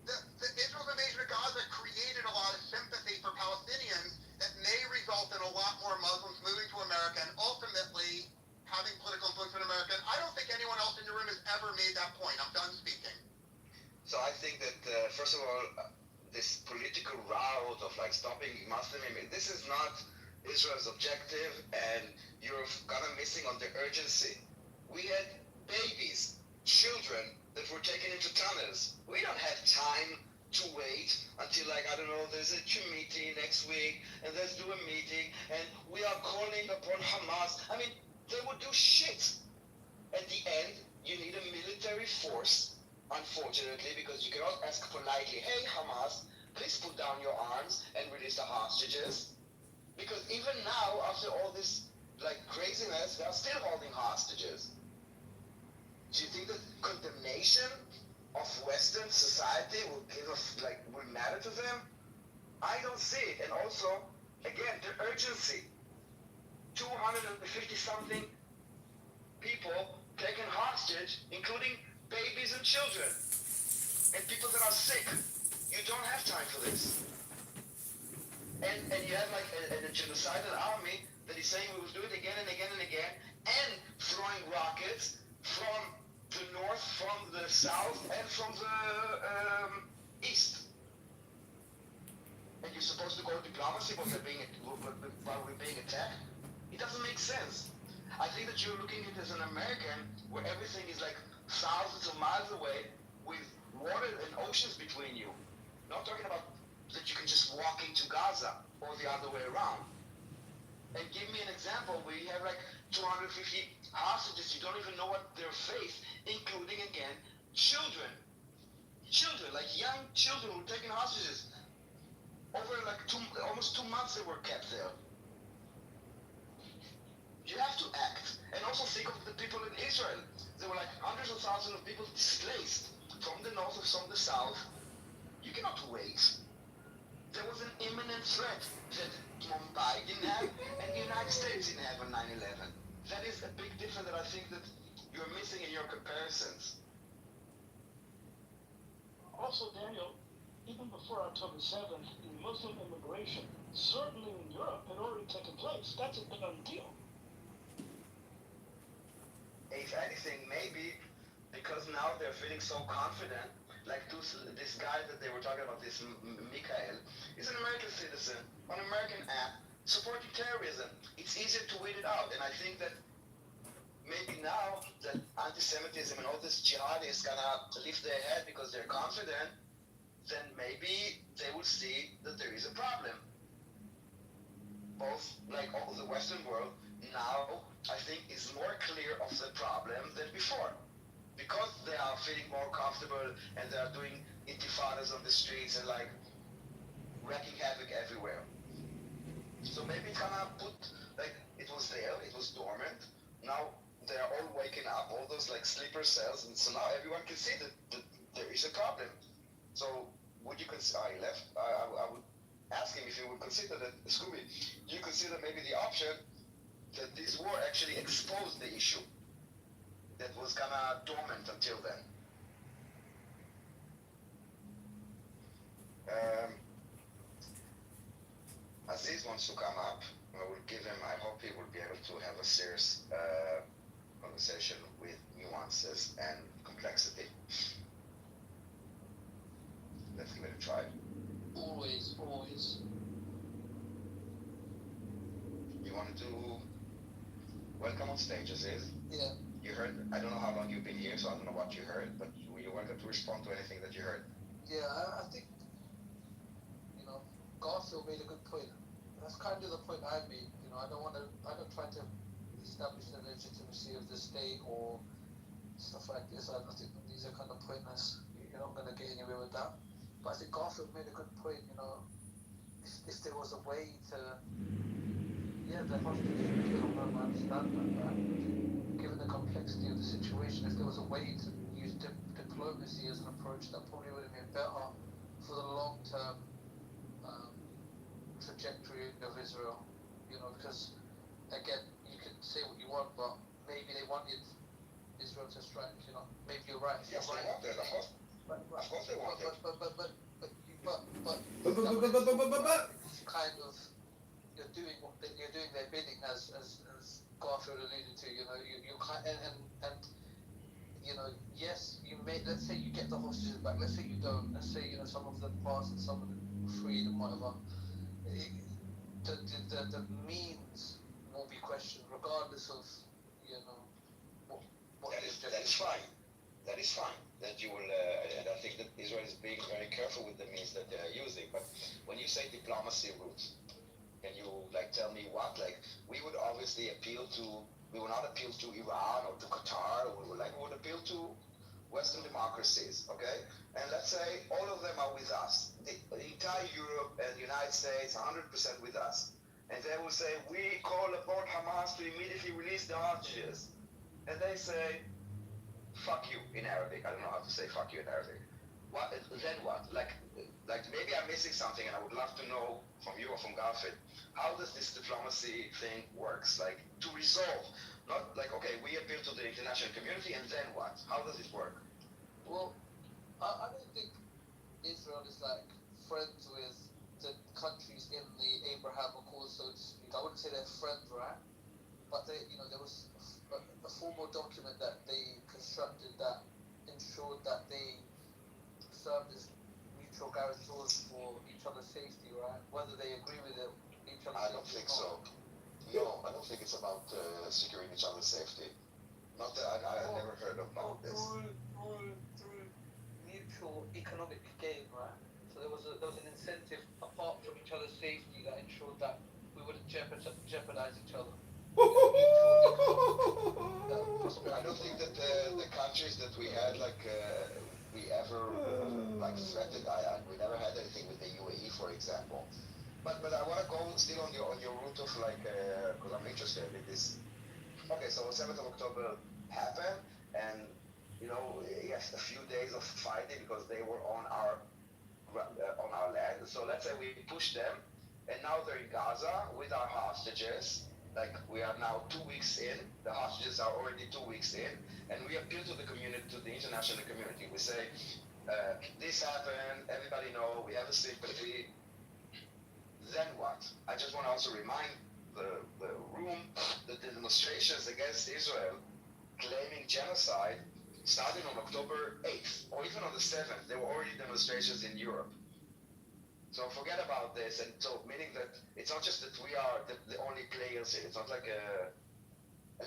the Israel's invasion of Gaza created a lot of sympathy for Palestinians that may result in a lot more Muslims moving to America and ultimately having political influence in America. And I don't think anyone else in your room has ever made that point. I'm done speaking. So I think that first of all, this political route of like stopping Muslim immigration, this is not Israel's objective, and you're kind of missing on the urgency. We had babies, children that were taken into tunnels. We don't have time to wait until like, I don't know, there's a committee next week, and let's do a meeting, and we are calling upon Hamas. I mean, they would do shit. At the end, you need a military force, unfortunately, because you cannot ask politely, hey Hamas, please put down your arms and release the hostages. Because even now, after all this like craziness, they are still holding hostages. Do you think that condemnation of Western society will matter to them? I don't see it. And also, again, the urgency. 250 something people taken hostage, including babies and children, and people that are sick. You don't have time for this. And you have like a genocidal army that is saying we will do it again and again and again, and throwing rockets from the north, from the south, and from the east. And you're supposed to go to diplomacy while we're being attacked? It doesn't make sense. I think that you're looking at it as an American, where everything is like thousands of miles away with water and oceans between you. Not talking about that you can just walk into Gaza or the other way around. And give me an example where you have like 250 hostages, you don't even know what their face, including again, children. children, like young children were taken hostages. Over like almost 2 months they were kept there. You have to act. And also think of the people in Israel. There were like hundreds of thousands of people displaced from the north or from the south. You cannot wait. There was an imminent threat that Mumbai didn't have and the United States didn't have on 9/11. That is a big difference that I think that you're missing in your comparisons. Also, Daniel, even before October 7th, the Muslim immigration, certainly in Europe, had already taken place. That's a done deal. If anything, maybe because now they're feeling so confident, like this guy that they were talking about, this Mikhail, is an American citizen, on an American app, supporting terrorism. It's easier to weed it out, and I think that maybe now that anti-Semitism and all this jihad is gonna lift their head because they're confident, then maybe they will see that there is a problem. Both, like all the Western world, now I think is more clear of the problem than before. Because they are feeling more comfortable and they are doing intifadas on the streets and like wreaking havoc everywhere. So maybe it's gonna put, like, it was there, it was dormant, now they're all waking up, all those like sleeper cells, and so now everyone can see that there is a problem. So would you consider, he left, I would ask him if he would consider that, Scooby, do you consider maybe the option that this war actually exposed the issue that was kind of dormant until then? Aziz wants to come up. I will give him, I hope he will be able to have a serious conversation with nuances and complexity. Let's give it a try. Always, always. You wanted to welcome on stage, Aziz? Yeah. You heard, I don't know how long you've been here, so I don't know what you heard, but you're welcome to respond to anything that you heard. Yeah, I think, Garfield made a good point. That's kind of the point I made. I don't try to establish the legitimacy of the state or stuff like this. I think these are kind of pointless. You're not going to get anywhere with that. But I think Garfield made a good point, if there was a way to, the hostages should be killed, I understand that. Given the complexity of the situation, if there was a way to use diplomacy as an approach, that probably would have been better for the long-term trajectory of Israel, because again, you can say what you want, but maybe they wanted Israel to strike, maybe you're right. Yes, they wanted, of course. Of course they wanted. But kind of you're doing their bidding as Garfield alluded to, you kind and yes, you may, let's say you get the hostages back, let's say you don't, let's say some of them pass and some of them freed and whatever. The means will be questioned regardless of what that is fine. That is fine. That you will, and I think that Israel is being very careful with the means that they are using. But when you say diplomacy routes, can you tell me what? We would obviously we will not appeal to Iran or to Qatar. We would appeal to Western democracies, okay? And let's say all of them are with us. The entire Europe and the United States, 100% with us. And they will say, we call upon Hamas to immediately release the hostages. And they say, fuck you in Arabic. I don't know how to say fuck you in Arabic. What? Then what? Maybe I'm missing something and I would love to know from you or from Garfield, how does this diplomacy thing works? To resolve. Not okay, we appeal to the international community and then what? How does it work? Well, I don't think Israel is friends with the countries in the Abraham Accords, so to speak. I wouldn't say they're friends, right? But there was a formal document that they constructed that ensured that they served as mutual guarantors for each other's safety, right? Whether they agree with it, each other's I don't think so. No, I don't think it's about securing each other's safety. Not that I never heard about this. Through mutual economic gain, right? So there was an incentive apart from each other's safety that ensured that we wouldn't jeopardize each other. I don't think that the countries that we had we ever like threatened. We never had anything with the UAE, for example. But I want to go still on your route of like because I'm interested in this. Okay, so 7th of October happened, and yes, a few days of fighting because they were on our land. So let's say we pushed them, and now they're in Gaza with our hostages. Like we are now 2 weeks in. The hostages are already 2 weeks in, and we appeal to the community, to the international community. We say, this happened. Everybody know. We have a sympathy. Then what? I just want to also remind the room that the demonstrations against Israel claiming genocide started on October 8th, or even on the 7th. There were already demonstrations in Europe. So forget about this, and so meaning that it's not just that we are the only players here. It's not like a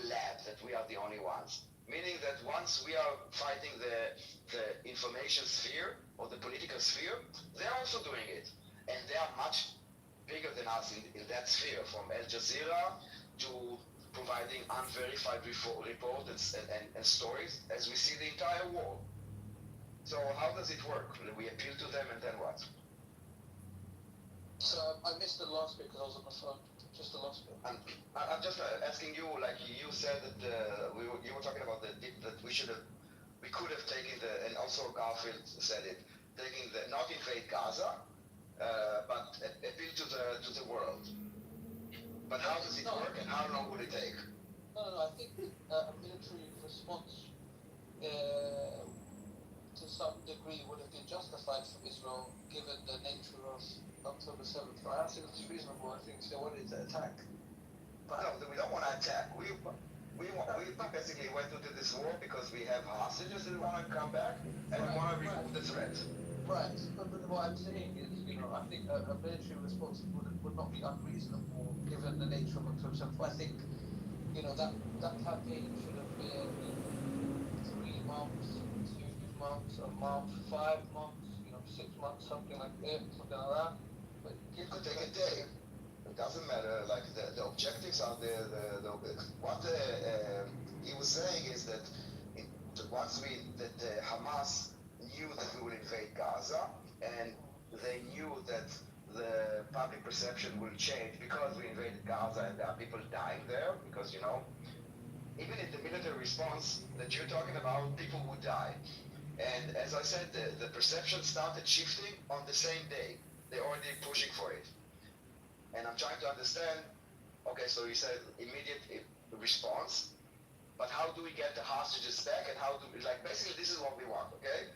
lab that we are the only ones. Meaning that once we are fighting the information sphere or the political sphere, they're also doing it. And they are much bigger than us in that sphere, from Al Jazeera to providing unverified reports and stories as we see the entire world. So how does it work? We appeal to them and then what? So I missed the last bit because I was on the phone. Just the last bit. I'm just asking you, like you said that you were talking about that we could have taken and also Garfield said it, taking not invade Gaza, but appeal to the world. But how does it work, and how long would it take? No. I think a military response, to some degree, would have been justified for Israel, given the nature of October 7th. I think it's reasonable. I think they wanted to attack. But no, we don't want to attack. We basically went into this war because we have hostages that want to come back, and we want to remove the threat. Right, but what I'm saying is, I think a military response would not be unreasonable given the nature of October 7th. I think, that campaign should have been 3 months, 2 months, a month, 5 months, 6 months, something like that. But it could take a day. It doesn't matter. Like the objectives are there. What he was saying is that once Hamas knew that we would invade Gaza, and they knew that the public perception will change because we invaded Gaza and there are people dying there, because even in the military response that you're talking about, people would die. And as I said, the perception started shifting on the same day. They're already pushing for it. And I'm trying to understand, okay, so you said immediate response, but how do we get the hostages back, and basically this is what we want, okay?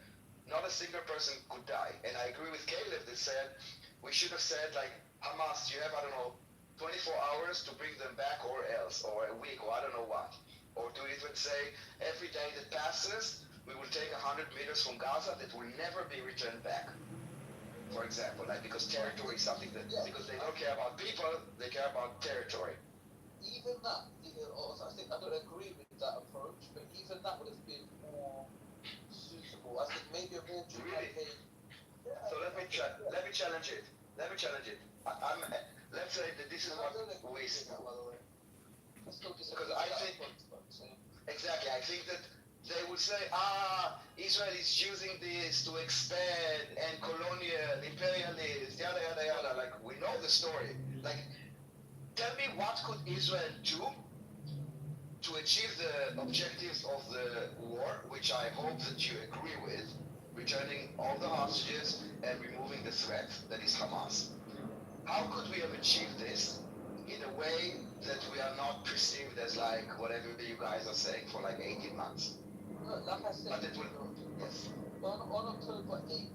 Not a single person could die. And I agree with Caleb that said, we should have said, like, Hamas, you have, 24 hours to bring them back, or else, or a week, or I don't know what. Or to even say, every day that passes, we will take 100 meters from Gaza that will never be returned back. For example, because territory is something that, because they don't care about people, they care about territory. Even that, I think I don't agree with that approach, but even that would have been more suitable. I think maybe a military campaign. So let me challenge it. Let's say that this is what we see. Because I think exactly. I think that they would say, Israel is using this to expand and colonial, imperialist, yada yada yada. Like, we know the story. Like, tell me, what could Israel do to achieve the objectives of the war, which I hope that you agree with, returning all the hostages and removing the threat that is Hamas? How could we have achieved this in a way that we are not perceived as like whatever you guys are saying for like 18 months? Like I said, but it will, yes. On October 8th,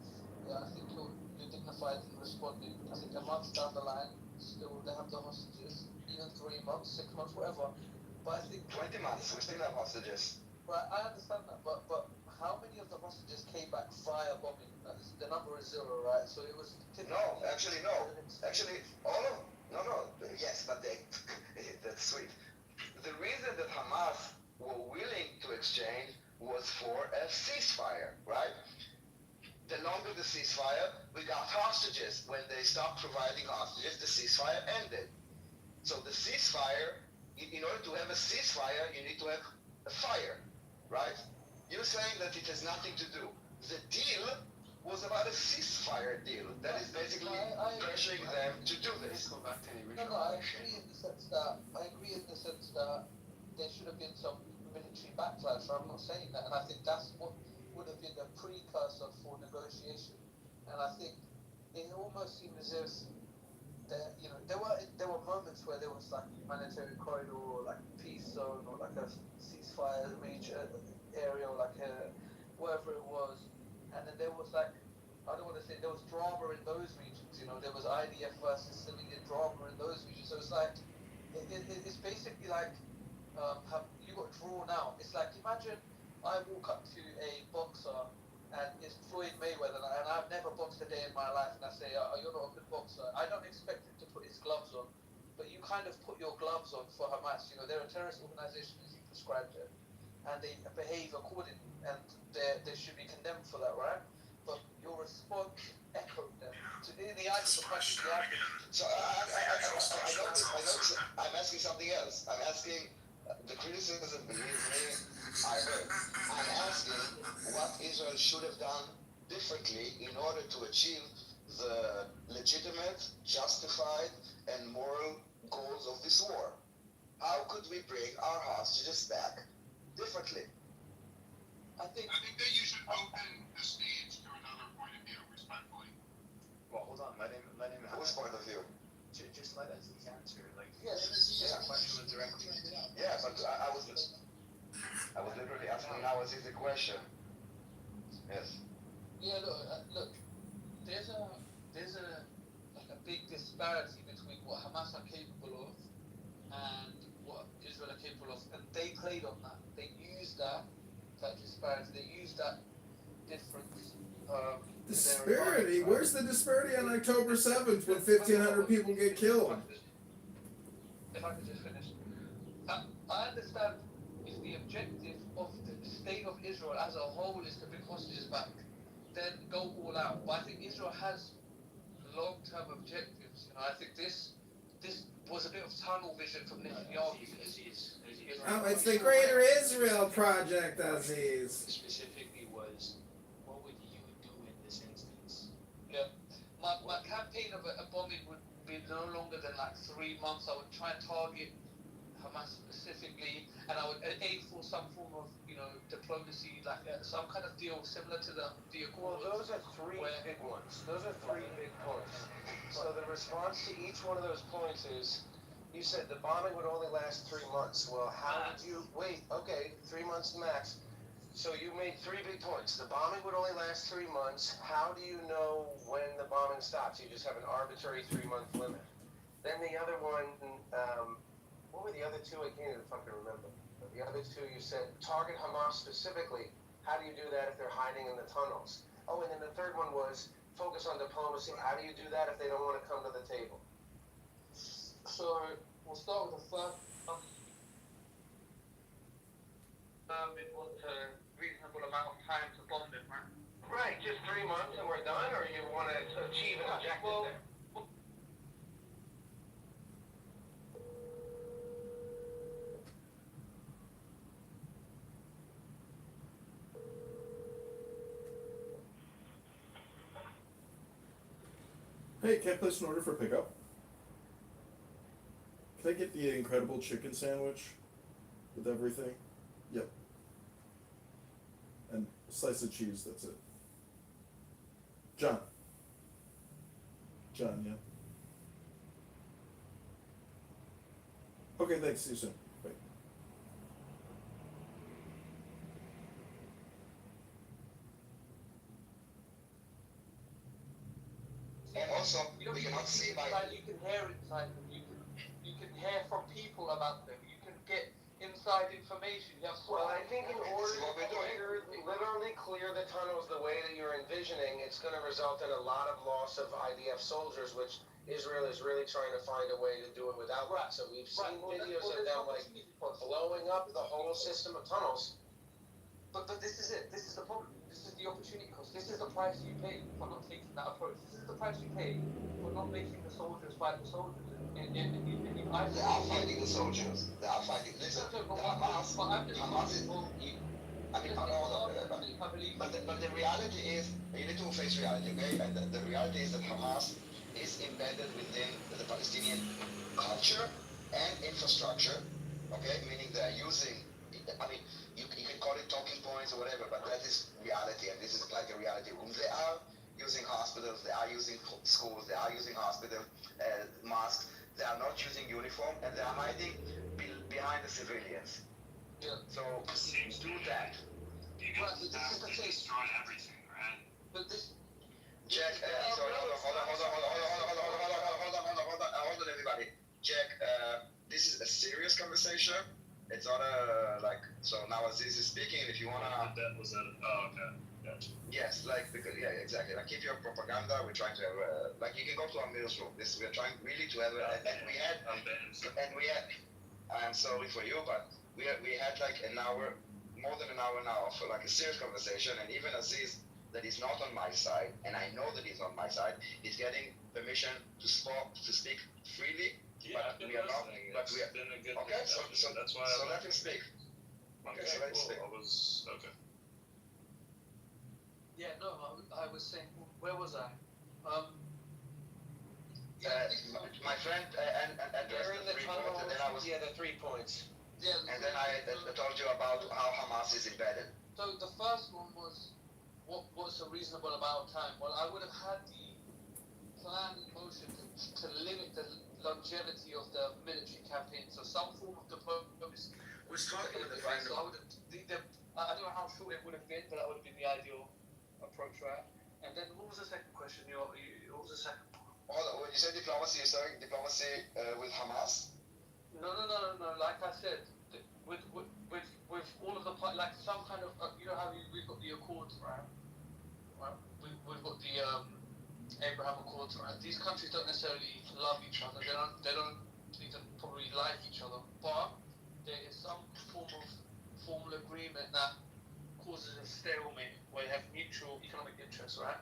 I think you're dignified in responding. I think a month down the line, still they have the hostages, even 3 months, 6 months, whatever. But I think 20 months, we still have hostages. Right, I understand that, but how many of the hostages came back firebombing? The number is 0, right? So it was. No, actually no. Actually, all of yes, but that's sweet. The reason that Hamas were willing to exchange was for a ceasefire, right? The longer the ceasefire, we got hostages. When they stopped providing hostages, the ceasefire ended. So the ceasefire, in order to have a ceasefire, you need to have a fire, right? You're saying that it has nothing to do. The deal was about a ceasefire deal that is basically pressuring them to do this. No, I agree in the sense that there should have been some military backlash. I'm not saying that, and I think that's what would have been the precursor for negotiation. And I think it almost seemed as if there were moments where there was like a humanitarian corridor, or like a peace zone, or like a ceasefire region area, or like a wherever it was, and then there was like, I don't want to say there was drama in those regions. There was IDF versus civilian drama in those regions. So it's like it's basically like you got drawn out. It's like, imagine I walk up to a boxer and it's Floyd Mayweather, and I've never boxed a day in my life, and I say, oh, you're not a good boxer. I don't expect him to put his gloves on, but you kind of put your gloves on for Hamas. They're a terrorist organization, as you prescribed it, and they behave accordingly, and they should be condemned for that, right? But your response echoed them. So in the eyes of the question, So I'm asking something else. I'm asking the criticism, believe me, I heard. I'm asking what Israel should have done differently in order to achieve the legitimate, justified, and moral goals of this war. How could we bring our hostages back differently? I think that you should open the stage to another point of view, respectfully. Well, hold on. Let him. Whose point of view? Just let us answer. Like, yes, the question was directly. Yeah, but I was literally asking now is the question. Yes. Yeah, look. There's a big disparity between what Hamas are capable of and what Israel are capable of, and they played on that. They used that disparity. They used that difference. Disparity? Where's the disparity on October 7th when 1,500 people get killed? If I could just finish. I understand if the objective of the state of Israel as a whole is to bring hostages back, then go all out. But I think Israel has long-term objectives. I think this was a bit of tunnel vision from Netanyahu. Oh, it's the Greater Israel Project, Aziz. Specifically was, what would you do in this instance? Yeah. My campaign of a bombing would be no longer than like 3 months. I would try and target Hamas specifically, and I would aim for some form of, diplomacy, like some kind of deal similar to the Accords. Well, those are three big ones. Those are three big points. So the response to each one of those points is, you said the bombing would only last 3 months. Well, how did you wait? Okay, 3 months max. So you made three big points. The bombing would only last 3 months. How do you know when the bombing stops? You just have an arbitrary 3-month limit. Then the other one, what were the other two? I can't even fucking remember. The other two, you said target Hamas specifically. How do you do that if they're hiding in the tunnels? Oh, and then the third one was focus on diplomacy. How do you do that if they don't want to come to the table? So we'll start with the first. It was a reasonable amount of time to bomb them, right? Right, just 3 months and we're done, or you want to achieve an objective there? Hey, can I place an order for pickup? Can I get the incredible chicken sandwich with everything? Yep. And a slice of cheese, that's it. John, yeah. Okay, thanks. See you soon. Bye. And also, we cannot see by... You can hear inside them. You can hear from people about them. You can get inside information. Well, I think in order to literally clear the tunnels the way that you're envisioning, it's going to result in a lot of loss of IDF soldiers, which Israel is really trying to find a way to do it without that. So we've seen videos of them like blowing up the whole system of tunnels. But this is it. This is the problem. This is the opportunity cost. This is the price you pay for not taking that approach. This is the price you pay for not making the soldiers fight the soldiers. They are fighting the soldiers. They are fighting. Listen, Hamas is... I mean, but the reality is, you need to face reality, okay? And the reality is that Hamas is embedded within the Palestinian culture and infrastructure, okay? Meaning they are using, I mean, you can call it talking points or whatever, but that is reality, and this is like a reality room. They are using hospitals, they are using schools, they are using hospital masks, they are not using uniform, and they are hiding behind the civilians. Yeah. So do that. Right, but this is the thing. Destroy everything, right? But this. Jack, sorry, hold on, everybody. Jack, this is a serious conversation. It's not a, like, so now Aziz is speaking, and if you wanna... That was it. Oh, okay. Gotcha. Yes, like, because, yeah, exactly. Like, keep your propaganda. We're trying to have, like, you can go to our newsroom. We're trying really to have, and we had, I'm sorry for you, but we had like an hour, more than an hour now, for like a serious conversation, and even Aziz, that is not on my side, and I know that he's on my side, is getting permission to speak freely, Yeah, but we are not, but we are, been a good okay, so that's why so let him speak. Okay, so let him speak. I was, okay. Yeah, no, I was saying, where was I? My friend, and They're in the tunnel. and then I was, Yeah, the 3 points. Yeah. and then I told you about how Hamas is embedded. So the first one was, what's a reasonable amount of time? Well, I would have had the plan in motion to limit the longevity of the military campaign. So some form of diplomacy. Who's talking with the Right, friend? so I don't know how short it would have been, but that would have been the ideal approach, right? And then what was the second question? What was the second? Hold on, when you say diplomacy, you're saying diplomacy with Hamas? No. Like I said, with all of the like some kind of you know how we've got the Accords, right? We've got the Abraham Accords, right? These countries don't necessarily love each other. They don't even probably like each other, but there is some form of formal agreement that causes a stalemate where they have mutual economic interests, right?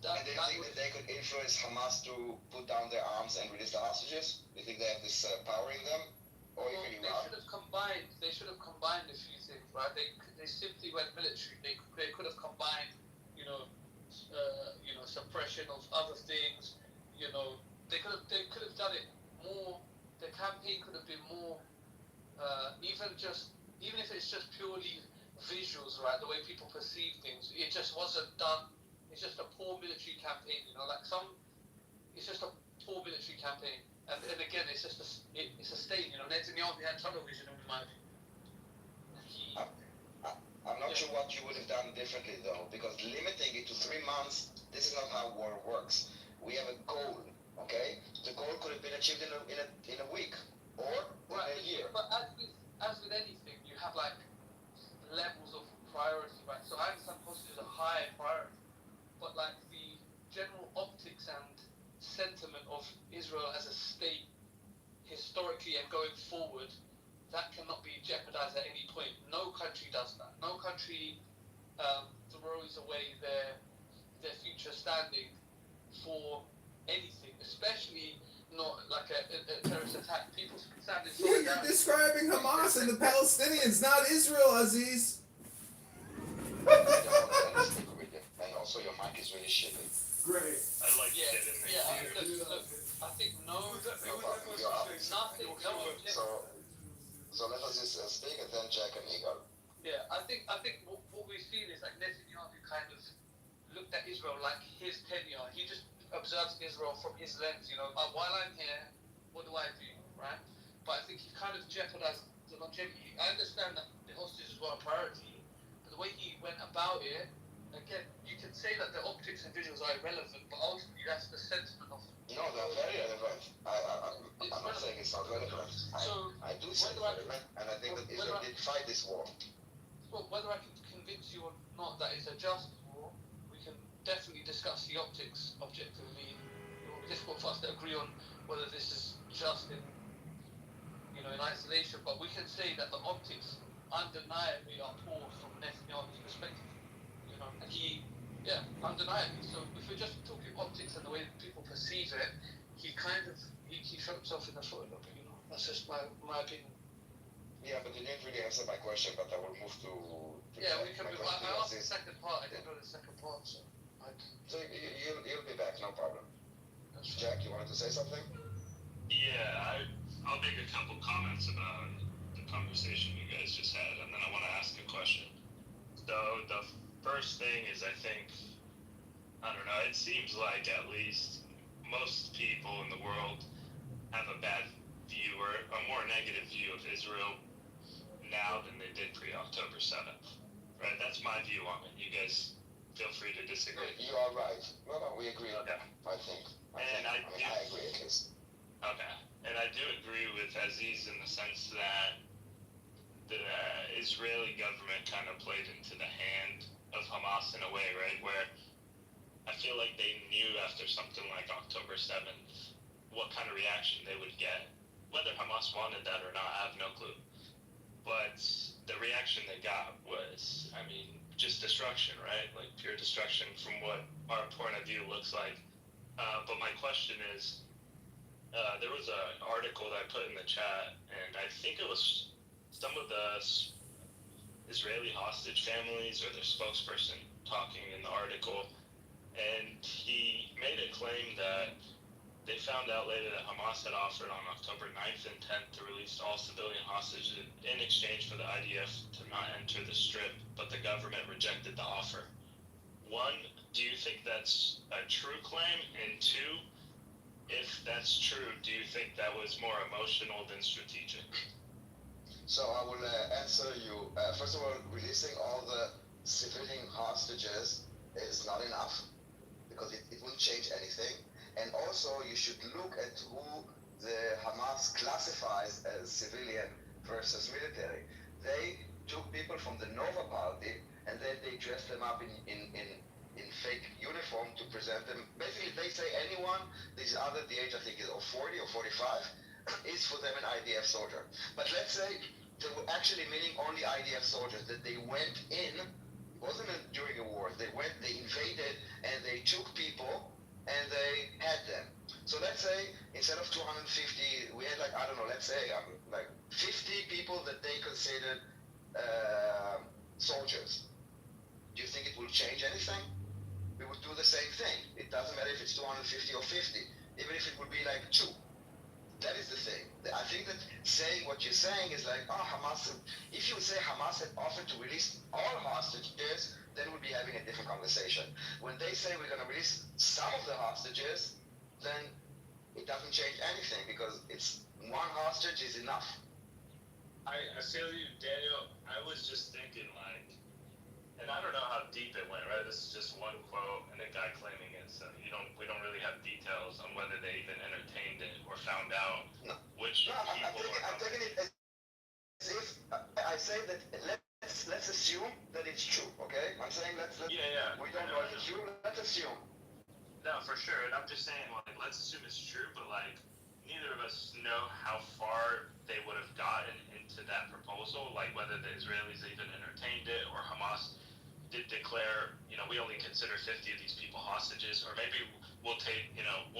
And do you think that they could influence Hamas to put down their arms and release the hostages? Do you think they have this power in them? Or well, they should have combined. They should have combined a few things, right? They simply went military. They could have combined, suppression of other things. They could have done it more. The campaign could have been more, even if it's just purely visuals, right? The way people perceive things. It just wasn't done. It's just a poor military campaign, it's just a poor military campaign. And again, it's just it's a stain, Netanyahu had tunnel vision in my view. I'm not sure what you would have done differently though, because limiting it to 3 months, this is not how war works. We have a goal, okay? The goal could have been achieved in a week or in a year. But as with anything, you have like levels of priority, right? So I understand hostages are high priority. But like the general optics and sentiment of Israel as a state, historically and going forward, that cannot be jeopardized at any point. No country does that. No country throws away their future standing for anything, especially not like a terrorist attack. People stand in solidarity. You're describing Hamas and the Palestinians, not Israel, Aziz. And also your mic is really shitty. Great. I like that in there. Look, I think nothing. So let us just speak and then Jack and Igor. Yeah, I think what we've seen is like Netanyahu kind of looked at Israel like his tenure. He just observes Israel from his lens. While I'm here, what do I do, right? But I think he kind of jeopardized the longevity. I understand that the hostages were a priority, but the way he went about it, again, you can say that the optics and visuals are irrelevant, but ultimately that's the sentiment of. No, they're very relevant. I'm not saying it's not relevant. I do say it's relevant, and I think that Israel did fight this war. Well, whether I can convince you or not that it's a just war, we can definitely discuss the optics objectively. It will be difficult for us to agree on whether this is just in isolation, but we can say that the optics undeniably are poor from Netanyahu's perspective. Undeniably. So if we're just talking optics and the way people perceive it, he shot himself in the foot a little bit. That's just my opinion. Yeah, but you didn't really answer my question, but I will move to Yeah, we can my move. question I was asked the this. second part. I didn't know the second part, so So you'll be back, no problem. Jack, you wanted to say something? Yeah, I'll make a couple comments about the conversation you guys just had, and then I want to ask a question. So the first thing is, I think, I don't know, it seems like at least most people in the world have a bad view or a more negative view of Israel now than they did pre-October 7th, right? That's my view on it. You guys feel free to disagree. You are right. No, we agree. Okay. I think. I agree at least. Okay. And I do agree with Aziz in the sense that the Israeli government kind of played into the hand of Hamas in a way, right? Where I feel like they knew after something like October 7th what kind of reaction they would get. Whether Hamas wanted that or not, I have no clue. But the reaction they got was, I mean, just destruction, right? Like pure destruction from what our point of view looks like. But my question is, there was an article that I put in the chat, and I think it was some of the Israeli hostage families or their spokesperson talking in the article, and he made a claim that they found out later that Hamas had offered on October 9th and 10th to release all civilian hostages in exchange for the IDF to not enter the Strip, but the government rejected the offer. One, do you think that's a true claim? And two, if that's true, do you think that was more emotional than strategic? So I will answer you. First of all, releasing all the civilian hostages is not enough because it won't change anything. And also, you should look at who the Hamas classifies as civilian versus military. They took people from the Nova Party and then they dressed them up in fake uniform to present them. Basically, they say anyone that is under the age, I think, of 40 or 45 is for them an IDF soldier. But let's say they were actually meaning only IDF soldiers, that they went in, it wasn't during a war, they invaded and they took people and they had them. So let's say instead of 250, we had let's say 50 people that they considered soldiers. Do you think it will change anything? We would do the same thing. It doesn't matter if it's 250 or 50, even if it would be like 2. That is the thing. I think that saying what you're saying is like, oh, Hamas, if you say Hamas had offered to release all hostages, then we'll be having a different conversation. When they say we're going to release some of the hostages, then it doesn't change anything because it's one hostage is enough. I feel you, Daniel. I was just thinking and I don't know how deep it went, right? This is just one quote and a guy claiming it, so we don't really have details on whether they even entertained it or found out which people I'm taking it as if I say that let's assume that it's true, okay? I'm saying we don't know if it's true, let's assume. No, for sure, and I'm just saying, let's assume it's true, but neither of us know how far they would have gotten into that proposal, whether the Israelis even entertained it or Hamas did declare, we only consider 50 of these people hostages, or maybe we'll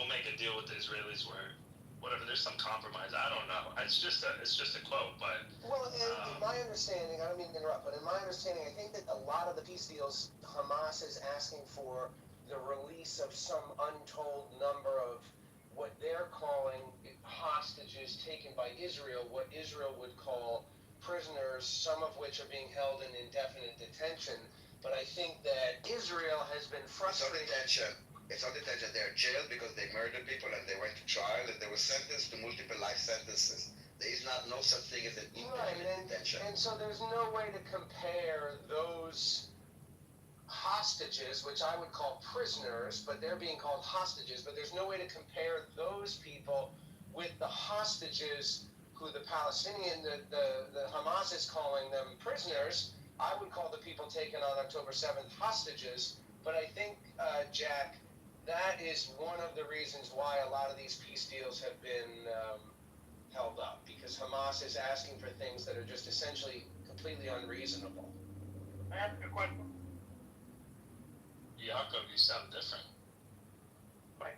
make a deal with the Israelis where whatever, there's some compromise. I don't know. It's just a quote, but. Well, in my understanding, I don't mean to interrupt, but in my understanding, I think that a lot of the peace deals, Hamas is asking for the release of some untold number of what they're calling hostages taken by Israel, what Israel would call prisoners, some of which are being held in indefinite detention. But I think that Israel has been frustrated. It's not detention. They're jailed because they murdered people and they went to trial and they were sentenced to multiple life sentences. There is no such thing as an indefinite detention. And so there's no way to compare those hostages, which I would call prisoners, but they're being called hostages, but there's no way to compare those people with the hostages who the Hamas is calling them prisoners. I would call the people taken on October 7th hostages, but I think, Jack, that is one of the reasons why a lot of these peace deals have been held up, because Hamas is asking for things that are just essentially completely unreasonable. I have a question. Yaakov, you sound different. I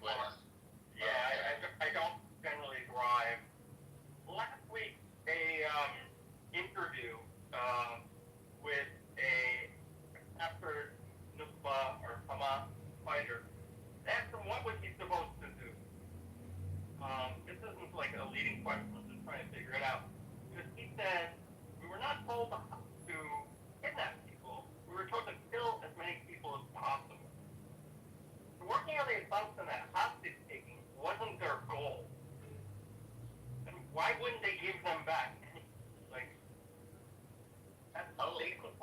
don't generally drive. Last week, a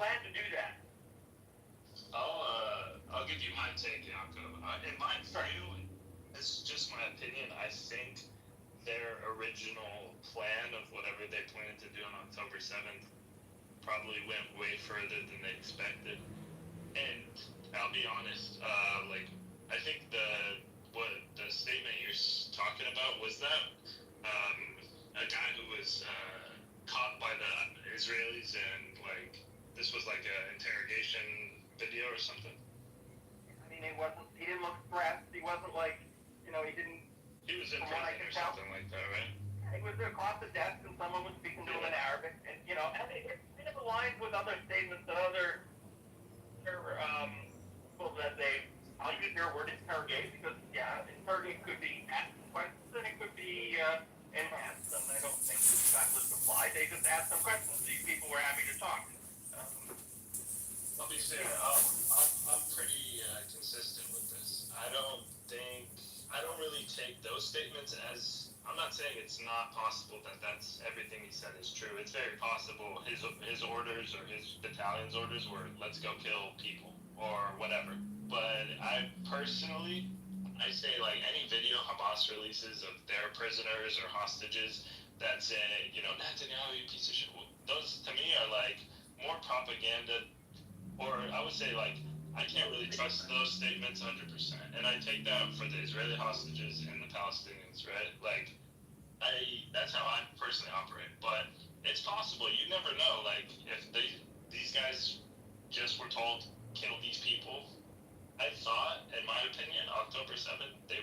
plan to do that? I'll give you my take, Jakob. In my view, this is just my opinion. I think their original plan of whatever they planned to do on October 7th probably went way further than they expected. And I'll be honest, I think the statement you're talking about was that a guy who was caught by the Israelis and this was like an interrogation video or something. I mean, he didn't look stressed. He wasn't He was in prison or something like that, right? He was across the desk and someone was speaking to him in Arabic, and it aligns with other statements that other people that I'll use your word interrogate, because interrogate could be asking questions and it could be enhanced, and I don't think that was applied. They just asked some questions. These people were happy to talk. I'll be fair. I'm pretty consistent with this. I don't really take those statements as. I'm not saying it's not possible that that's everything he said is true. It's very possible his orders or his battalion's orders were let's go kill people or whatever. But I personally, I say any video Hamas releases of their prisoners or hostages that say, Netanyahu, you piece of shit. Those to me are more propaganda, or I would say I can't really trust those statements 100%. And I take that for the Israeli hostages and the Palestinians, right? That's how I personally operate. But it's possible. You never know. If these guys just were told, kill these people. I thought, in my opinion, October 7th, they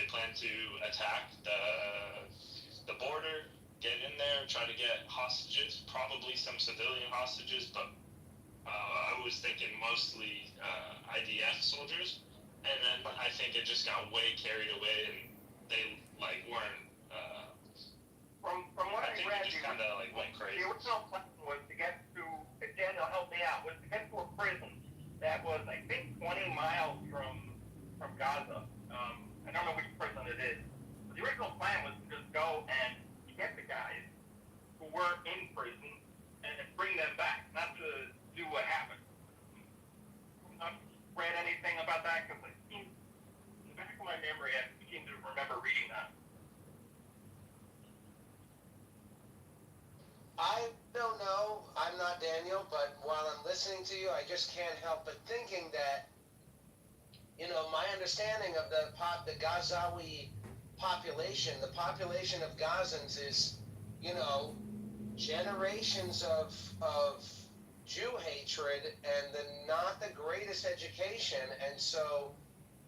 plan to attack the border, get in there, try to get hostages, probably some civilian hostages, but I was thinking mostly IDF soldiers, and then I think it just got way carried away, and they weren't. From what I read, it just kind of went crazy. The original plan was to get to. If Daniel helped me out, was to get to a prison that was, I think, 20 miles from Gaza. I don't know which prison it is. But the original plan was to just go and get the guys who were in prison and bring them back, not to do what happened. I've read anything about that because in the back of my memory, I seem to remember reading that. I don't know. I'm not Daniel, but while I'm listening to you, I just can't help but thinking that, my understanding of the Gazawi population, the population of Gazans is, generations of Jew hatred and not the greatest education. And so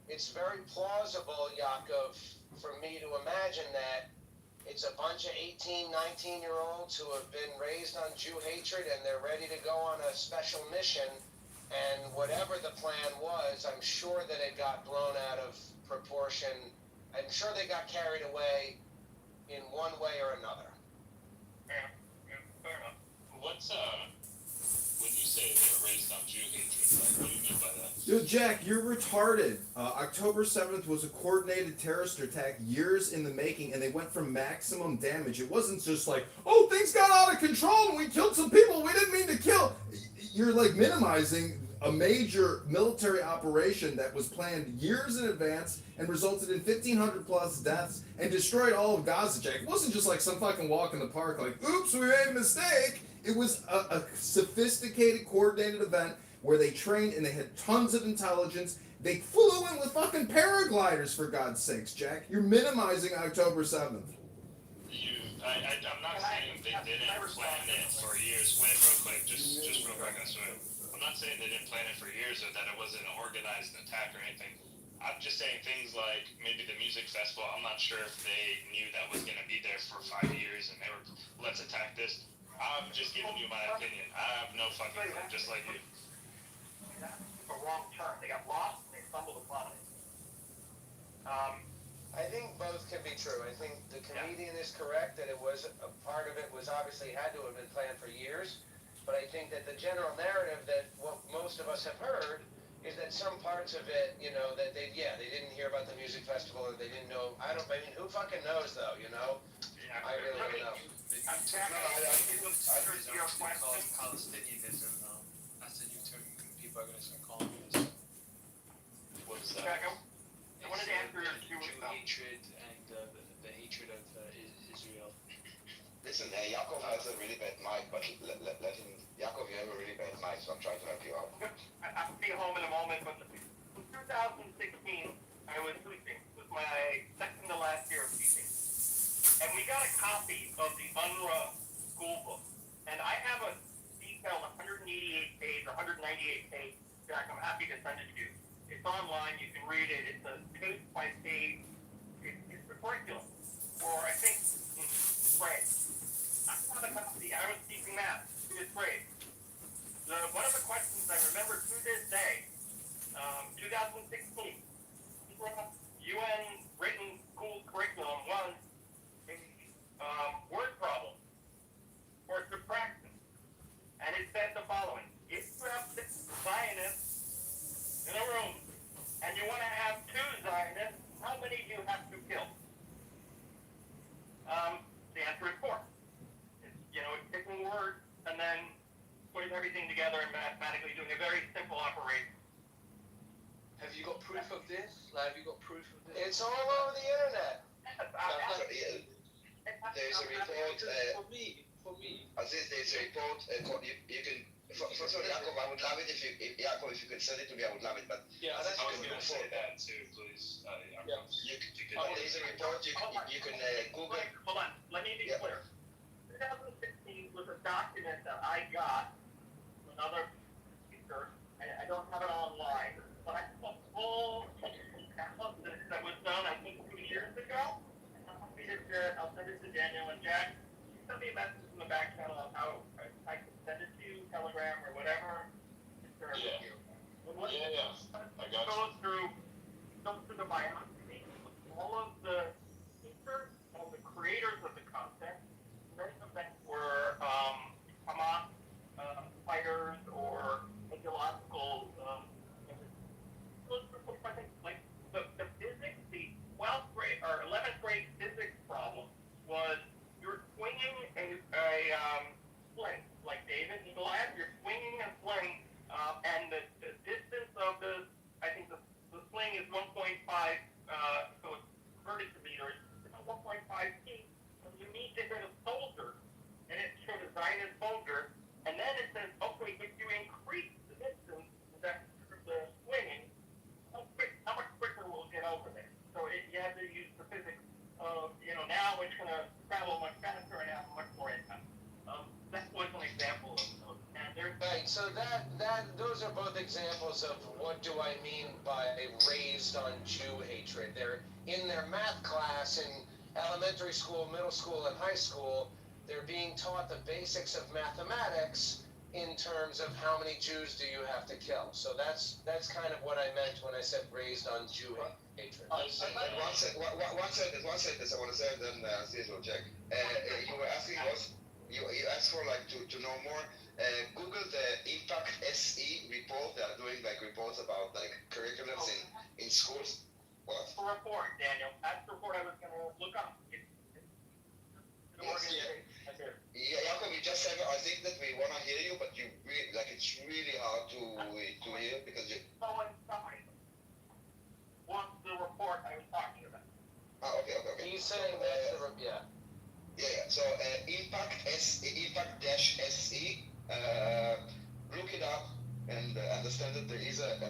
it's very plausible, Yaakov, for me to imagine that it's a bunch of 18, 19-year-olds who have been raised on Jew hatred and they're ready to go on a special mission. And whatever the plan was, I'm sure that it got blown out of proportion. I'm sure they got carried away in one way or another. Yeah, fair enough. What's when you say they're raised on Jew hatred, what do you mean by that? Dude, Jack, you're retarded. October 7th was a coordinated terrorist attack, years in the making, and they went for maximum damage. It wasn't just things got out of control and we killed some people we didn't mean to kill. You're minimizing a major military operation that was planned years in advance and resulted in 1,500 plus deaths and destroyed all of Gaza, Jack. It wasn't just some fucking walk in the park oops, we made a mistake. It was a sophisticated, coordinated event where they trained and they had tons of intelligence. They flew in with fucking paragliders, for God's sakes, Jack. You're minimizing October 7th. I'm not saying they didn't plan it for years. Wait, real quick, just real quick, I swear. I'm not saying they didn't plan it for years or that it wasn't an organized attack or anything. I'm just saying things like maybe the music festival. I'm not sure if they knew that was going to be there for 5 years and they were, let's attack this. I'm just giving you my opinion. I have no fucking clue, just like you. That's a wrong turn. They got lost and they stumbled upon it. I think both can be true. I think the comedian is correct that it was a part of it was obviously had to have been planned for years. But I think that the general narrative that what most of us have heard is that some parts of it, that they didn't hear about the music festival or they didn't know. I mean, who fucking knows though, Yeah, I really don't know. Palestinianism, though. That's a new term people are gonna start calling this. What is Jack, that? I wanted to answer your Jew hatred and the hatred of Israel. Listen, Yaakov has a really bad mic, but let him. Yaakov, you have a really bad mic, so I'm trying to help you out. I'll be home in a moment, but in 2016, I was teaching. It was my second to last year of teaching. And we got a copy of the UNRWA school book. And I have a detailed 188 page or 198 page, Jack, I'm happy to send it to you. It's online, you can read it. It's a page by page. It's the curriculum for, I think, grade. I have a copy. I was teaching math, 5th grade. One of the questions I remember to this day, 2016, UN written school curriculum was a word problem for subtraction. And it said the following: if you have 6 Zionists in a room and you want to have 2 Zionists, how many do you have to kill? The answer is 4. It's picking words and then putting everything together and mathematically doing a very simple operation. Have you got proof of this? Like, have you got proof of this? It's all over the internet. There's a report. For me. There's a report. You can. First of all, Yaakov, I would love it if you could send it to me. I would love it. But Yeah, I was gonna say that too, please. there's a report. You can Google. Hold on. Let me be clear. 2016 was a document that I got from another speaker. I don't have it online, but I saw a full analysis that was done, I think, 2 years ago. I'll send it to Daniel and Jack. Send me a message in the back channel of how I can send it to you, Telegram or whatever. Yeah. I got you. Goes through the biography of all of the speakers, all the creators of the content. Many of them were Hamas fighters or ideological. Like the physics, the 12th grade or 11th grade physics problem was you're swinging a sling, like David and Goliath. You're swinging a sling, and the distance of I think the sling is 1.5, so it's converted to meters. It's 1.5 feet. So you need to hit a soldier, and it showed a Zionist soldier, and then it says, okay, if you increase the distance that the swinging, how much quicker will it get over there? So you have to use the physics of, now it's going to travel much faster and have much more impact. That was an example of standard. Right, so those are both examples of what do I mean by raised on Jew hatred. They're in their math class in elementary school, middle school, and high school. They're being taught the basics of mathematics in terms of how many Jews do you have to kill. So that's kind of what I meant when I said raised on Jew hatred. One sentence. I want to say, and then Cecil, Jack. You were asking us. You asked for to know more. Google the Impact SE report. They are doing reports about curriculums in schools. What? The report, Daniel. That's the report I was going to look up. Jacob, you just said, I think that we want to hear you, but it's really hard to hear because you. Someone wants the report I was talking about. Okay. He's saying that's the Yeah. So Impact-SE. Look it up and understand that there is an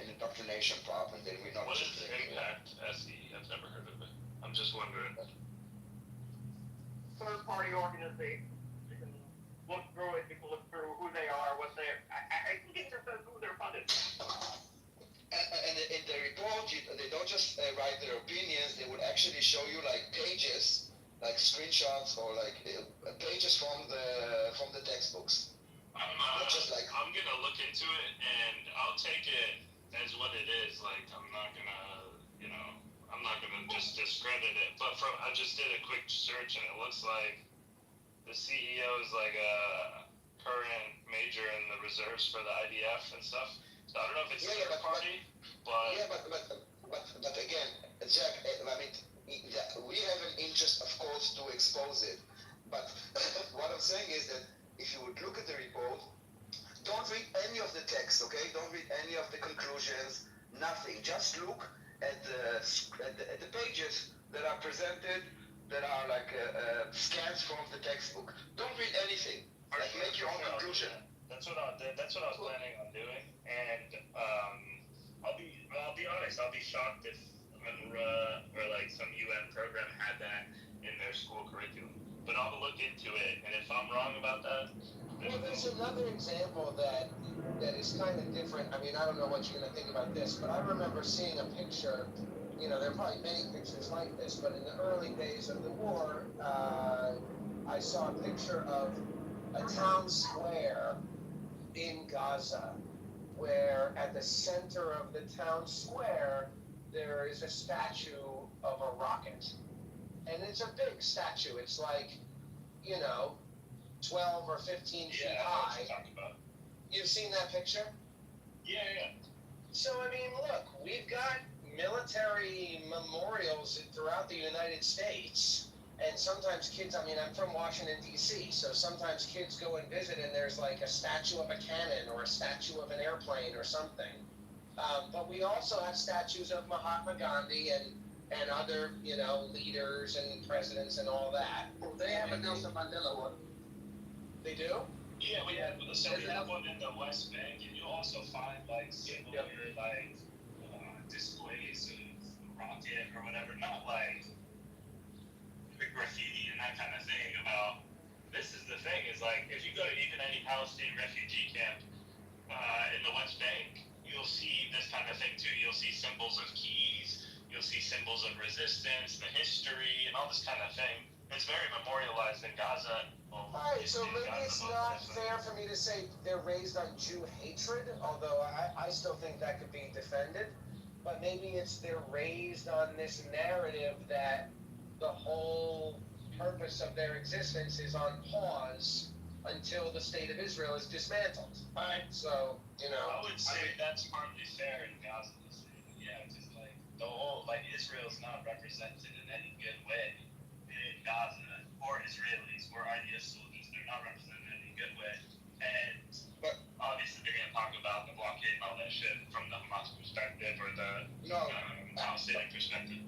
indoctrination problem. That we're not. What is Impact SE? I've never heard of it. I'm just wondering. Third-party organization. You can look through it. You can look through who they are, what they're. I think it just says who they're funded. And in the report, they don't just write their opinions. They would actually show you pages, screenshots or pages from the textbooks. I'm gonna look into it and I'll take it as what it is. I'm not gonna just discredit it. But I just did a quick search and it looks like the CEO is a current major in the reserves for the IDF and stuff. So I don't know if it's third party, but. Yeah, but again, Jack, we have an interest, of course, to expose it. But what I'm saying is that if you would look at the report, don't read any of text, okay? Don't read any of the conclusions, nothing. Just look at the pages that are presented, that are like scans from the textbook. Don't read anything. Like make your own conclusion. That's what I was planning on doing, and I'll be honest. I'll be shocked if or like some UN program had that in their school curriculum. But I'll look into it, and if I'm wrong about that, well, there's another example that is kind of different. I mean, I don't know what you're going to think about this, but I remember seeing a picture. You know, there are probably many pictures like this, but in the early days of the war, I saw a picture of a town square in Gaza, where at the center of the town square there is a statue of a rocket, and it's a big statue. It's like, 12 or 15 feet high. You've seen that picture? Yeah. So I mean, look, we've got military memorials throughout the United States. And sometimes kids, I mean, I'm from Washington, D.C., so sometimes kids go and visit and there's like a statue of a cannon or a statue of an airplane or something. But we also have statues of Mahatma Gandhi and other, leaders and presidents and all that. They have a Nelson Mandela one. They do? Yeah, we have one in the West Bank, and you'll also find like similar displays of rocket or whatever, not like the graffiti and that kind of thing. About this is the thing is like if you go to even any Palestinian refugee camp in the West Bank, you'll see this kind of thing too. You'll see symbols of keys, you'll see symbols of resistance, the history, and all this kind of thing. It's very memorialized in Gaza. Alright, so maybe it's not fair for me to say they're raised on Jew hatred, although I still think that could be defended. But maybe they're raised on this narrative that the whole purpose of their existence is on pause until the state of Israel is dismantled. Right? So, I would say that's partly fair in Gaza. Yeah, just like the whole, Israel's not represented in any good way in Gaza, or Israelis, or IDF soldiers. They're not represented in any good way. But obviously they're going to talk about the blockade and all that shit from the Hamas perspective or the Palestinian perspective.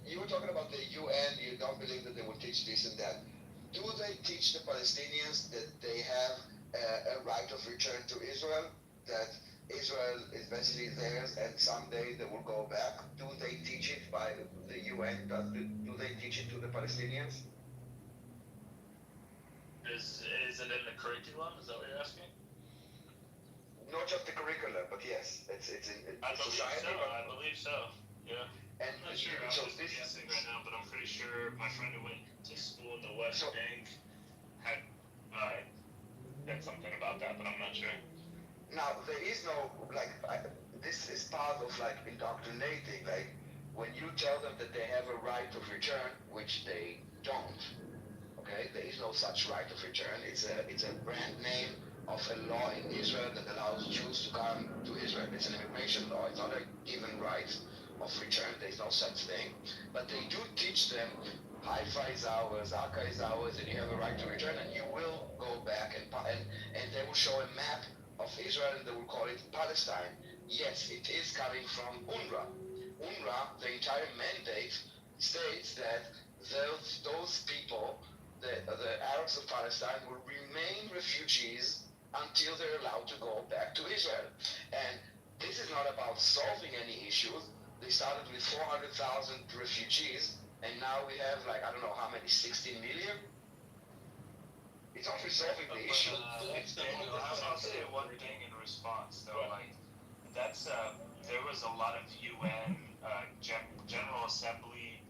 You were talking about the UN, you don't believe that they will teach this and that. Do they teach the Palestinians that they have a right of return to Israel? That Israel is basically theirs and someday they will go back? Do they teach it by the UN? Do they teach it to the Palestinians? Is it in the curriculum? Is that what you're asking? Not just the curriculum, but yes. It's I believe society. So. I believe so. Yeah. And I'm not sure. I'm just guessing right now, but I'm pretty sure my friend who went to school in the West Bank had something about that, but I'm not sure. Now there is no this is part of indoctrinating. Like when you tell them that they have a right of return, which they don't. Okay, there is no such right of return. It's a brand name of a law in Israel that allows Jews to come to Israel. It's an immigration law. It's not a given right of return. There's no such thing. But they do teach them Haifa is ours, Akka is ours, and you have a right to return, and you will go back and they will show a map of Israel and they will call it Palestine. Yes, it is coming from UNRWA. UNRWA, the entire mandate states that those people, the Arabs of Palestine, will remain refugees until they're allowed to go back to Israel. And this is not about solving any issues. They started with 400,000 refugees, and now we have I don't know how many, 16 million? It's not resolving the issue. I'll say one thing in response, though. There was a lot of UN General Assembly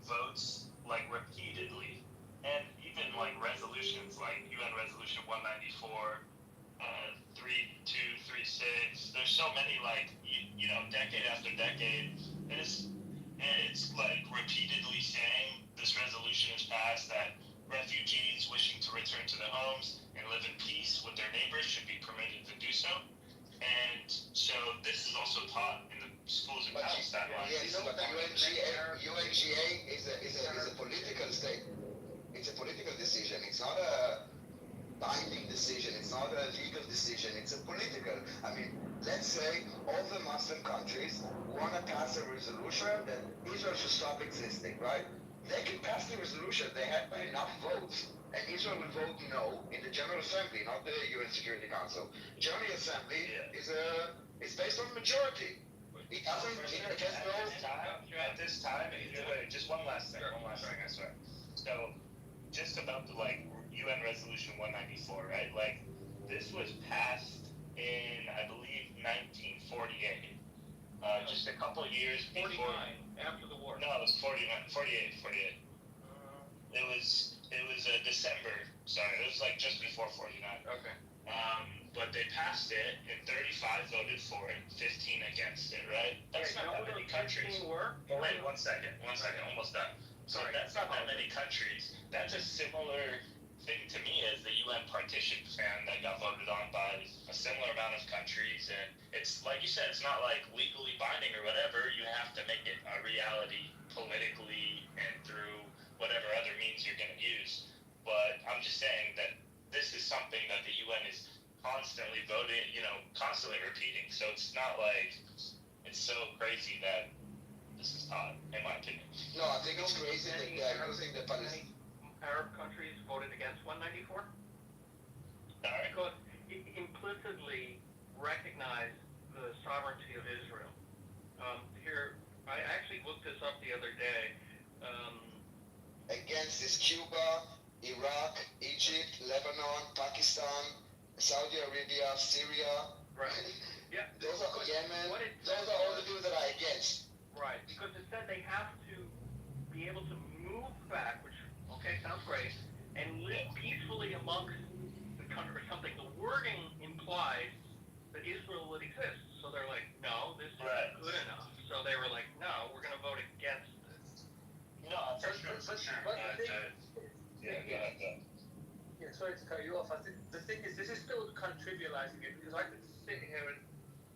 votes, repeatedly, and even resolutions, like UN Resolution 194, 3236. There's so many, decade after decade, and it's repeatedly saying this resolution is passed that refugees wishing to return to their homes and live in peace with their neighbors should be permitted to do so. And so this is also taught in the schools in Palestine. Yes, but the UNGA is a political state. It's a political decision. It's not binding decision. It's not a legal decision. It's a political. I mean, let's say all the Muslim countries want to pass a resolution that Israel should stop existing, right? They can pass the resolution. They have enough votes, and Israel will vote no in the General Assembly, not the UN Security Council. General Assembly is based on majority. It doesn't. It has no. At this time, just one last thing, I swear. So, just about the UN Resolution 194, right? Like, this was passed in, I believe, 1948. Just a couple years before. After the war. No, it was 48. It was December. Sorry, it was like just before 49. Okay. But they passed it, and 35 voted for it, 15 against it, right? That's not that many countries. Were? Oh, wait, one second, almost done. So that's not that many countries. That's a similar thing to me as the UN partition plan that got voted on by a similar amount of countries. And it's, like you said, it's not like legally binding or whatever. You have to make it a reality politically and through whatever other means you're going to use. But I'm just saying that this is something that the UN is constantly voting, constantly repeating. So it's not like it's so crazy that this is taught, in my opinion. No, I think it's crazy that they are using the Palestinian. Arab countries voted against 194? Sorry? Because it implicitly recognized the sovereignty of Israel. Here, I actually looked this up the other day. Against is Cuba, Iraq, Egypt, Lebanon, Pakistan, Saudi Arabia, Syria. Right. Yeah. Those are Yemen. Those are all the people that are against. Right. Because it said they have to be able to move back, which, okay, sounds great, and live peacefully amongst the country or something. The wording implies that Israel would exist. So they're like, no, this isn't good enough. So they were like, no, we're going to vote against this. No, for sure. Yeah, sorry to cut you off. I think the thing is, this is still kind of trivializing it, because I could sit here and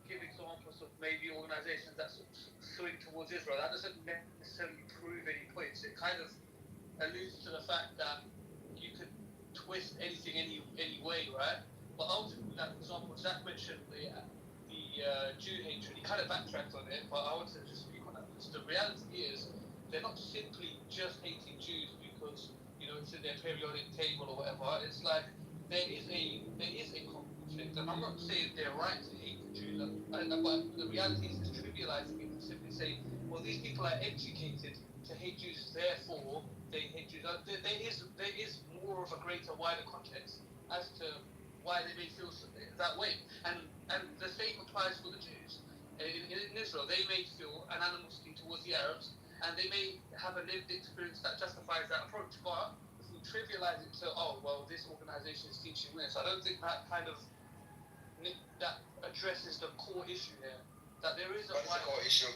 give examples of maybe organizations that swing towards Israel. That doesn't necessarily prove any points. It kind of alludes to the fact that you could twist anything any way, right? But ultimately, that example, Zach mentioned the Jew hatred. He kind of backtracked on it, but I want to just speak on that. Because the reality is, they're not simply just hating Jews because it's in their periodic table or whatever. It's like there is a conflict, and I'm not saying they're right to hate the Jews, but the reality is it's trivializing it and simply saying, well, these people are educated to hate Jews, therefore they hate Jews. There is more of a greater, wider context as to why they may feel that way, and the same applies for the Jews. In Israel, they may feel an animosity towards the Arabs, and they may have a lived experience that justifies that approach, but if we trivialize it to, oh, well, this organization is teaching this, I don't think that addresses the core issue here. That there is What is the core issue?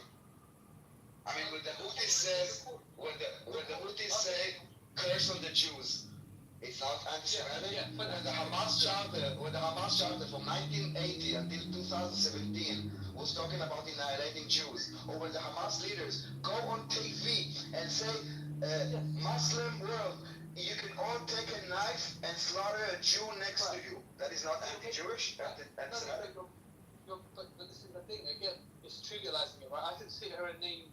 I mean, when the Houthis says, when the Houthis say, curse on the Jews, it's not anti-Semitic. When the Hamas charter from 1980 until 2017 was talking about annihilating Jews, or when the Hamas leaders go on TV and say, Muslim world, you can all take a knife and slaughter a Jew next to you. That is not anti-Jewish, anti-Semitic. But this is the thing, again, it's trivializing it, right? I can sit here and name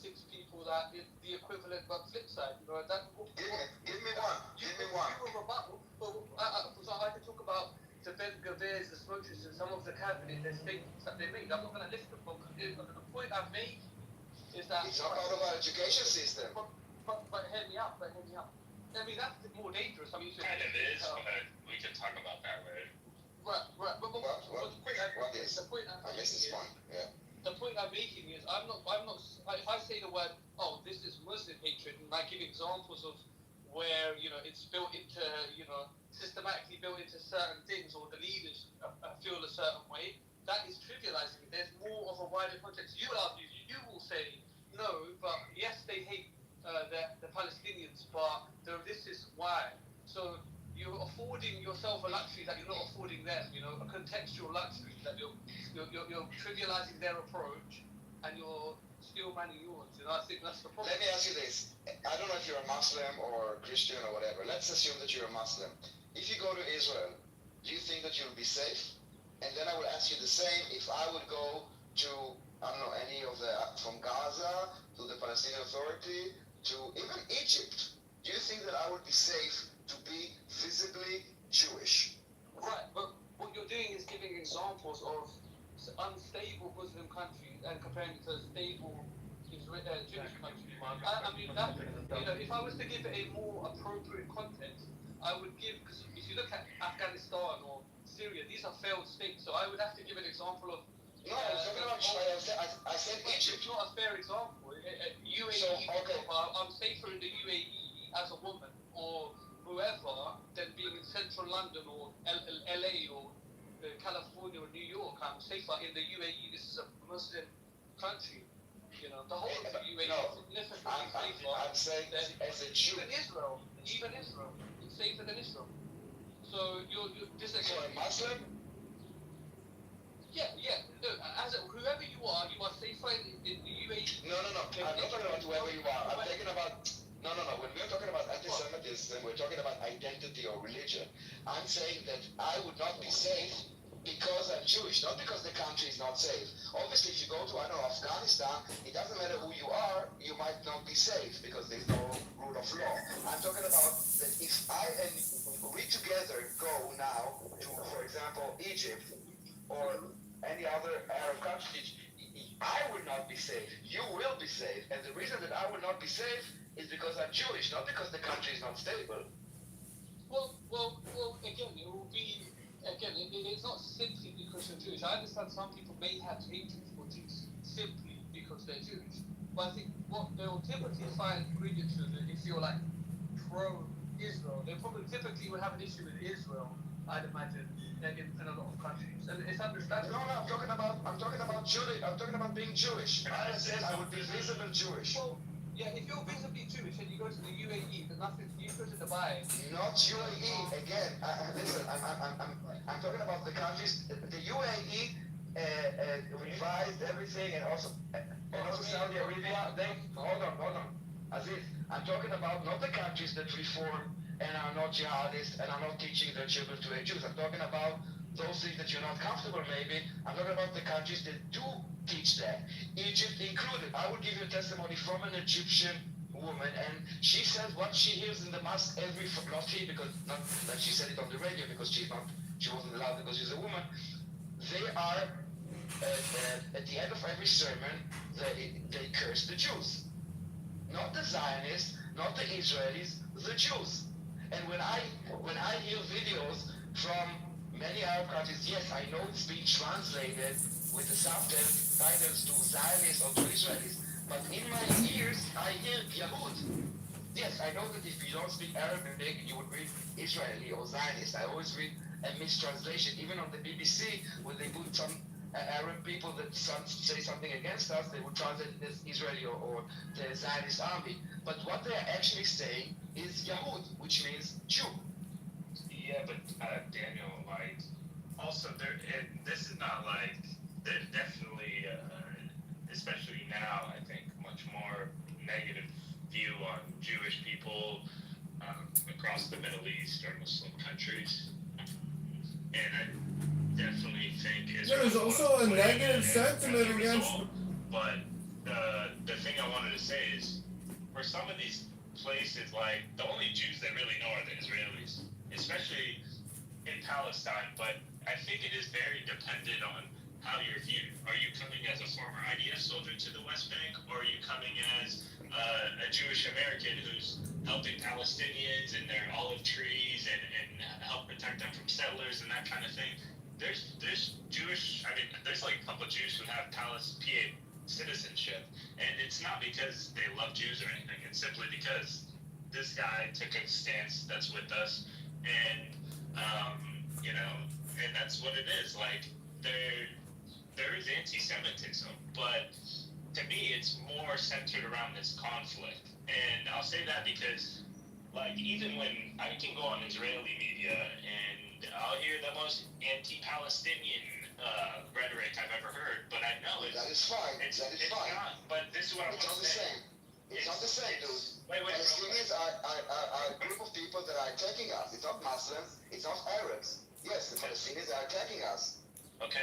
6 people that is the equivalent but flip side, Give me one. So I can talk about the Ben Gavirs, the Smotrich, and some of the cabinet, the statements that they made. I'm not going to list them, but the point I've made is that it's not part of our education system. But hear me out. I mean, that's more dangerous. I mean, kind of is, but we can talk about that later. Right. But the point I'm making is I'm not. If I say the word, oh, this is Muslim hatred, and I give examples of where it's built into systematically built into certain things, or the leaders feel a certain way, that is trivializing it. There's more of a wider context. You will argue, you will say no, but yes, they hate the Palestinians, but this is why. So you're affording yourself a luxury that you're not affording them, a contextual luxury that you're trivializing their approach and you're still manning yours. I think that's the problem. Let me ask you this. I don't know if you're a Muslim or Christian or whatever. Let's assume that you're a Muslim. if you go to Israel, do you think that you'll be safe? And then I would ask you the same if I would go to, I don't know, any of the, from Gaza to the Palestinian Authority to even Egypt. Do you think that I would be safe to be visibly Jewish? Right, but what you're doing is giving examples of unstable Muslim countries and comparing it to a stable Jewish country. I mean, that, if I was to give it a more appropriate context, I would give, because if you look at Afghanistan or Syria, these are failed states, so I would have to give an example of. No, I was talking about, I said Egypt. It's not a fair example. UAE, so, okay. I'm safer in the UAE as a woman or whoever than being in central London or LA or California or New York. I'm safer in the UAE. This is a Muslim country. The whole of the UAE is significantly safer. I'm saying as a Jew. Even Israel, it's safer than Israel. So you're So a Muslim? Yeah. Look, whoever you are safer in the UAE. No. I'm not talking about whoever you are. I'm talking about. No. When we're talking about anti-Semitism, we're talking about identity or religion. I'm saying that I would not be safe because I'm Jewish, not because the country is not safe. Obviously, if you go to, I don't know, Afghanistan, it doesn't matter who you are, you might not be safe because there's no rule of law. I'm talking about that if I and we together go now to, for example, Egypt or any other Arab country, I would not be safe. You will be safe. And the reason that I would not be safe is because I'm Jewish, not because the country is not stable. Well, again, it will be, it's not simply because you're Jewish. I understand some people may have hatred for Jews simply because they're Jewish. But I think what they'll typically find ingredients to is if you're like pro-Israel, they probably typically would have an issue with Israel, I'd imagine, in a lot of countries. And it's understandable. No, I'm talking about Jewish. I'm talking about being Jewish. I said I would be visible Jewish. Well, yeah, if you're visibly Jewish and you go to the UAE, there's nothing. You go to Dubai. Not UAE again. Listen, I'm talking about the countries. The UAE revised everything, and also Saudi Arabia. Hold on, Aziz. I'm talking about not the countries that reform and are not jihadists and are not teaching their children to hate Jews. I'm talking about those things that you're not comfortable maybe. I'm talking about the countries that do teach that. Egypt included. I would give you a testimony from an Egyptian woman, and she says what she hears in the mosque every, not she, because not that she said it on the radio because she wasn't allowed because she's a woman. They are at the end of every sermon they curse the Jews, not the Zionists, not the Israelis, the Jews. And when I hear videos from many Arab countries, yes, I know it's being translated with the subtitles to Zionists or to Israelis, but in my ears I hear Yahud. Yes, I know that if you don't speak Arabic, you would read Israeli or Zionist. I always read a mistranslation. Even on the BBC, when they put some Arab people that say something against us, they would translate it as Israeli or the Zionist army. But what they are actually saying is Yahud, which means Jew. Yeah, but Daniel, like, also this is not like, there's definitely, especially now, I think, much more negative view on Jewish people across the Middle East or Muslim countries. And I definitely think there's also a negative sentiment against. But the thing I wanted to say is, for some of these places, like, the only Jews they really know are the Israelis, especially in Palestine. But I think it is very dependent on how you're viewed. Are you coming as a former IDF soldier to the West Bank, or are you coming as a Jewish American who's helping Palestinians and their olive trees and help protect them from settlers and that kind of thing? There's Jewish, I mean, there's like a couple of Jews who have PA citizenship, and it's not because they love Jews or anything. It's simply because this guy took a stance that's with us, and and that's what it is. Like, there is anti-Semitism, but to me, it's more centered around this conflict. And I'll say that because, like, even when I can go on Israeli media and I'll hear the most anti-Palestinian rhetoric I've ever heard, but I know it's... That is fine. It's not, but this is what I want to say. It's not the same, dude. Wait, Palestinians are a group of people that are attacking us. It's not Muslims. It's not Arabs. Yes, the Palestinians are attacking us. Okay.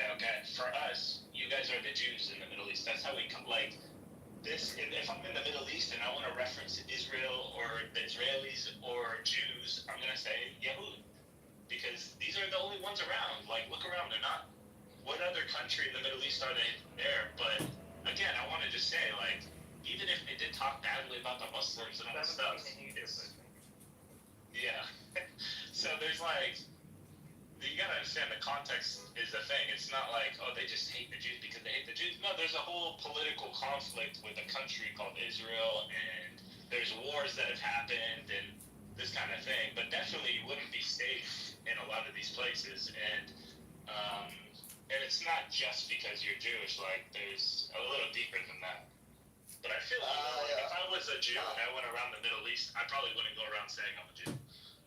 For us, you guys are the Jews in the Middle East. That's how we come. Like this. If I'm in the Middle East and I want to reference Israel or the Israelis or Jews, I'm gonna say Yehud, because these are the only ones around. Like, look around. They're not. What other country in the Middle East are they there? But again, I want to just say, like, even if they did talk badly about the Muslims and all that stuff, yeah. So there's like, you gotta understand the context is the thing. It's not like, oh, they just hate the Jews because they hate the Jews. No, there's a whole political conflict with a country called Israel, and there's wars that have happened and this kind of thing. But definitely, you wouldn't be safe in a lot of these places, and it's not just because you're Jewish. Like, there's a little deeper than that. But I feel like if I was a Jew and I went around the Middle East, I probably wouldn't go around saying I'm a Jew.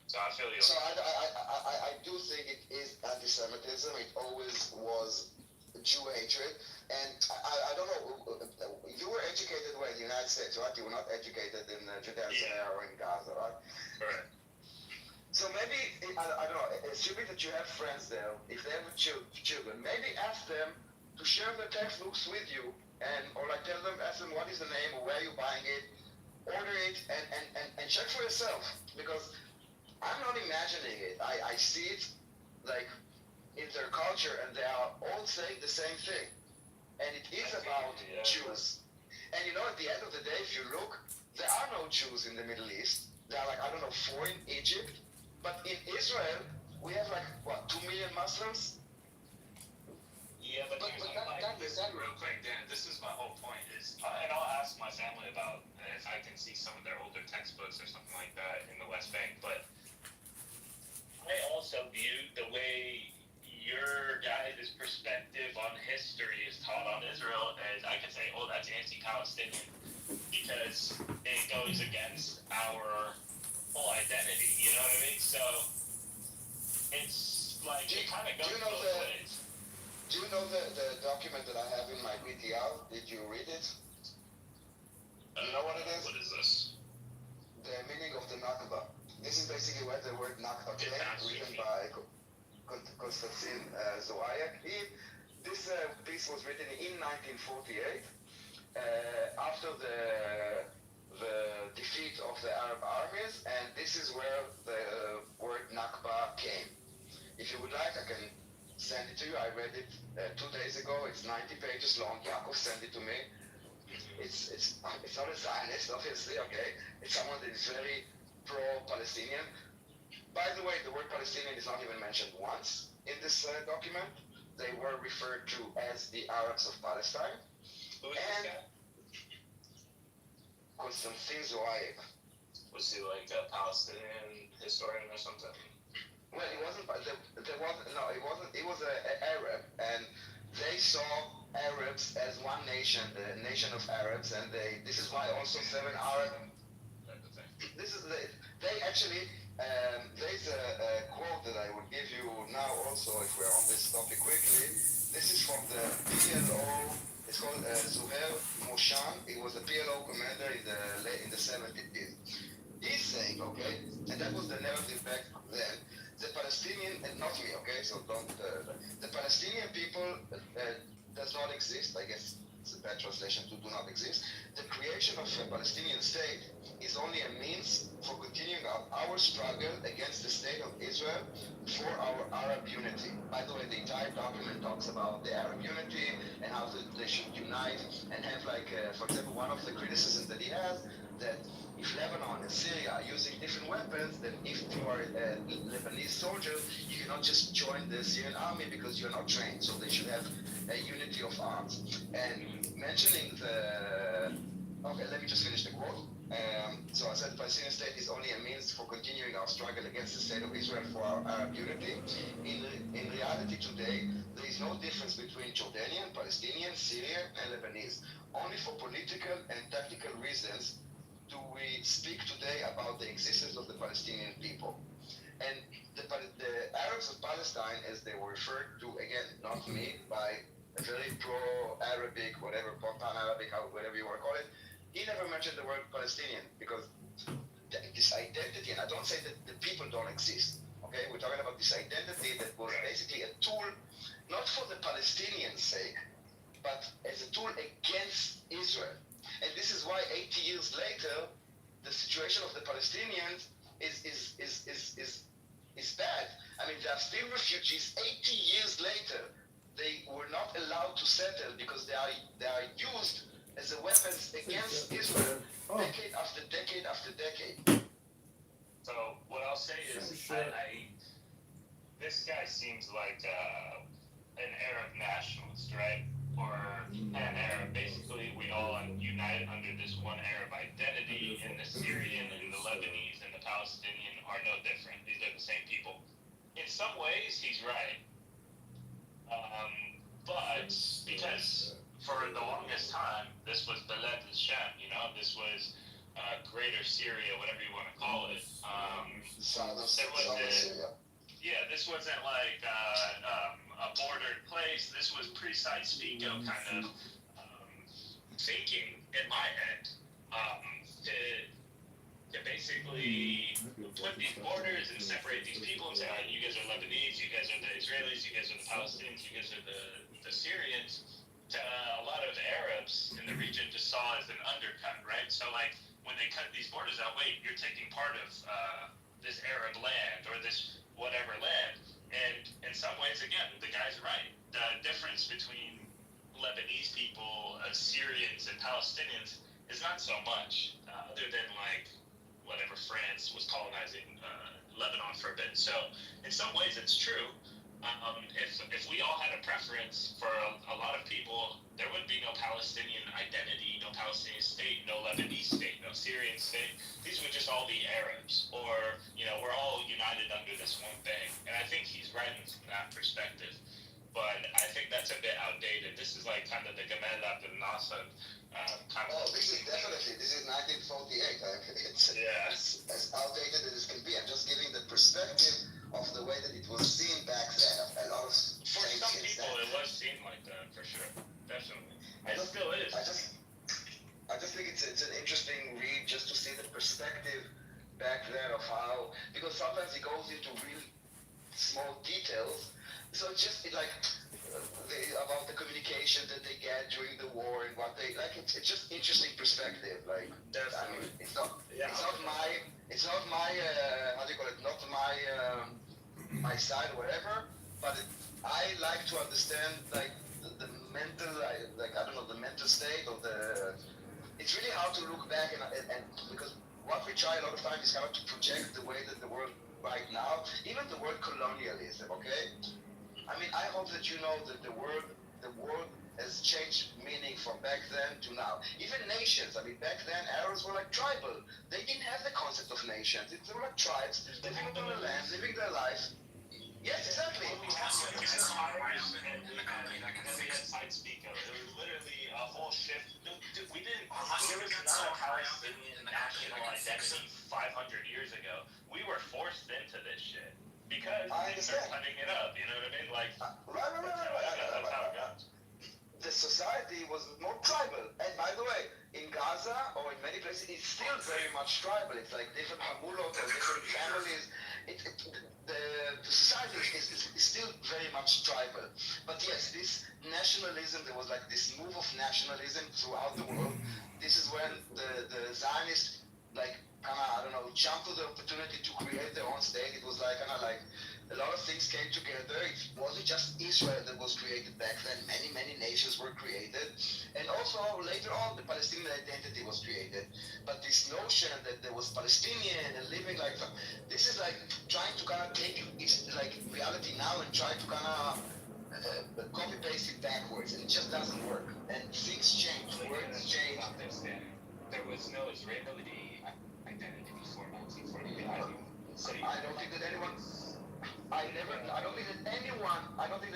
So I feel you. So I do think it is anti-Semitism. It always was Jew hatred. And I don't know, you were educated where in the United States, right? You were not educated in Judea or in Gaza, right? Correct. So maybe, I don't know, assuming that you have friends there, if they have children, maybe ask them to share the textbooks with you, or like tell them, ask them what is the name or where you're buying it, order it, and check for yourself, because I'm not imagining it. I see it like in their culture, and they are all saying the same thing, and it is about Jews. And you know, at the end of the day, if you look, there are no Jews in the Middle East. There are like, I don't know, 4 in Egypt, but in Israel we have like what, 2 million Muslims? Yeah, but real quick, Dan, this is my whole point is, and I'll ask my family about if I can see some of their older textbooks or something like that in the West Bank, but I also view the way your guys' perspective on history is taught on Israel as, I could say, oh, that's anti-Palestinian, because it goes against our whole identity, you know what I mean? So, it's like, it kind of goes both ways. Do you know the document that I have in my PTR? Did you read it? You know what it is? What is this? The meaning of the Nakba. This is basically where the word Nakba came, written by Constantine Zoayak. This piece was written in 1948, after the defeat of the Arab armies, and this is where the word Nakba came. If you would like, I can send it to you. I read it 2 days ago. It's 90 pages long. Yaakov sent it to me. It's not a Zionist, obviously, okay? It's someone that is very pro-Palestinian. By the way, the word Palestinian is not even mentioned once in this document. They were referred to as the Arabs of Palestine. Who is this guy? Constantine Zoayak. Was he like a Palestinian historian or something? Well, he wasn't. He wasn't. He was an Arab, and they saw Arabs as one nation, the nation of Arabs, and this is why also 7 Arab. This is they actually. There's a quote that I will give you now. Also, if we're on this topic quickly, this is from the PLO. It's called Zuhair Moshan. He was a PLO commander in the 70s. He's saying, okay, and that was the narrative back then. The Palestinian, and not me, okay, so don't, the Palestinian people does not exist. I guess it's a bad translation to do not exist. The creation of a Palestinian state is only a means for continuing our struggle against the state of Israel for our Arab unity. By the way, the entire document talks about the Arab unity and how they should unite and have like, for example, one of the criticisms that he has, that if Lebanon and Syria are using different weapons, then if you are a Lebanese soldier, you cannot just join the Syrian army because you're not trained. So they should have a unity of arms. And mentioning okay, let me just finish the quote. So I said the Palestinian state is only a means for continuing our struggle against the state of Israel for our Arab unity. In reality today, there is no difference between Jordanian, Palestinian, Syrian, and Lebanese. Only for political and tactical reasons do we speak today about the existence of the Palestinian people. And the Arabs of Palestine, as they were referred to, again, not me, by a very pro-Arabic, whatever, pan-Arabic, whatever you want to call it, he never mentioned the word Palestinian because this identity, and I don't say that the people don't exist. Okay, we're talking about this identity that was basically a tool, not for the Palestinians' sake, but as a tool against Israel. And this is why 80 years later, the situation of the Palestinians is bad. I mean, there are still refugees 80 years later. They were not allowed to settle because they are used as a weapons against Israel, decade after decade after decade. So what I'll say is, this guy seems like an Arab nationalist, right? Or an Arab. Basically, we all unite under this one Arab identity, and the Syrian and the Lebanese and the Palestinian are no different. These are the same people. In some ways, he's right. But because for the longest time, this was Balad al-Sham, this was Greater Syria, whatever you want to call it. This wasn't like a bordered place. This was pre-Sykes-Picot kind of thinking in my head to basically put these borders and separate these people and say, you guys are Lebanese, you guys are the Israelis, you guys are the Palestinians, you guys are the Syrians. A lot of Arabs in the region just saw as an undercut, right? So like when they cut these borders out, wait, you're taking part of this Arab land or this whatever land, and in some ways, again, the guy's right. The difference between Lebanese people, Syrians, and Palestinians is not so much, other than like whatever France was colonizing Lebanon for a bit. So in some ways, it's true. If we all had a preference for a lot of people, there would be no Palestinian identity, no Palestinian state, no Lebanese state, no Syrian state. These would just all be Arabs, or we're all united under this one thing. And I think he's right from that perspective. But I think that's a bit outdated. This is like kind of the Gamal Abdel Nasser kind of. Oh, this is 1948. It's as outdated as it can be. I'm just giving the perspective of the way that it was seen back then. A lot of for some people, it was seen like that, for sure. Definitely. It still is. I just think it's an interesting read just to see the perspective back then of how, because sometimes it goes into really small details. So it's just about the communication that they get during the war and what they like. It's just interesting perspective. Like, I mean, it's not my how do you call it? Not my side or whatever. But I like to understand like the mental, the mental state of the. It's really hard to look back and because what we try a lot of times is kind of to project the way that the world right now, even the word colonialism, okay? I mean, I hope that you know that the word has changed meaning from back then to now. Even nations, I mean, back then Arabs were like tribal. They didn't have the concept of nations. They were like tribes, living on their land, living their life. Yes, exactly. We had Sykes-Picot. It was literally a whole shift. There was not a Palestinian national identity 500 years ago. We were forced into this shit. Because they're cutting it up, you know what I mean? Like, that's how it goes. The society was more tribal. And by the way, in Gaza or in many places, it's still very much tribal. It's like different hamulot or different families. The society is still very much tribal. But yes, this nationalism, there was like this move of nationalism throughout the world. This is when the Zionists, jumped to the opportunity to create their own state. It was like a lot of things came together. It wasn't just Israel that was created back then. Many nations were created. And also later on, the Palestinian identity was created. But this notion that there was Palestinian and living like that, this is like trying to kind of take reality now and try to kind of copy paste it backwards. And it just doesn't work. And things change. Words change. There was no Israeli identity before 1948. I don't think that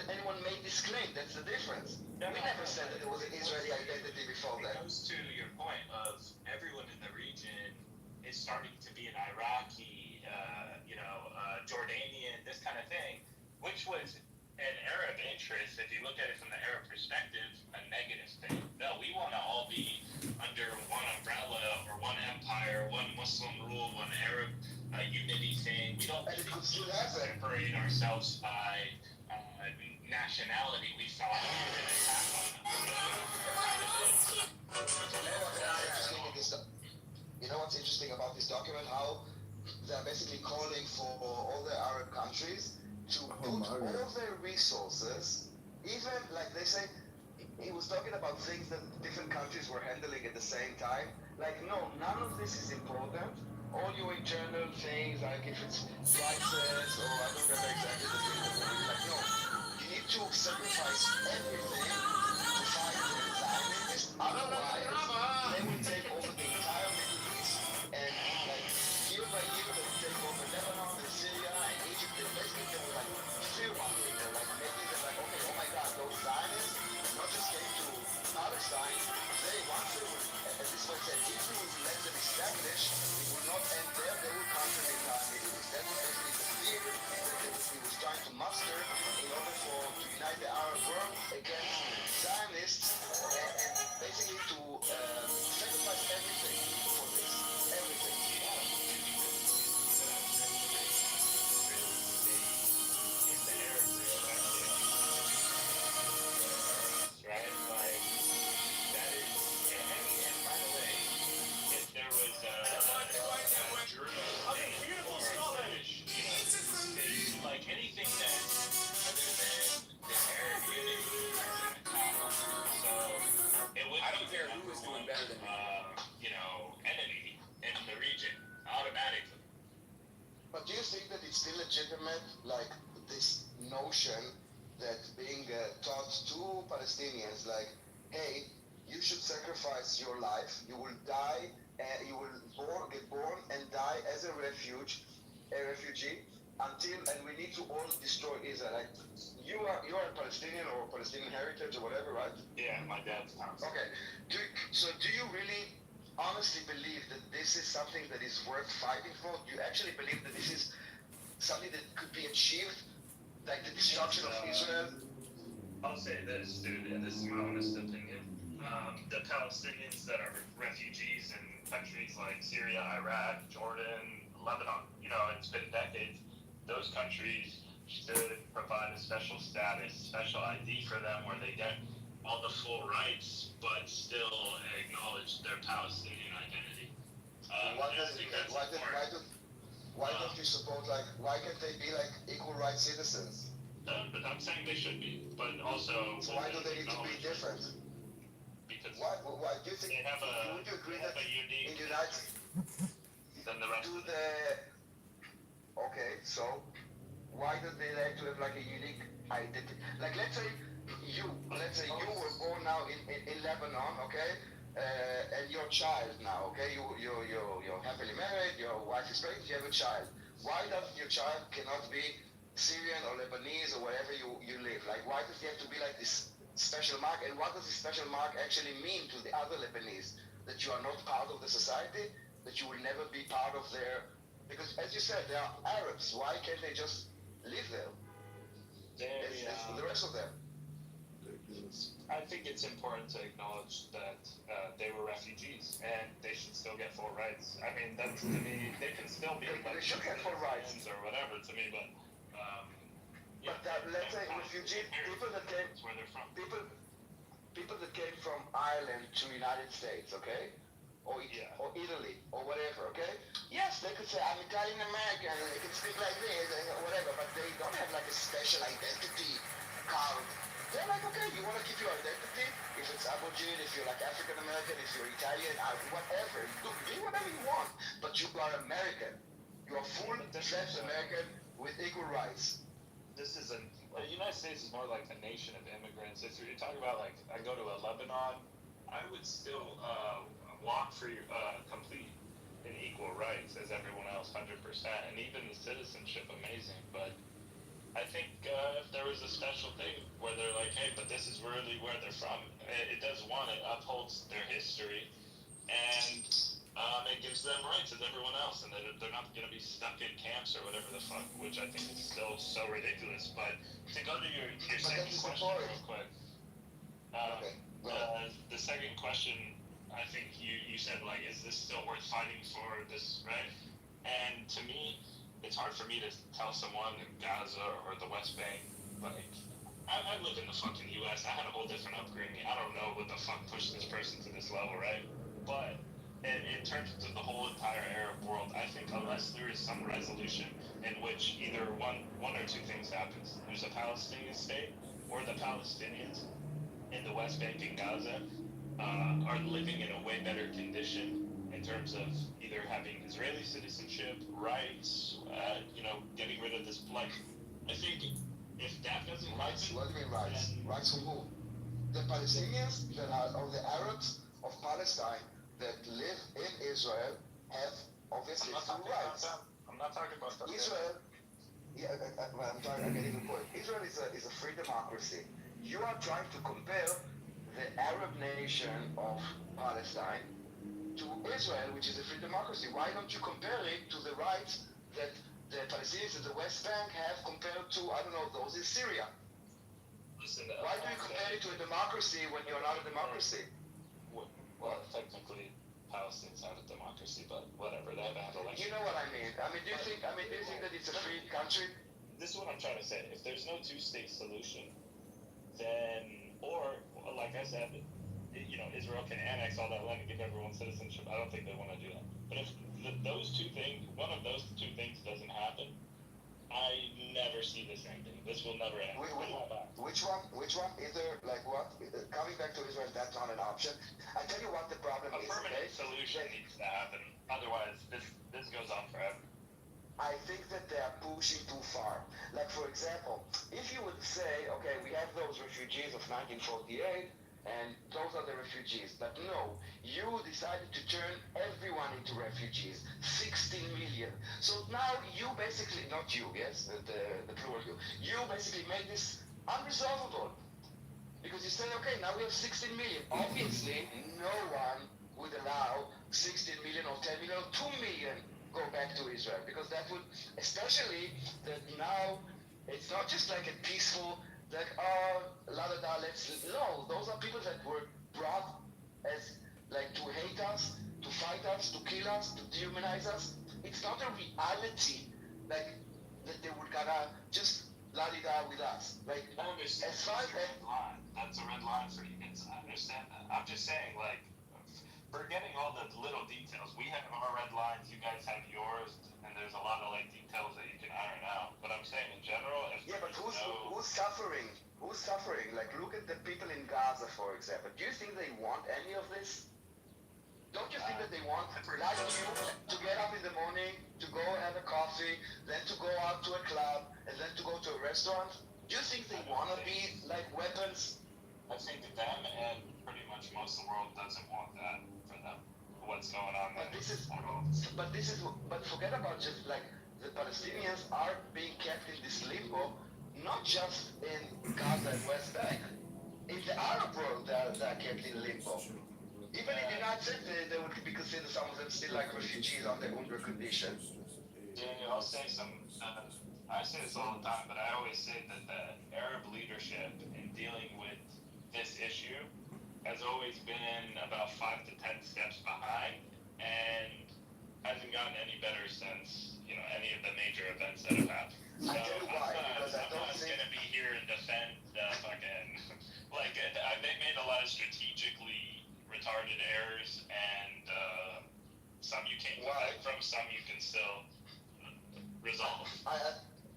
anyone made this claim. That's the difference. We never said that there was an Israeli identity before that. It goes to your point of everyone in the region is starting to be an Iraqi, Jordanian, this kind of thing, which was an Arab interest. If you look at it from the Arab perspective, a negative thing. No, we want to all be under one umbrella. unity thing. We don't And it could still happen. separate ourselves by nationality. We thought we were an attack on them. You know what's interesting about this document? How they're basically calling for all the Arab countries to put all their resources, even like they say, he was talking about things that different countries were handling at the same time. Like, no, none of this is important. All your internal things, like if it's prices or I don't remember exactly the things that were like, no, you need to sacrifice everything to fight the Zionists. Otherwise, they will take over the entire Middle East and like year by year they will take over Lebanon and Syria and Egypt. They basically they were like fear mongering. They're like making them like, okay, oh my God, those Zionists not just came to Palestine. They once they were, as this was said, if we would let them establish, it will not end there. They will conquer the entire Middle East. That was basically the fear that he was trying to muster in order to unite the Arab world against Zionists and basically to sacrifice everything for this. Everything. Right? Like, that is, and by the way, if there was a Jerusalem or a British, state, like anything that other than the Arab unity is an attack. So it would. I don't care who is doing better than enemy in the region automatically. But do you think that it's still legitimate, like this notion that being taught to Palestinians, like, hey, you should sacrifice your life, you will die, you will get born and die as a refugee, and we need to all destroy Israel. Like, you are a Palestinian or Palestinian heritage or whatever, right? Yeah, my dad's house. Okay. So do you really honestly believe that this is something that is worth fighting for? Do you actually believe that this is something that could be achieved, like the destruction of Israel? I'll say this, dude, and this is my honest opinion. The Palestinians that are refugees in countries like Syria, Iraq, Jordan, Lebanon, it's been decades. Those countries should provide a special status, special ID for them where they get all the full rights, but still acknowledge their Palestinian identity. Why don't you support, like, why can't they be like equal rights citizens? But I'm saying they should be, but also. So why do they need to be different? Because why do you think they have a, would you agree they have that a unique in the United than the rest of okay, so why do they like to have like a unique identity? Like let's say you were born now in Lebanon, okay? And your child now, okay? You're happily married, your wife is pregnant, you have a child. Why does your child cannot be Syrian or Lebanese or wherever you live? Like, why does he have to be like this special mark? And what does this special mark actually mean to the other Lebanese? That you are not part of the society? That you will never be part of their... Because, as you said, they are Arabs. Why can't they just live there? The rest of them. I think it's important to acknowledge that they were refugees and they should still get full rights. I mean, that's to me, they can still be they should get full rights or whatever to me, but let's say refugees, people that came, where they're from. People that came from Ireland to United States, okay, or Italy or whatever, okay. Yes, they could say I'm Italian American, and they could speak like this or whatever, but they don't have like a special identity card. They're like, okay, you want to keep your identity? If it's Aboriginal, if you're like African American, if you're Italian, whatever. Do whatever you want. But you are American. You are full-fledged American with equal rights. This isn't... The United States is more like a nation of immigrants. If you're talking about, like, I go to a Lebanon, I would still walk for complete and equal rights as everyone else, 100%. And even the citizenship, amazing. But I think if there was a special thing where they're like, hey, but this is really where they're from, it does one, it upholds their history, and it gives them rights as everyone else, and they're not going to be stuck in camps or whatever the fuck, which I think is still so ridiculous. But to go to your second question real quick, the second question, I think you said, like, is this still worth fighting for this, right? And to me, it's hard for me to tell someone in Gaza or the West Bank, like, I live in the fucking U.S. I had a whole different upbringing. I don't know what the fuck pushed this person to this level, right? But in terms of the whole entire Arab world, I think unless there is some resolution in which either one or two things happens, there's a Palestinian state, or the Palestinians in the West Bank and Gaza are living in a way better condition in terms of either having Israeli citizenship, rights, getting rid of this, like, I think if that doesn't rights, what do you mean rights? Rights from who? The Palestinians that are, or the Arabs of Palestine that live in Israel have obviously full rights. I'm not talking about that. Israel, I'm getting the point. Israel is a free democracy. You are trying to compare the Arab nation of Palestine to Israel, which is a free democracy. Why don't you compare it to the rights that the Palestinians in the West Bank have compared to, I don't know, those in Syria? Listen, why do you compare it to a democracy when you're not a democracy? Well, technically, Palestinians have a democracy, but whatever, they have had elections. You know what I mean? Do you think that it's a free country? This is what I'm trying to say. If there's no two-state solution, then, or, like I said, Israel can annex all that land and give everyone citizenship. I don't think they want to do that. But if those two things, one of those two things doesn't happen, I never see this ending. This will never end. Which one? Either, like what? Coming back to Israel, that's not an option. I tell you what the problem is. A permanent solution needs to happen. Otherwise, this goes on forever. I think that they are pushing too far. Like, for example, if you would say, okay, we have those refugees of 1948, and those are the refugees. But no, you decided to turn everyone into refugees. 16 million. So now you basically, not you, yes, the plural you basically made this unresolvable. Because you said, okay, now we have 16 million. Obviously, no one would allow 16 million or 10 million or 2 million go back to Israel. Because that would, especially that now it's not just like a peaceful, like, no, those are people that were brought as, like, to hate us, to fight us, to kill us, to dehumanize us. It's not a reality, like, that they were gonna just la-di-da with us. Like, as far as that's a red line for you. I understand that. I'm just saying, like, forgetting all the little details. We have our red lines, you guys have yours, and there's a lot of, like, details that you can iron out. But I'm saying in general, if but who's suffering? Who's suffering? Like, look at the people in Gaza, for example. Do you think they want any of this? Don't you think that they want, like you, to get up in the morning, to go have a coffee, then to go out to a club, and then to go to a restaurant? Do you think they want to be, like, weapons? I think that them and pretty much most of the world doesn't want that for them. What's going on there? But forget about just, like, the Palestinians are being kept in this limbo, not just in Gaza and West Bank. In the Arab world, they're kept in limbo. Even in the United States, they would be considered, some of them still like refugees under conditions. Daniel, I'll say I say this all the time, but I always say that the Arab leadership in dealing with this issue has always been about 5 to 10 steps behind, and hasn't gotten any better since, any of the major events that have happened. So I tell you why, because I don't think... I'm gonna be here and defend fucking, like, they made a lot of strategically retarded errors, and some you can't defend from, some you can still resolve.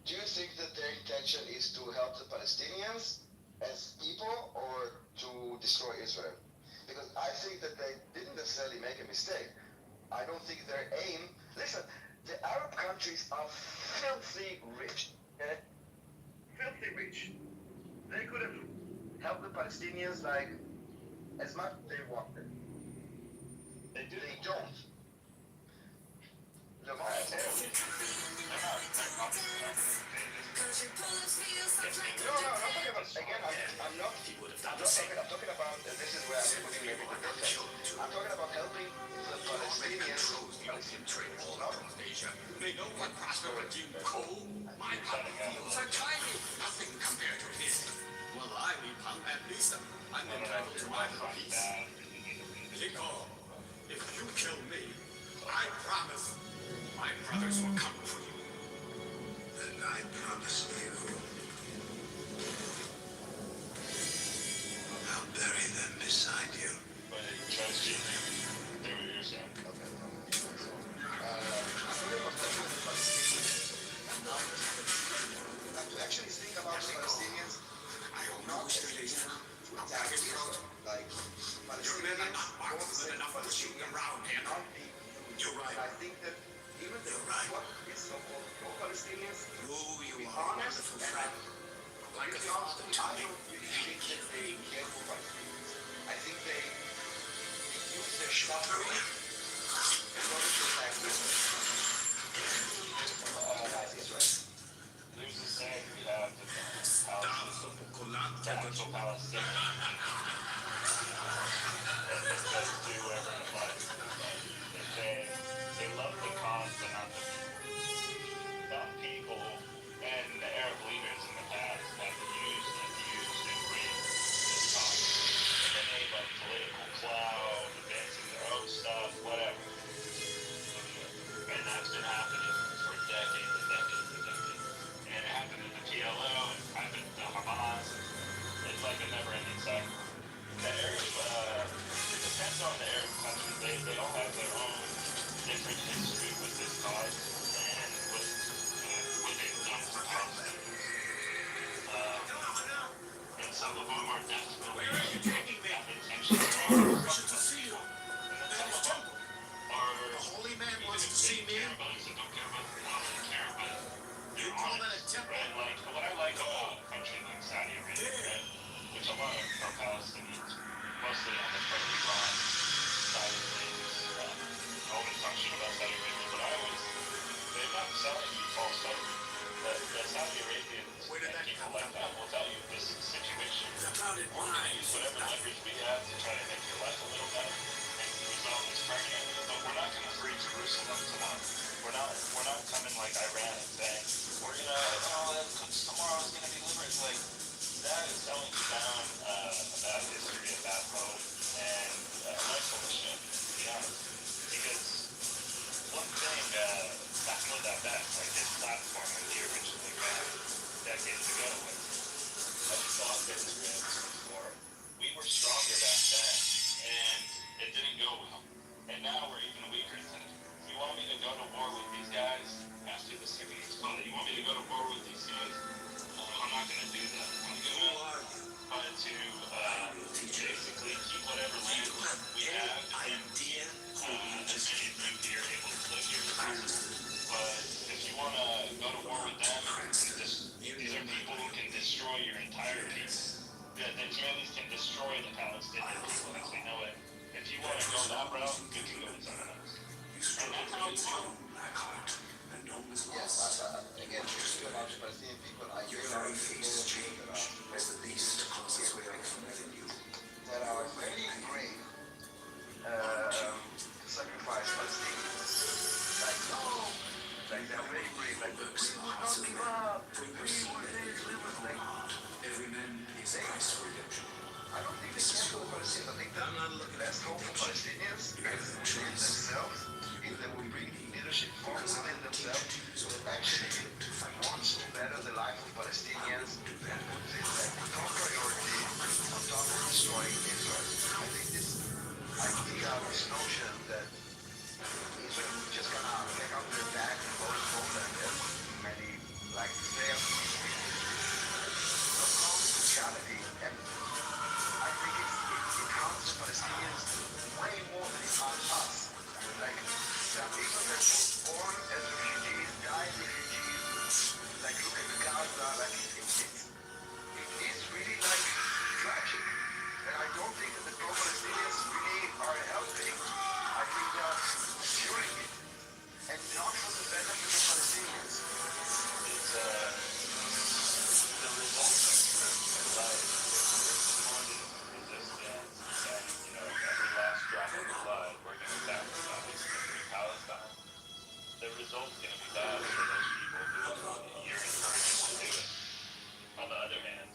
Do you think that their intention is to help the Palestinians as people, or to destroy Israel? Because I think that they didn't necessarily make a mistake. I don't think their aim... Listen, the Arab countries are filthy rich. Okay? Filthy rich. They could have helped the Palestinians, like, as much as they wanted. They don't. No, I'm not talking about, again, I'm talking about, this is where I'm putting maybe the difference. I'm talking about helping the Palestinians. They know what Prosper would do. Coal, my cotton fields are tiny, nothing compared to his. Well, at least I'm entitled to my piece. Nico, if you kill me, I promise My brothers will come for you. And I promise you, I'll bury them beside you. But trust you, they were your son. Okay. So, the perspective of the Palestinians, and to actually think about the Palestinians, not as a reason to attack Israel. Like, Palestinians don't say Palestinians not being used. You're right. And I think that even the what is so-called pro-Palestinians, Oh, to you be are a honest, wonderful and friend. Like a really father honestly, to I me. don't really think that they care for Palestinians. I think they use their suffering in order to attack Israel. Israel. There's a saying we have that actual Palestinian goes to wherever it applies. They love the cause, but not the people. Some people and the Arab leaders in the past have used and raised this cause. And then they love political clout, advancing their own stuff, whatever. And that's been happening for decades and decades and decades. And it happened to the PLO, it happened to Hamas. It's like a never-ending cycle. The Arab, it depends on the Arab countries. They all have their own different history with this cause and with what they've done to Palestinians. And some of them are definitely have intentions wrong. And then some of them are The holy man wants to see me. care about it, don't care about it, don't care about it. You They're call that a honest, temple? right? Like, what I like about a country like Saudi Arabia, right? Which a lot of are Palestinians, mostly on the pro-Iran side of things. I always talk shit about Saudi Arabia, but they're not selling you false hope. The Saudi Arabians and people like that will tell you this situation. We're going to use whatever leverage we have to try to make your life a little better and resolve this permanently. But we're not going to free Jerusalem tomorrow. We're not coming like Iran and saying we're gonna tomorrow's gonna be liberated. Like that is selling you down a bad history, a bad hope, and life full of shit. To be honest, because one thing back in that like his platform when he originally ran decades ago was that we thought that Israel was before. We were stronger back then, and it didn't go well. And now we're even weaker today. You want me to go to war with these guys after the Syrians fall? You want me to go to war with these guys? I'm not going to do that. I'm going to basically keep whatever land we have and as many of you here able to live here. But if you want to go to war with them, these are people who can destroy your entire people. The Israelis can destroy the Palestinian people as we know it. If you want to go that route, you can go with someone else. And that's how it's done. Yes, again, speaking about the Palestinian people, I hear a lot of people that are very brave to sacrifice Palestinians. Like they're very brave. Like, we will not give up. We will this, we will like. Every man is a price for redemption. I don't think they can go to Palestine. I think the best hope for Palestinians is within themselves, if they will bring leadership from within themselves, that actually wants to better the life of Palestinians and put this like top priority on top of destroying Israel. I think this idea, this notion that Israel is just gonna take out their back and go to Poland, as many like to say, not close to reality. And I think it harms the Palestinians way more than it harms us. Like, there are people that were born as refugees, died refugees. Like, look at Gaza. Like, it is really like tragic. And I don't think that the pro-Palestinians really are helping. I think they are fueling it. And not for the benefit of Palestinians. It's the results of life. Resistance and every last drop of blood we're going to sacrifice to free Palestine. The result's going to be bad for those people who you're encouraging to do it. On the other hand,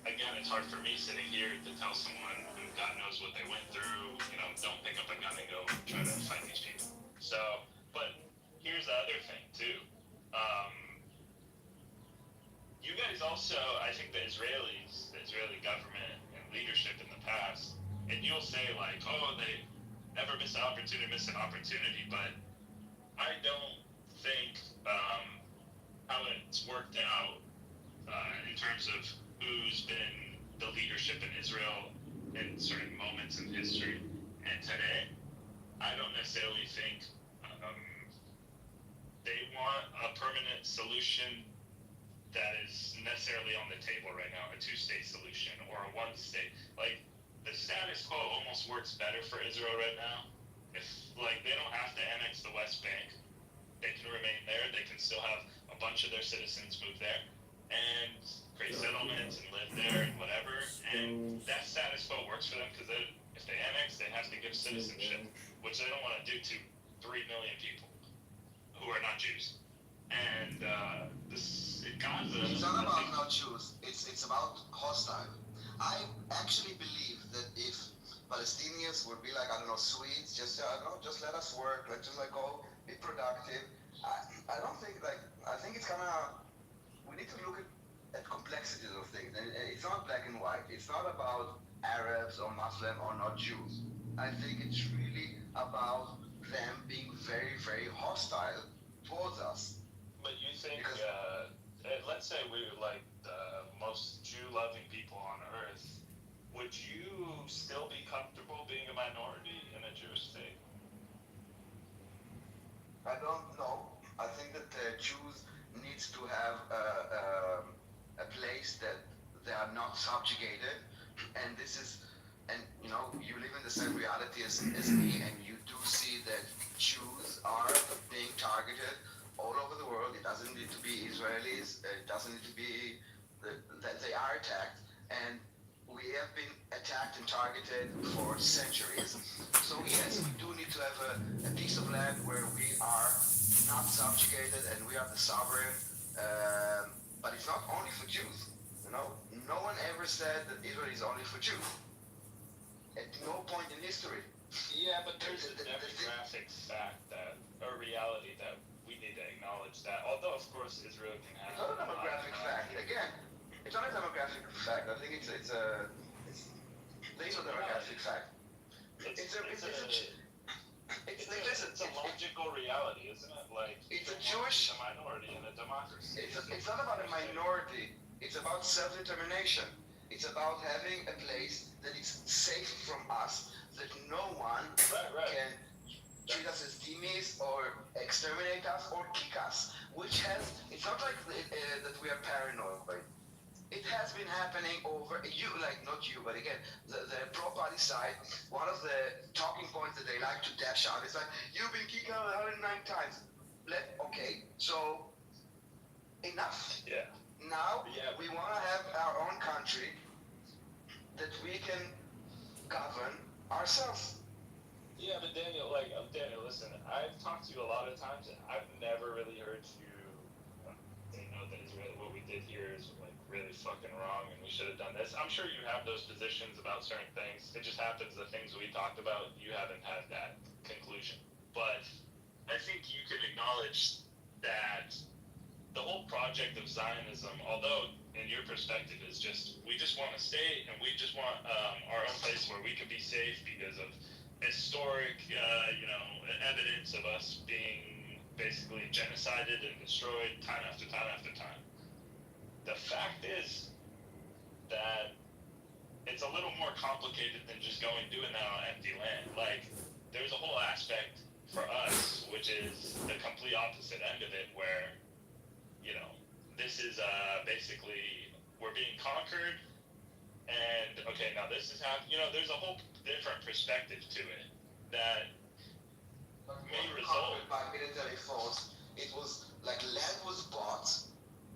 again, it's hard for me sitting here to tell someone who God knows what they went through, don't pick up a gun and go try to fight these people. So, but here's the other thing too. Um, you guys also, I think the Israeli government and leadership in the past, and you'll say like, oh, they never miss an opportunity, but I don't think how it's worked out in terms of who's been the leadership in Israel in certain moments in history and today. I don't necessarily think they want a permanent solution that is necessarily on the table right now, a two-state solution or a one-state. Like, the status quo almost works better for Israel right now. If, like, they don't have to annex the West Bank, they can remain there, they can still have a bunch of their citizens move there and create settlements and live there and whatever, and that status quo works for them because if they annex, they have to give citizenship, which they don't want to do to 3 million people who are not Jews. And Gaza. It's not about not Jews. It's about hostile. I actually believe that if Palestinians would be like, I don't know, Swedes, just let us work, let's just like go be productive. I don't think I think it's we need to look at complexities of things. And it's not black and white. It's not about Arabs or Muslim or not Jews. I think it's really about them being very, very hostile towards us. But you think, let's say we were like the most Jew-loving people on earth, would you still be comfortable being a minority in a Jewish state? I don't know. I think that Jews needs to have a place that they are not subjugated, and you live in the same reality as me, and you do see that Jews are being targeted all over the world. It doesn't need to be Israelis. It doesn't need to be that they are attacked, and we have been attacked and targeted for centuries. So yes, we do need to have a piece of land where we are not subjugated and we are the sovereign. But it's not only for Jews. No one ever said that Israel is only for Jews. At no point in history. Yeah, but there's a demographic fact a reality that we need to acknowledge that. Although, of course, Israel can have. It's not a demographic fact. Again, it's not a demographic fact. I think it's a demographic fact. It's a logical reality, isn't it? Like, it's a Jewish minority in a democracy. It's not about a minority. It's about self-determination. It's about having a place that is safe from us, that no one can treat us as dhimmis or exterminate us or kick us. It's not like that we are paranoid. It has been happening not you, but again, the pro-party side, one of the talking points that they like to dash out is like, you've been kicked out 109 times. Okay, so enough. Yeah. Now we want to have our own country that we can govern ourselves. Yeah, but Daniel, listen, I've talked to you a lot of times, and I've never really heard you say no, that what we did here is like really fucking wrong, and we should have done this. I'm sure you have those positions about certain things. It just happens the things we talked about, you haven't had that conclusion. But I think you can acknowledge that the whole project of Zionism, although in your perspective is we just want a state and we just want our own place where we can be safe because of historic, evidence of us being basically genocided and destroyed time after time after time. The fact is that it's a little more complicated than just doing that on empty land. Like, there's a whole aspect for us, which is the complete opposite end of it, where this is basically we're being conquered, and okay, now this is happening. There's a whole different perspective to it that may result by military force. It was like land was bought,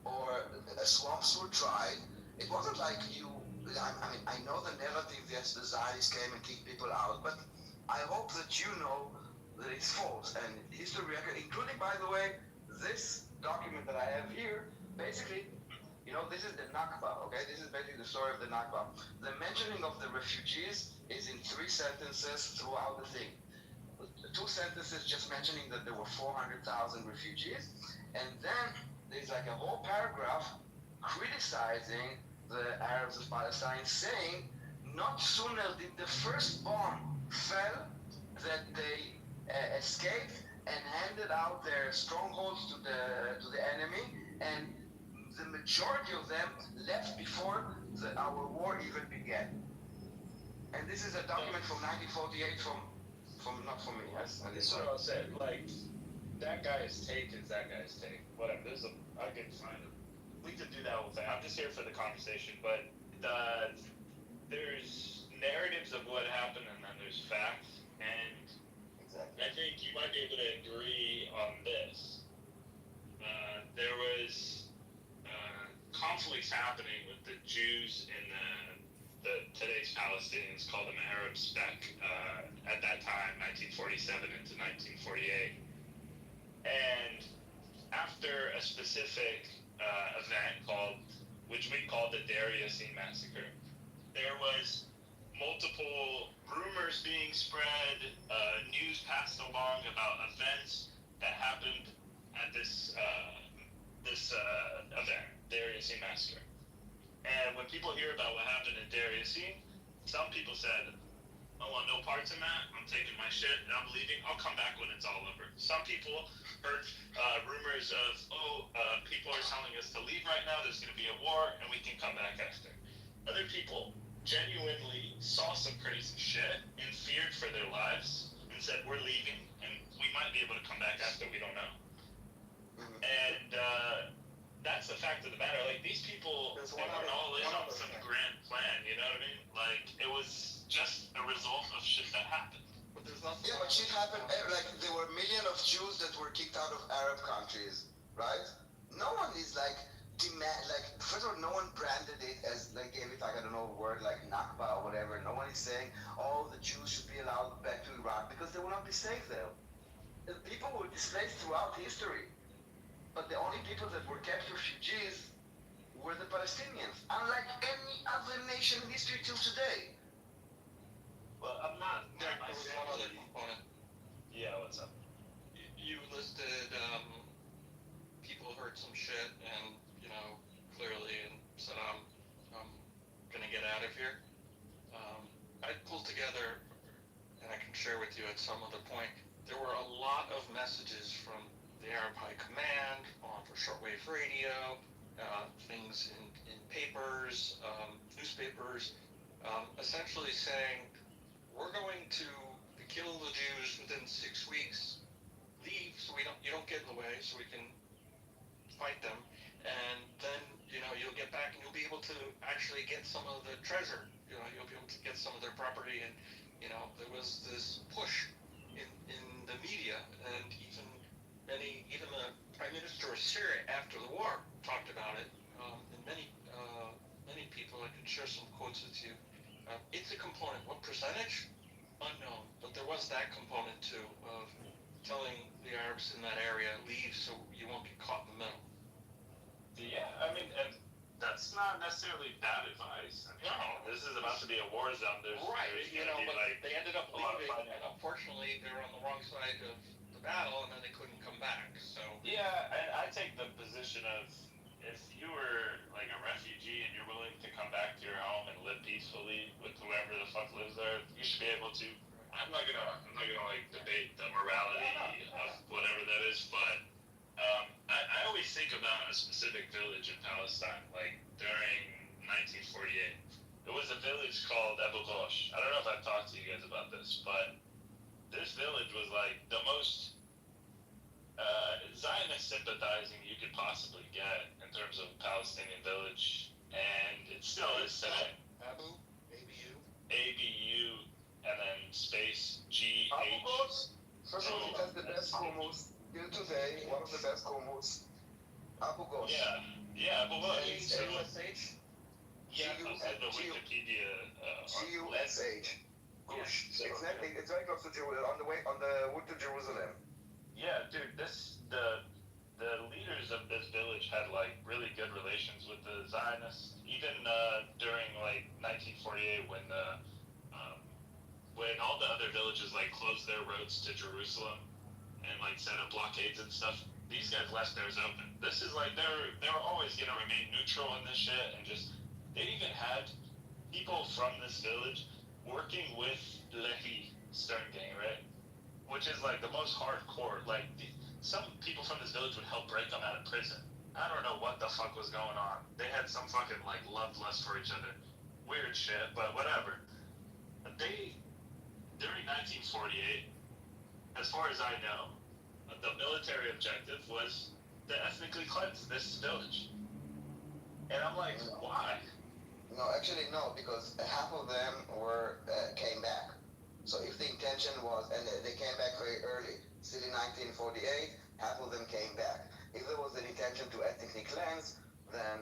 or swamps were dried. It wasn't like I know the narrative that the Zionists came and kicked people out, but I hope that you know that it's false. And history record, including, by the way, this document that I have here, basically, this is the Nakba, okay? This is basically the story of the Nakba. The mentioning of the refugees is in 3 sentences throughout the thing. two sentences just mentioning that there were 400,000 refugees, and then there's like a whole paragraph criticizing the Arabs of Palestine, saying not sooner did the first bomb fell that they escaped and handed out their strongholds to the enemy, and the majority of them left before our war even began. And this is a document from 1948 from not from me, yes? And That's what I'll say. Like, that guy's take is that guy's take. Whatever. I can find him. We could do that whole thing. I'm just here for the conversation, but there's narratives of what happened, and then there's facts, and exactly. I think you might be able to agree on this. There was conflicts happening with the Jews and today's Palestinians, called them Arab spec, at that time, 1947 into 1948. And after a specific event which we called the Deir Yassin massacre, there was multiple rumors being spread, news passed along about events that happened at this event, Deir Yassin massacre. And when people hear about what happened in Deir Yassin, some people said, I want no parts in that, I'm taking my shit and I'm leaving, I'll come back when it's all over. Some people heard rumors of, people are telling us to leave right now, there's going to be a war, and we can come back after. Other people genuinely saw some crazy shit and feared for their lives and said, we're leaving, and we might be able to come back after, we don't know. And that's the fact of the matter. Like, these people, they weren't all in on some grand plan, you know what I mean? Like, it was just a result of shit that happened. But there's nothing. Yeah, but shit happened. Like, there were millions of Jews that were kicked out of Arab countries, right? No one is like first of all, no one branded it as like gave it like, I don't know, a word like Nakba or whatever. No one is saying, the Jews should be allowed back to Iraq, because they will not be safe there. The people were displaced throughout history. But the only people that were kept refugees were the Palestinians, unlike any other nation in history till today. Well, I'm not. There was one other component. Yeah, what's up? You listed people heard some shit and, clearly and said, I'm gonna get out of here. I pulled together, and I can share with you at some other point, there were a lot of messages from the Arab High Command for shortwave radio, things in papers, newspapers, essentially saying, we're going to kill the Jews within 6 weeks, leave so you don't get in the way, so we can fight them, and then you'll get back and you'll be able to actually get some of the treasure. You'll be able to get some of their property, and there was this push in the media, and even the Prime Minister of Syria after the war talked about it, and many people. I can share some quotes with you. It's a component. What percentage? Unknown, but there was that component too of telling the Arabs in that area, leave so you won't get caught in the middle. Yeah, I mean, and that's not necessarily bad advice. I mean, no, this is about to be a war zone. There's but they ended up leaving, and unfortunately, they were on the wrong side of the battle, and then they couldn't come back. So yeah, and I take the position of, if you were like a refugee and you're willing to come back to your home and live peacefully with whoever the fuck lives there, you should be able to. I'm not gonna like debate the morality of whatever that is, but I always think about a specific village in Palestine, like during 1948. There was a village called Abu Ghosh. I don't know if I've talked to you guys about this, but this village was like the most Zionist sympathizing you could possibly get in terms of Palestinian village, and it still is today. ABU, and then space G H. Abu Ghosh. First of all, it has the best hummus till today. One of the best hummus. Abu Ghosh. Yeah, Abu Ghosh. AUSH. Yeah, the Wikipedia. GUSH. Gush. Exactly. It's very close to Jerusalem. On the route to Jerusalem. Yeah, dude. The leaders of this village had like really good relations with the Zionists, even during like 1948 when the when all the other villages like closed their roads to Jerusalem and like set up blockades and stuff, these guys left theirs open. This is like they're always gonna remain neutral in this shit, and just they even had people from this village working with Lehi Stern Gang, right? Which is like the most hardcore. Like some people from this village would help break them out of prison. I don't know what the fuck was going on. They had some fucking like love lust for each other. Weird shit, but whatever. They during 1948, as far as I know, the military objective was to ethnically cleanse this village. And I'm like, why? No, actually no, because half of them came back. So if the intention was, and they came back very early, still in 1948, half of them came back. If there was an intention to ethnically cleanse, then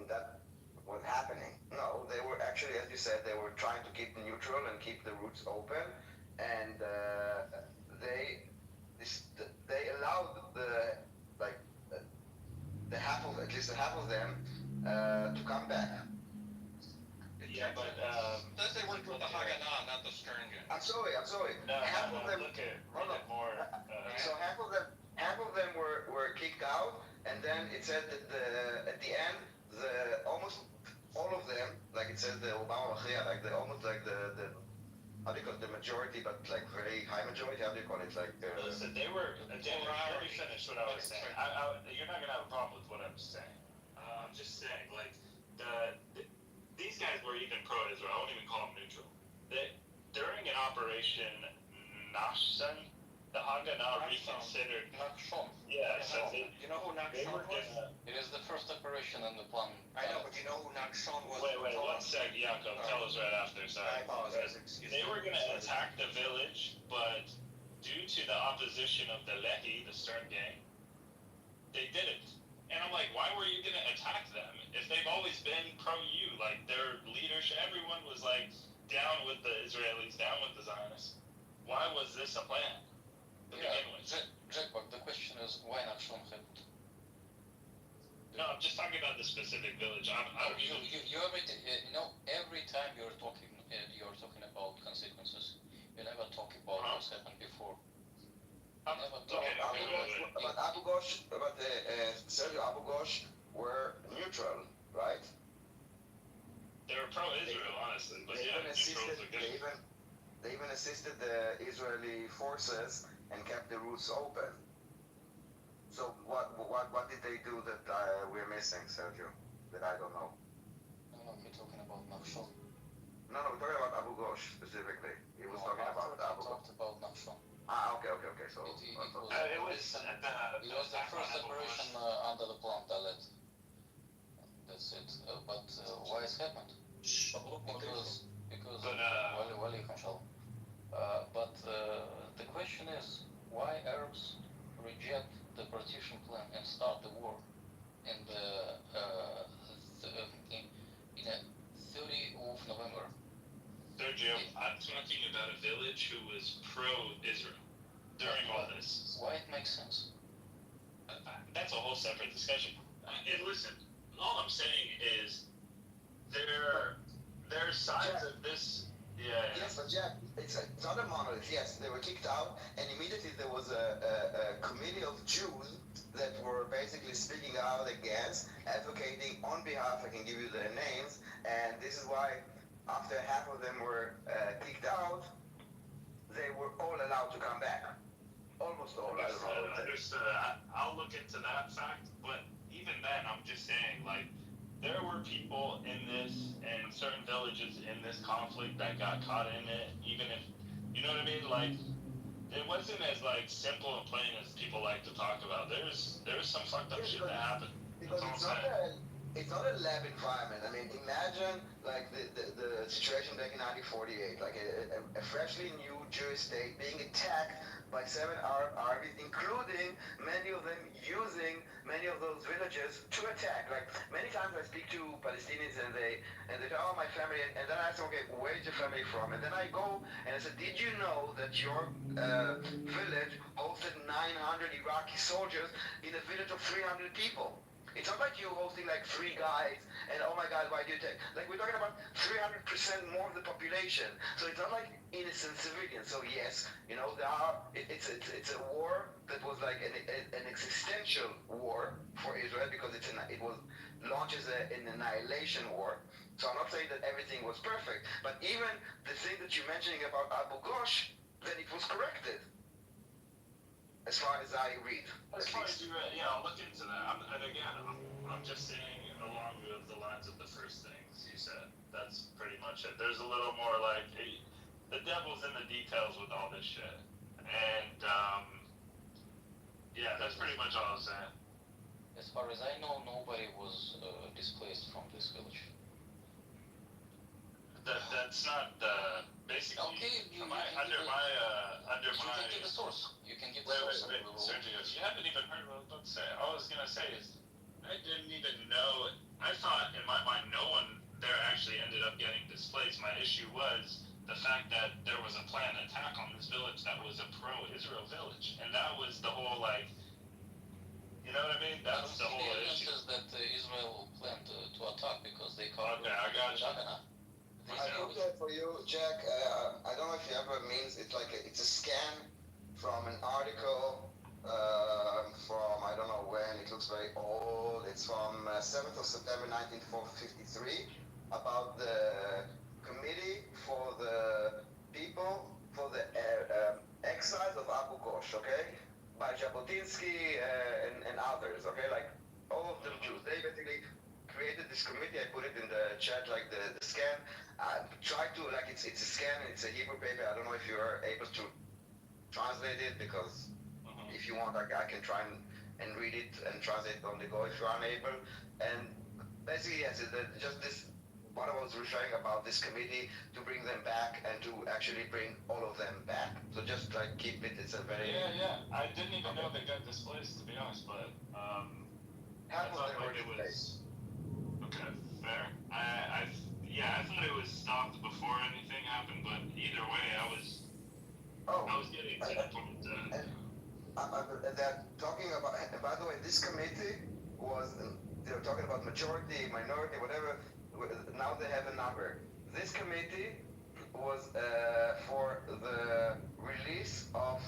that was happening. No, they were actually, as you said, they were trying to keep neutral and keep the routes open, and they allowed at least the half of them to come back. Yeah, but they worked with the Haganah, not the Stern Gang. I'm sorry. No, half of them. Look at more. So half of them were kicked out, and then it said that at the end, almost all of them, like it says the Obama Machia, like how do you call it, the majority, but like very high majority, how do you call it, like listen, let me finish what I was saying. You're not gonna have a problem with what I'm saying. I'm just saying, like these guys were even pro-Israel. I won't even call them neutral. During an Operation Nachshon, the Haganah reconsidered. Nachshon. Yeah, so you know who Nachshon was? It is the first operation in the plan. I know, but you know who Nachshon was? Wait, 1 sec, Yaakov. Tell us right after, sorry. I apologize, excuse me. They were going to attack the village, but due to the opposition of the Lehi, the Stern Gang, they didn't. And I'm like, why were you going to attack them if they've always been pro-you? Like, their leadership, everyone was like down with the Israelis, down with the Zionists. Why was this a plan to begin with? Jack, but the question is, why not Sean happened? No, I'm just talking about the specific village. You already, every time you're talking about consequences, you never talk about what's happened before. But Abu Ghosh, Sergio Abu Ghosh were neutral, right? They were pro-Israel, honestly, but they even assisted the Israeli forces and kept the routes open. So what did they do that we're missing, Sergio? That I don't know. No, we're talking about Nachshon. No, we're talking about Abu Ghosh specifically. He was talking about Abu Ghosh. Talked about Nachshon. Okay. So it was the first operation under the plan Dalet. That's it. But why it happened? Because well, you can show. But the question is, why Arabs reject the partition plan and start the war in the 30 of November? Sergio, I'm talking about a village who was pro-Israel during all this. Why it makes sense? That's a whole separate discussion. And listen, all I'm saying is there are sides of this. Yeah. Yes, but Jack, it's not a monolith. Yes, they were kicked out, and immediately there was a committee of Jews that were basically speaking out against, advocating on behalf. I can give you their names, and this is why after half of them were kicked out, they were all allowed to come back. Almost all. Understood. I'll look into that fact, but even then, I'm just saying, like, there were people in this and certain villages in this conflict that got caught in it, even if, you know what I mean? Like, it wasn't as, like, simple and plain as people like to talk about. There's some fucked up shit that happened. Because it's not a lab environment. I mean, imagine, like, the situation back in 1948, like a freshly new Jewish state being attacked by 7 Arab armies, including many of them using many of those villages to attack. Like, many times I speak to Palestinians and they say, oh, my family, and then I ask, okay, where is your family from? And then I go and I said, did you know that your village hosted 900 Iraqi soldiers in a village of 300 people? It's not like you're hosting like 3 guys and oh my god, why do you take? Like we're talking about 300% more of the population. So it's not like innocent civilians. So yes, you know there are. It's a war that was like an existential war for Israel because it was launched as an annihilation war. So I'm not saying that everything was perfect, but even the thing that you're mentioning about Abu Ghosh, then it was corrected. As far as I read. As far as you read, yeah, I'll look into that. I'm just saying along the lines of the first things you said. That's pretty much it. There's a little more like the devil's in the details with all this shit, and yeah, that's pretty much all I'm saying. As far as I know, nobody was displaced from this village. That's not basically. Okay, under my. You can give the source. You can give the source. Wait, Sergio, if you haven't even heard what I was about to say, all I was gonna say is I didn't even know. I thought in my mind no one there actually ended up getting displaced. My issue was the fact that there was a planned attack on this village that was a pro-Israel village, and that was the whole like. You know what I mean? That's the whole issue. That Israel planned to attack because they caught. Okay, I got you. I put that for you, Jack. I don't know if you ever means it's like it's a scan from an article from I don't know when. It looks very old. It's from 7th of September 1953 about the committee for the people for the exiles of Abu Ghosh. Okay, by Jabotinsky and others. Okay, like all of them Jews. They basically created this committee. I put it in the chat, like the scan. Try to like it's a scan. It's a Hebrew paper. I don't know if you are able to translate it because if you want, I can try and read it and translate it on the go if you're unable. And basically, yes, just this. What I was referring about this committee to bring them back and to actually bring all of them back. So just like keep it. It's a very yeah. I didn't even know they got displaced to be honest, but I thought like it was okay, fair. I thought it was stopped before anything happened, but either way, I was getting to the point. They're talking about. By the way, this committee was. They're talking about majority, minority, whatever. Now they have a number. This committee was for the release of.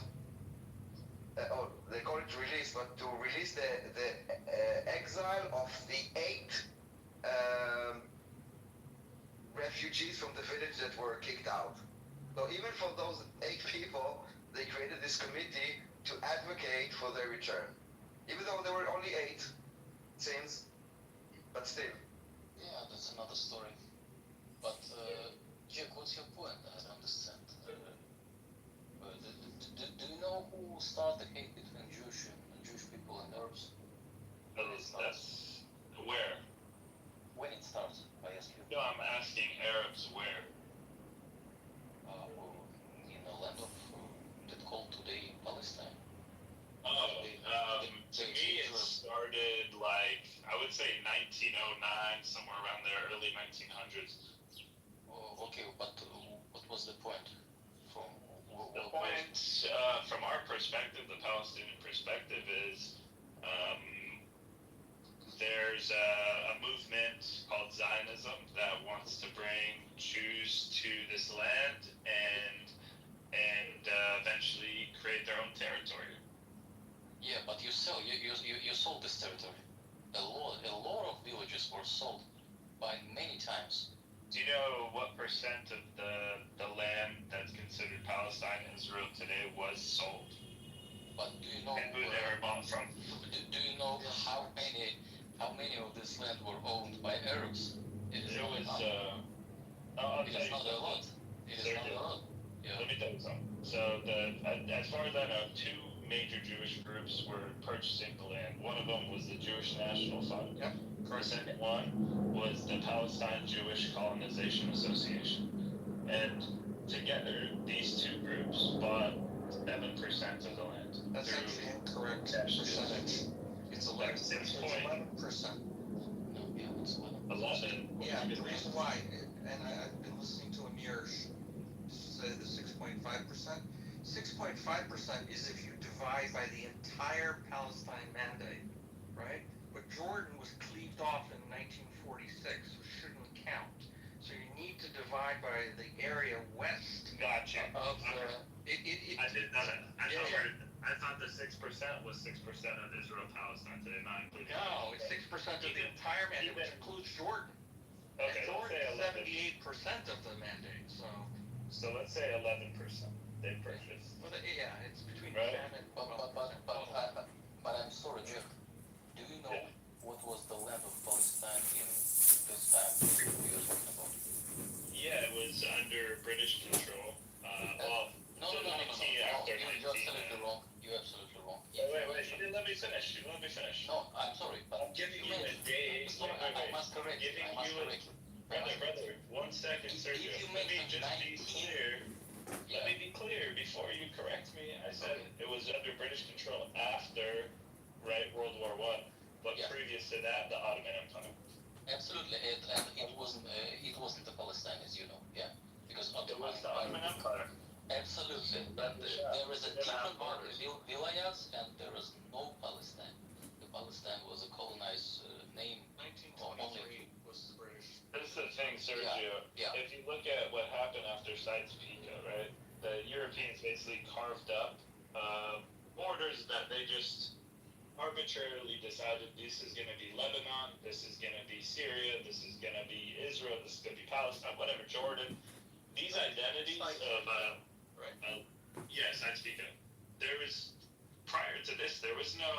They call it release, but to release the exile of the 8 refugees from the village that were kicked out. So even for those 8 people, they created this committee to advocate for their return. Even though there were only 8, seems, but still. Yeah, that's another story. But Jack, what's your point? I don't understand. Do you know who started the hate between Jewish people and Arabs? That's where? When it starts, I ask you. No, I'm asking Arabs where. In a land of that called today Palestine. To me it started like I would say 1909, somewhere around there, early 1900s. Okay, but what was the point? The point, from our perspective, the Palestinian perspective, is there's a movement called Zionism that wants to bring Jews to this land and eventually create their own territory. Yeah, but you sold this territory. A lot of villages were sold by many times. Do you know what percent of the land that's considered Palestine and Israel today was sold? But do you know and who they were bought from? Do you know how many of this land were owned by Arabs? It is not a lot. It is not a lot. Yeah. Let me tell you something. So as far as I know, 2 major Jewish groups were purchasing the land. One of them was the Jewish National Fund. Yeah. The second one was the Palestine Jewish Colonization Association. And together, these 2 groups bought 7% of the land. That's actually incorrect percentage. It's 11%. It's 11%. No, yeah, it's 11. Yeah, the reason why, and I've been listening to Amir say the 6.5%. 6.5% is if you divide by the entire Palestine mandate, right? but Jordan was cleaved off in 1946, which shouldn't count. So you need to divide by the area west Gotcha. of the. I did not. I thought the 6% was 6% of Israel Palestine today, not including. No, it's 6% of the entire mandate, which includes Jordan. Okay, And Jordan is let's say 78% of the mandate. So let's say 11% they purchased. Well, yeah, it's between Right. 10 and 12%. But I'm sorry, Jim. Do you know what was the land of Palestine in this time we are talking about? Yeah, it was under British control. No. After You're absolutely wrong. You're absolutely wrong. Wait. You didn't let me finish. No, I'm sorry, but I'm giving you a day. I must correct you. Brother, 1 second, Sergio. Let me just be clear. Let me be clear before you correct me. I said it was under British control after, World War I. But previous to that, the Ottoman Empire. Absolutely, and it wasn't the Palestine, as you know, because It was the Ottoman Empire. Absolutely, but there is a different border, Vilayas, and there is no Palestine. The Palestine was a colonized name. 1923 was the British. This is the thing, Sergio. If you look at what happened after Sykes-Picot, right? The Europeans basically carved up borders that they just arbitrarily decided this is going to be Lebanon, this is going to be Syria, this is going to be Israel, this is going to be Palestine, whatever, Jordan. These identities of Sykes-Picot. There was, prior to this, there was no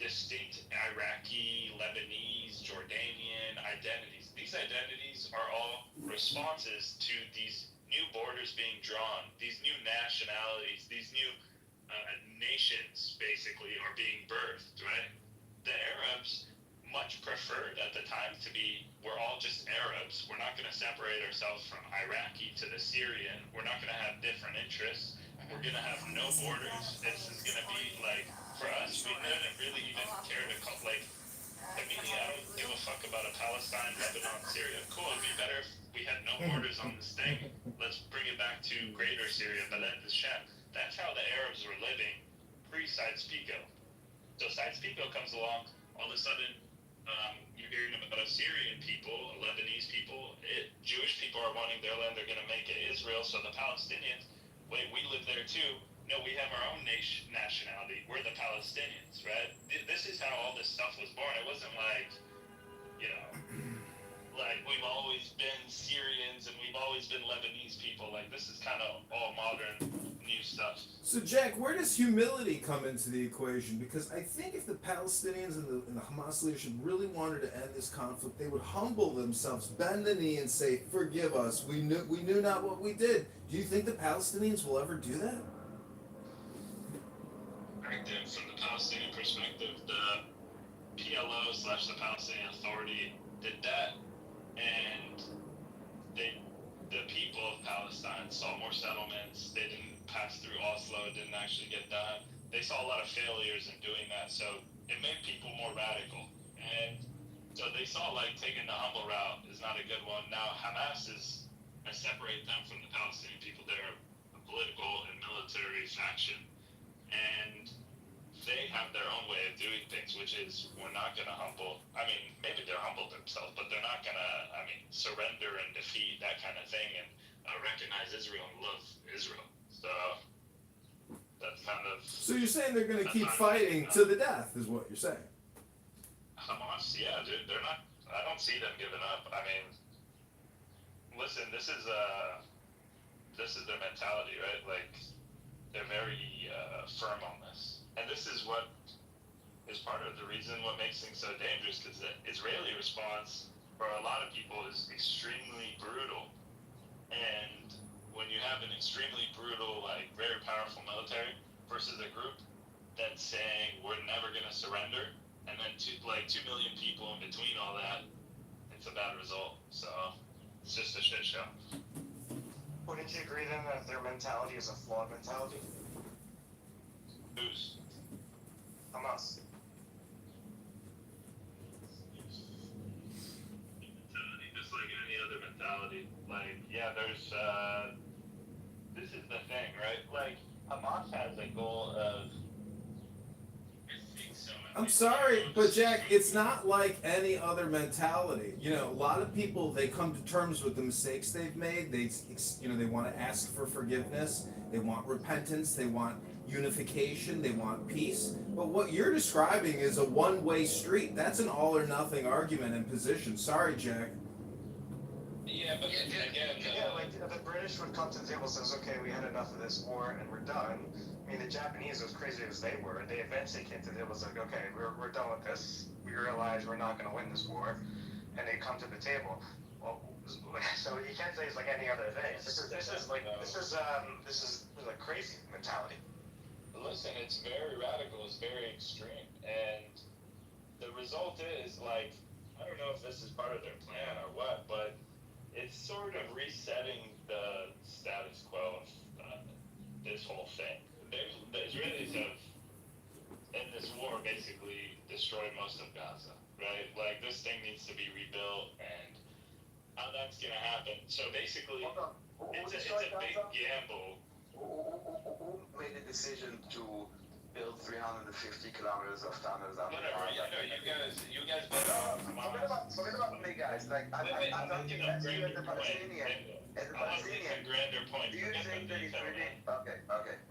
distinct Iraqi, Lebanese, Jordanian identities. These identities are all responses to these new borders being drawn, these new nationalities, these new nations basically are being birthed, right? The Arabs much preferred at the time to be, we're all just Arabs. We're not going to separate ourselves from Iraqi to the Syrian. We're not going to have different interests. We're going to have no borders. This is going to be for us, we didn't really even care to immediately I don't give a fuck about a Palestine, Lebanon, Syria. Cool, it'd be better if we had no borders on this thing. Let's bring it back to Greater Syria, Balad al-Sham. That's how the Arabs were living pre-Sykes-Picot. So Sykes-Picot comes along, all of a sudden, you're hearing about Syrian people, Lebanese people, Jewish people are wanting their land, they're going to make it Israel, so the Palestinians, wait, we live there too. No, we have our own nationality. We're the Palestinians, right? This is how all this stuff was born. It wasn't we've always been Syrians and we've always been Lebanese people. This is kind of all modern, new stuff. So, Jack, where does humility come into the equation? Because I think if the Palestinians and the Hamas leadership really wanted to end this conflict, they would humble themselves, bend the knee, and say, "Forgive us. We knew not what we did." Do you think the Palestinians will ever do that? From the Palestinian perspective, the PLO/the Palestinian Authority did that, and the people of Palestine saw more settlements. They didn't pass through Oslo. It didn't actually get done. They saw a lot of failures in doing that, so it made people more radical. And so they saw taking the humble route is not a good one. Now Hamas is, I separate them from the Palestinian people. They're a political and military faction. And they have their own way of doing things, which is we're not going to humble. I mean, maybe they're humble themselves, but they're not going to, surrender and defeat, that kind of thing, and recognize Israel and love Israel. So that's kind of... So you're saying they're going to keep fighting to the death, is what you're saying? Hamas, yeah, dude, they're not... I don't see them giving up. I mean, listen, this is their mentality, right? They're very firm on this. And this is what is part of the reason what makes things so dangerous, because the Israeli response for a lot of people is extremely brutal. And when you have an extremely brutal, very powerful military versus a group that's saying we're never going to surrender, and then 2 million people in between all that, it's a bad result. So it's just a shit show. Wouldn't you agree then that their mentality is a flawed mentality? Who's? Hamas. Just like any other mentality. There's this is the thing, right? Hamas has a goal of, I think so I'm sorry, but Jack, it's not like any other mentality. You know, a lot of people they come to terms with the mistakes they've made. They want to ask for forgiveness. They want repentance. They want unification. They want peace. But what you're describing is a one-way street. That's an all or nothing argument and position. Sorry, Jack. Yeah, but again, like the British would come to the table and says, okay, we had enough of this war and we're done. I mean, the Japanese, as crazy as they were, they eventually came to the table and said, okay, we're done with this. We realize we're not going to win this war, and they come to the table. Well, so you can't say it's like any other thing. This is a crazy mentality. listen, it's very radical, it's very extreme, and the result is, like, I don't know if this is part of their plan or what, but it's sort of resetting the status quo of this whole thing. The Israelis have, in this war, basically destroyed most of Gaza, right? Like, this thing needs to be rebuilt, and how that's gonna happen. So basically, it's a big gamble. Who made the decision to build 350 kilometers of tunnels under Whatever, Gaza? you guys better Forget about me, guys. Like, I'm talking as you as a Palestinian. As a Palestinian, grander point. do you think that it's really... Okay.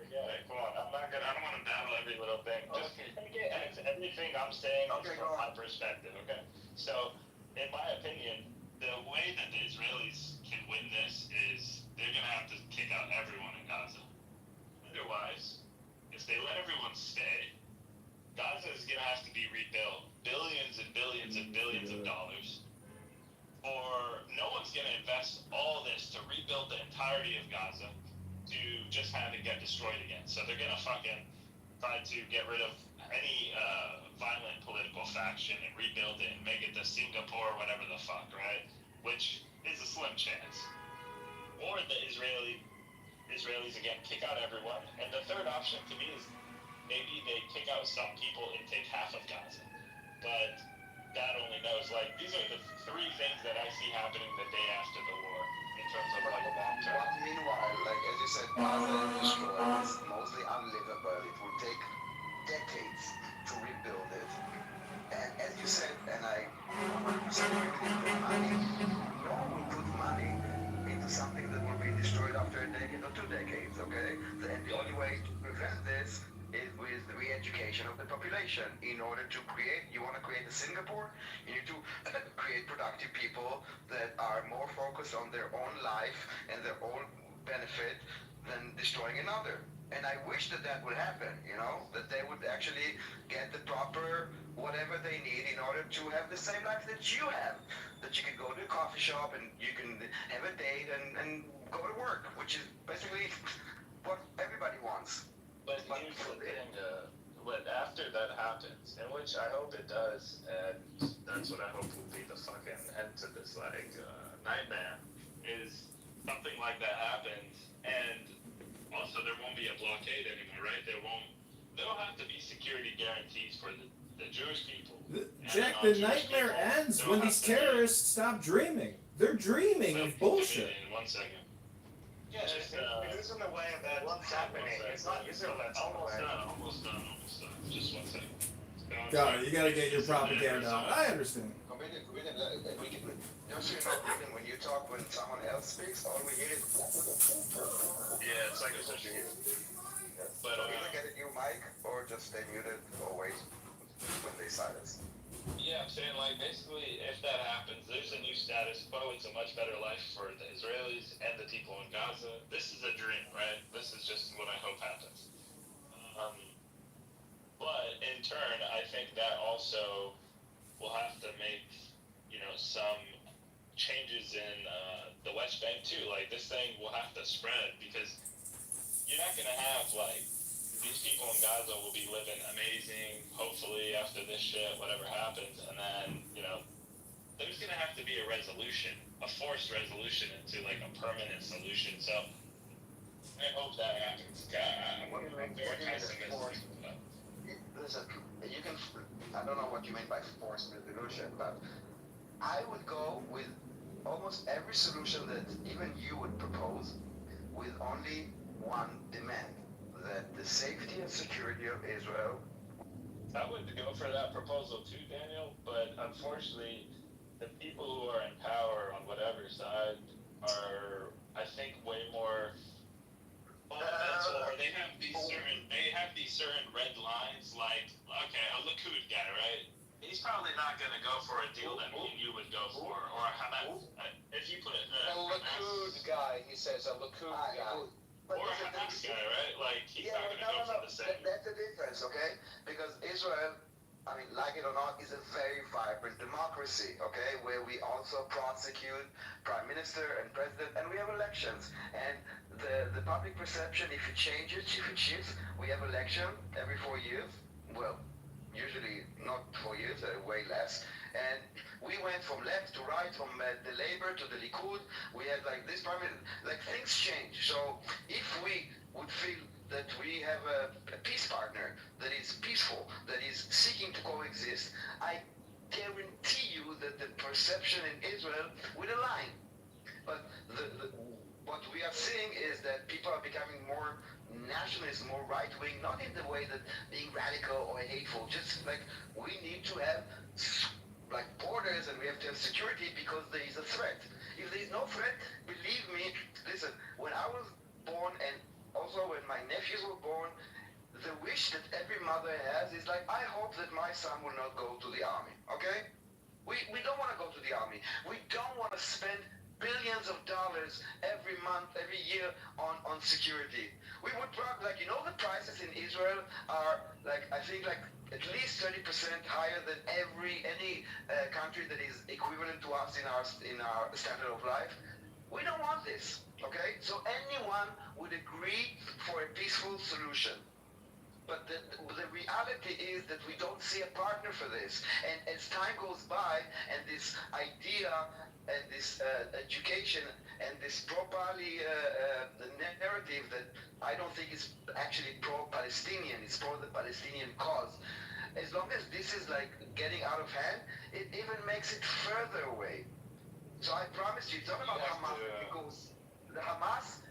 Yeah, come on. I don't want to battle every little thing. Just everything I'm saying is from my perspective, okay? So, in my opinion, the way that the Israelis can win this is they're going to have to kick out everyone in Gaza. Otherwise, if they let everyone stay, Gaza is going to have to be rebuilt billions and billions and billions of dollars. Or no one's going to invest all this to rebuild the entirety of Gaza to just have it get destroyed again. So they're going to fucking try to get rid of any violent political faction and rebuild it and make it to Singapore or whatever the fuck, right? Which is a slim chance. Or the Israelis again kick out everyone. And the third option to me is maybe they kick out some people and take half of Gaza. But God only knows. Like, these are the three things that I see happening the day after the war in terms of like long term. But meanwhile, like as you said, Gaza is destroyed. It's mostly unlivable. It will take decades to rebuild it. And as you said, and I 100% agree with you, put money. No one will put money into something that will be destroyed after a decade or 2 decades, okay? And the only way to prevent this is with the re-education of the population. In order to create, you want to create a Singapore, you need to create productive people that are more focused on their own life and their own benefit than destroying another. And I wish that would happen, you know, that they would actually get the proper whatever they need in order to have the same life that you have. That you can go to a coffee shop and you can have a date and go to work, which is basically what everybody wants. But here's the thing, what after that happens, and which I hope it does, and that's what I hope will be the fucking end to this, like, nightmare, is something like that happens, and also there won't be a blockade anymore, right? There'll have to be security guarantees for the Jewish people. Jack, the nightmare ends when these terrorists stop dreaming. They're dreaming of bullshit. In 1 second. Yeah, it's in the way of that happening. It's not Israel that's in the way. Almost done. Just 1 second. God, you gotta get your propaganda out. I understand. When you talk, when someone else speaks, all we hear is... Yeah, it's like a social here. But so either get a new mic or just stay muted or wait when they silence. Yeah, I'm saying, like, basically, if that happens, there's a new status quo. It's a much better life for the Israelis and the people in Gaza. This is a dream, right? This is just what I hope happens. But in turn, I think that also will have to make, you know, some changes in the West Bank too. Like, this thing will have to spread because you're not gonna have, like, these people in Gaza will be living amazing, hopefully, after this shit, whatever happens, and then, you know, there's gonna have to be a resolution, a forced resolution into, like, a permanent solution, so I hope that happens. I'm very pessimistic. Listen, you can, I don't know what you mean by forced resolution, but I would go with almost every solution that even you would propose with only one demand. That the safety and security of Israel I would go for that proposal too, Daniel, but unfortunately, the people who are in power on whatever side are, I think, way more fundamental, or they have these certain red lines, like, okay, a Likud guy, right? He's probably not going to go for a deal that me and you would go for, or Hamas. If you put A Likud guy, he says, a Likud guy. But or a Hamas guy, right? Like, he's not going to go for the same. That's the difference, okay? Because Israel, I mean, like it or not, is a very vibrant democracy, okay? Where we also prosecute prime minister and president, and we have elections. And the public perception, if it changes, if it shifts, we have election every 4 years. Well, usually not 4 years, way less. And we went from left to right, from the Labour to the Likud. We had like this parliament, like things change. So if we would feel that we have a peace partner that is peaceful, that is seeking to coexist, I guarantee you that the perception in Israel would align. But what we are seeing is that people are becoming more nationalist, more right-wing, not in the way that being radical or hateful, just like we need to have like borders and we have to have security because there is a threat. If there is no threat, believe me, listen, when I was born and also when my nephews were born, the wish that every mother has is like, I hope that my son will not go to the army, okay? We don't want to go to the army. We don't want to spend billions of dollars every month, every year on security. We would probably, like, you know, the prices in Israel are like, I think like at least 30% higher than any country that is equivalent to us in our standard of life. We don't want this, okay? So anyone would agree for a peaceful solution. But the reality is that we don't see a partner for this. And as time goes by, and this idea and this education and this pro-Pali narrative that I don't think is actually pro-Palestinian, it's pro the Palestinian cause. As long as this is like getting out of hand, it even makes it further away. So I promise you, it's not about Hamas, because the Hamas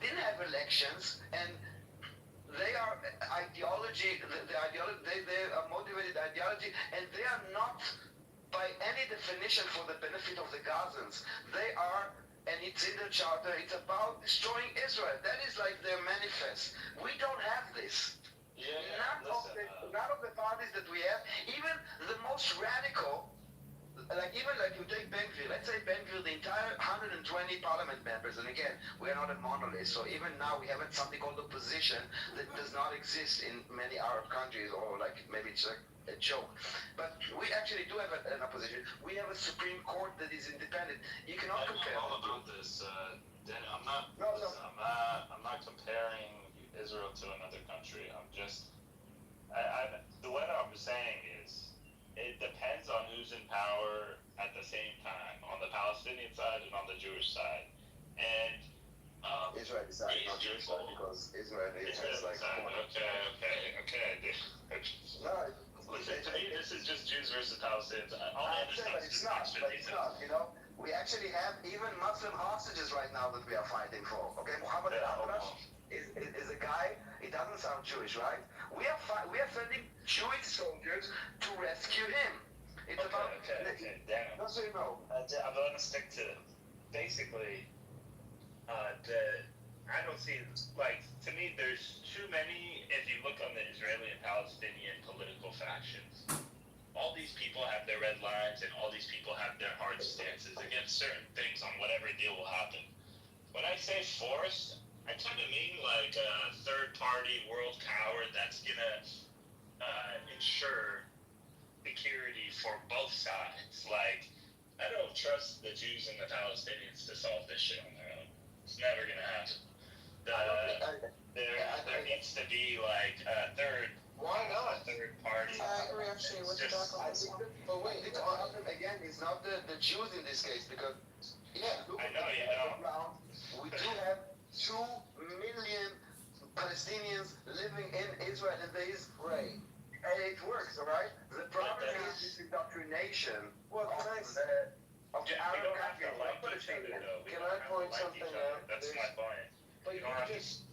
didn't have elections, and they are ideology, they are motivated ideology, and they are not by any definition for the benefit of the Gazans. They are, and it's in the charter, it's about destroying Israel. That is like their manifest. We don't have this. None of the parties that we have, even the most radical, like you take Ben-Gvir, let's say Ben-Gvir, the entire 120 parliament members, and again, we are not a monolith, so even now we have something called opposition that does not exist in many Arab countries, or like maybe it's a joke. But we actually do have an opposition. We have a Supreme Court that is independent. You cannot compare. I'm all about this, Dan. I'm not comparing Israel to another country. I'm just, the way I'm saying is, it depends on who's in power at the same time, on the Palestinian side and on the Jewish side. And Israeli side, not Jewish side, because Israel has like... Okay. Listen, to me, this is just Jews versus Palestinians. But it's not, you know? We actually have even Muslim hostages right now that we are fighting for, okay? Muhammad al-Atrash is a guy, he doesn't sound Jewish, right? We are sending Jewish soldiers to rescue him. It's about... Okay, damn. Just so you know. I'm going to stick to, basically, I don't see, like, to me, there's too many, if you look on the Israeli and Palestinian political factions, all these people have their red lines and all these people have their hard stances against certain things on whatever deal will happen. When I say force, I kind of mean like a third-party world power that's going to ensure security for both sides. Like, I don't trust the Jews and the Palestinians to solve this shit on their own. It's never going to happen. There needs to be like a third. Why not? Third party. I agree actually with the talk on this one. But wait, the problem again is not the Jews in this case, because I know you know. We do have 2 million Palestinians living in Israel, and there is right. And it works, all right. The problem is this indoctrination of the Arab countries. Can I point something out? That's my point. But you just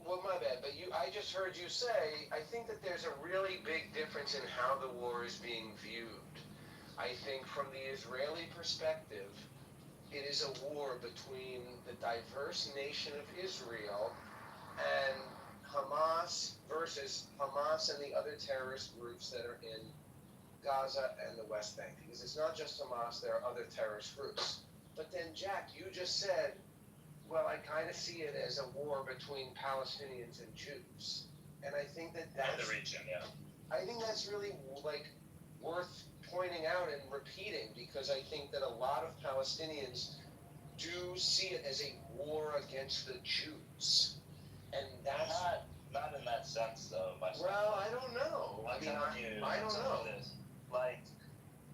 Well, my bad, but I just heard you say, I think that there's a really big difference in how the war is being viewed. I think from the Israeli perspective, it is a war between the diverse nation of Israel and Hamas versus Hamas and the other terrorist groups that are in Gaza and the West Bank. Because it's not just Hamas, there are other terrorist groups. But then, Jack, you just said, well, I kind of see it as a war between Palestinians and Jews. And I think that's... the region, yeah. I think that's really, like, worth pointing out and repeating, because I think that a lot of Palestinians do see it as a war against the Jews. And that's... Not in that sense, though. Well, I don't know. I don't know. Like,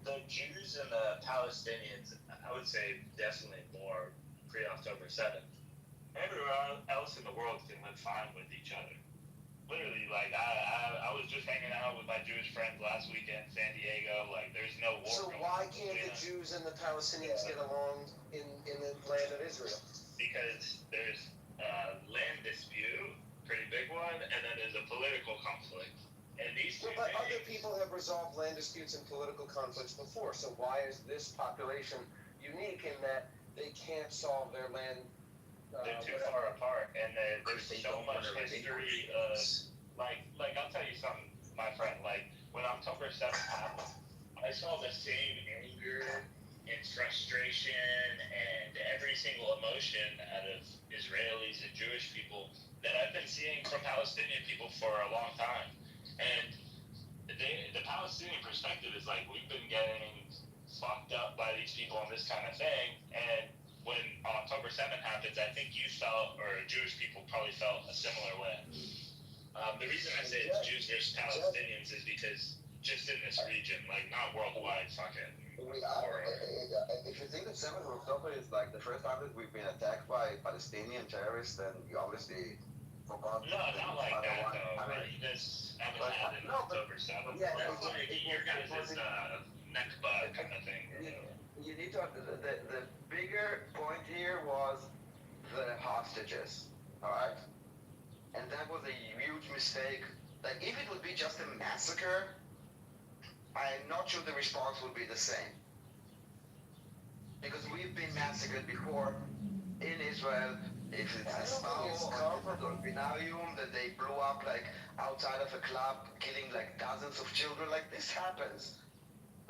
the Jews and the Palestinians, I would say definitely more pre-October 7th. Everyone else in the world can live fine with each other. Literally, like, I was just hanging out with my Jewish friends last weekend in San Diego. Like, there's no war. So why can't the Jews and the Palestinians get along in the land of Israel? Because there's a land dispute, pretty big one, and then there's a political conflict. And these two But other people have resolved land disputes and political conflicts before, so why is this population unique in that they can't solve their land? They're too far apart, and there's so much history of, like, I'll tell you something, my friend, like, when October 7th happened, I saw the same anger and frustration and every single emotion out of Israelis and Jewish people that I've been seeing from Palestinian people for a long time. And the Palestinian perspective is like, we've been getting fucked up by these people on this kind of thing, and when October 7th happens, I think you felt, or Jewish people probably felt a similar way. The reason I say it's Jews versus Palestinians is because just in this region, like, not worldwide, fucking. If you think that 7th of October is like the first time that we've been attacked by Palestinian terrorists, then you obviously forgot. No, not like that though. I mean, this happened on October 7th. Yeah, like your guys' Nakba kind of thing. You need to, the bigger point here was the hostages, alright? And that was a huge mistake. Like, if it would be just a massacre, I'm not sure the response would be the same. Because we've been massacred before in Israel. If it's a Sparrow or Binarium that they blew up like outside of a club, killing like dozens of children, like this happens.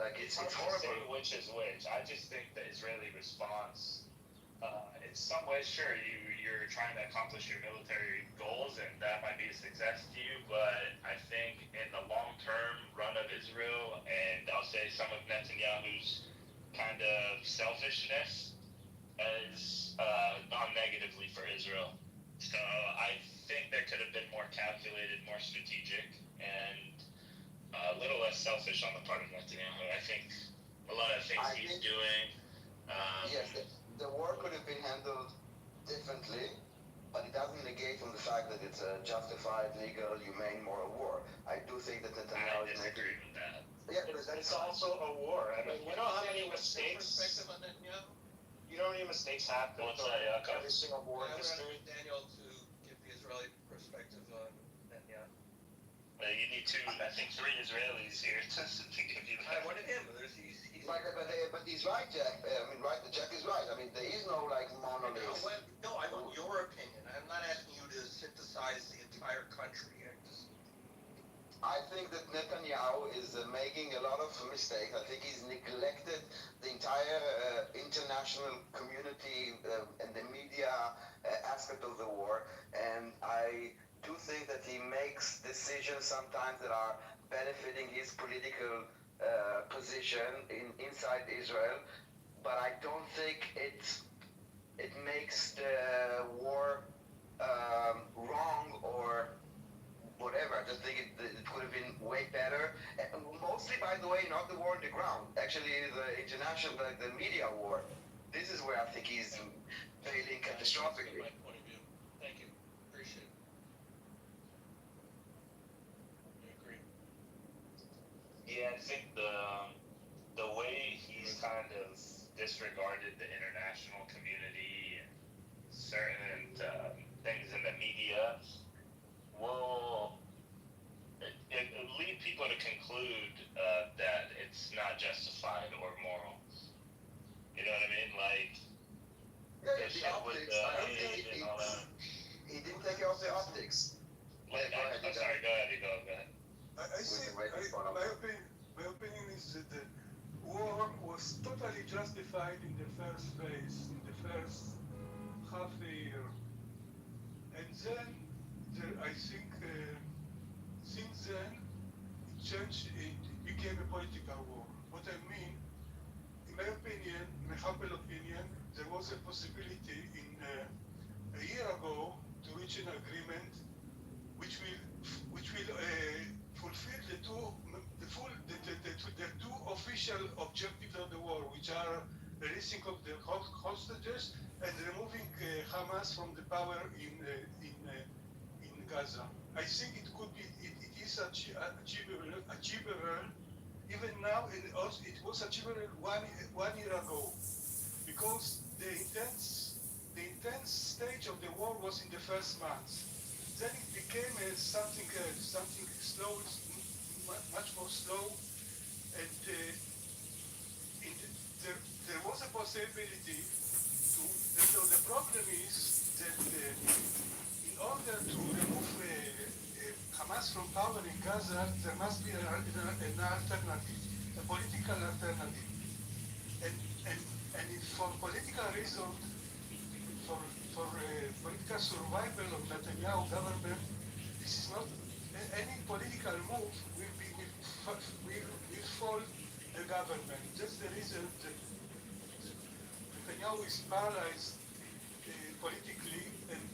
Like it's horrible. Say which is which. I just think the Israeli response, in some ways, sure, you're trying to accomplish your military goals, and that might be a success to you. But I think in the long-term run of Israel, and I'll say some of Netanyahu's kind of selfishness, has gone negatively for Israel. So I think there could have been more calculated, more strategic, and a little less selfish on the part of Netanyahu. I think a lot of things he's doing. Yes, the war could have been handled differently, but it doesn't negate from the fact that it's a justified, legal, humane, moral war. I do think that Netanyahu is disagree with that. Yeah, but it's also a war. I mean, You know how many mistakes? Perspective on Netanyahu? You know how many mistakes happen What's from that, every single war in I'm history? asking Daniel to give the Israeli perspective on Netanyahu. You need I think 3 Israelis here to give you I that. wanted him. But he's right, Jack. I mean, right. Jack is right. I mean, there is no like monolith. No, I want your opinion. I'm not asking you to synthesize the entire country. I think that Netanyahu is making a lot of mistakes. I think he's neglected the entire international community and the media aspect of the war. And I do think that he makes decisions sometimes that are benefiting his political position inside Israel. But I don't think it makes the war wrong or whatever. I just think it could have been way better. And mostly, by the way, not the war on the ground. Actually, the international, like the media war. This is where I think he's failing catastrophically. My point of view. Thank you. Appreciate it. I agree. Yeah, I think the way he's kind of disregarded the international community and certain things in the media will it lead people to conclude that it's not justified or moral. You know what I mean? Like Yeah, the the shit with optics. I don't think and all that. he didn't take off the optics. Like, I'm sorry. Go ahead. Go ahead. I think my opinion is that the war was totally justified in the first phase, in the first half a year. And then, I think, since then, it changed, it became a political war. What I mean, in my opinion, my humble opinion, there was a possibility in a year ago to reach an agreement which will fulfill the two official objectives of the war, which are releasing of the hostages and removing Hamas from the power in Gaza. I think it could be, it is achievable even now, and also it was achievable one year ago, because the intense stage of the war was in the first months. Then it became something slow, much more slow, and there was a possibility to. The problem is that in order to remove Hamas from power in Gaza, there must be an alternative, a political alternative, and for political reasons, for political survival of Netanyahu government, this is not any political move will fall the government. That's the reason that Netanyahu is paralyzed politically, and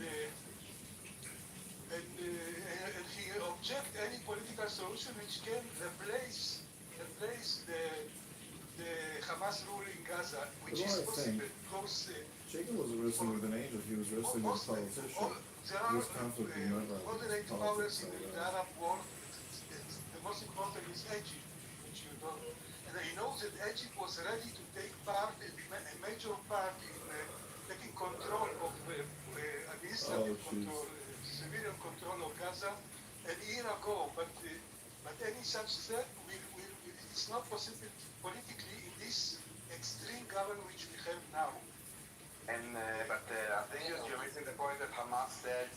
he objects any political solution which can replace the Hamas rule in Gaza, which is possible because. Jacob wasn't wrestling with an angel, he was wrestling with a politician. This conflict is never moderate powers in the Arab world. The most important is Egypt, which you don't. And he knows that Egypt was ready to take part, a major part in taking control of administrative control, civilian control of Gaza a year ago. But any such step it's not possible politically in this extreme government which we have now. And I think you're missing the point that Hamas said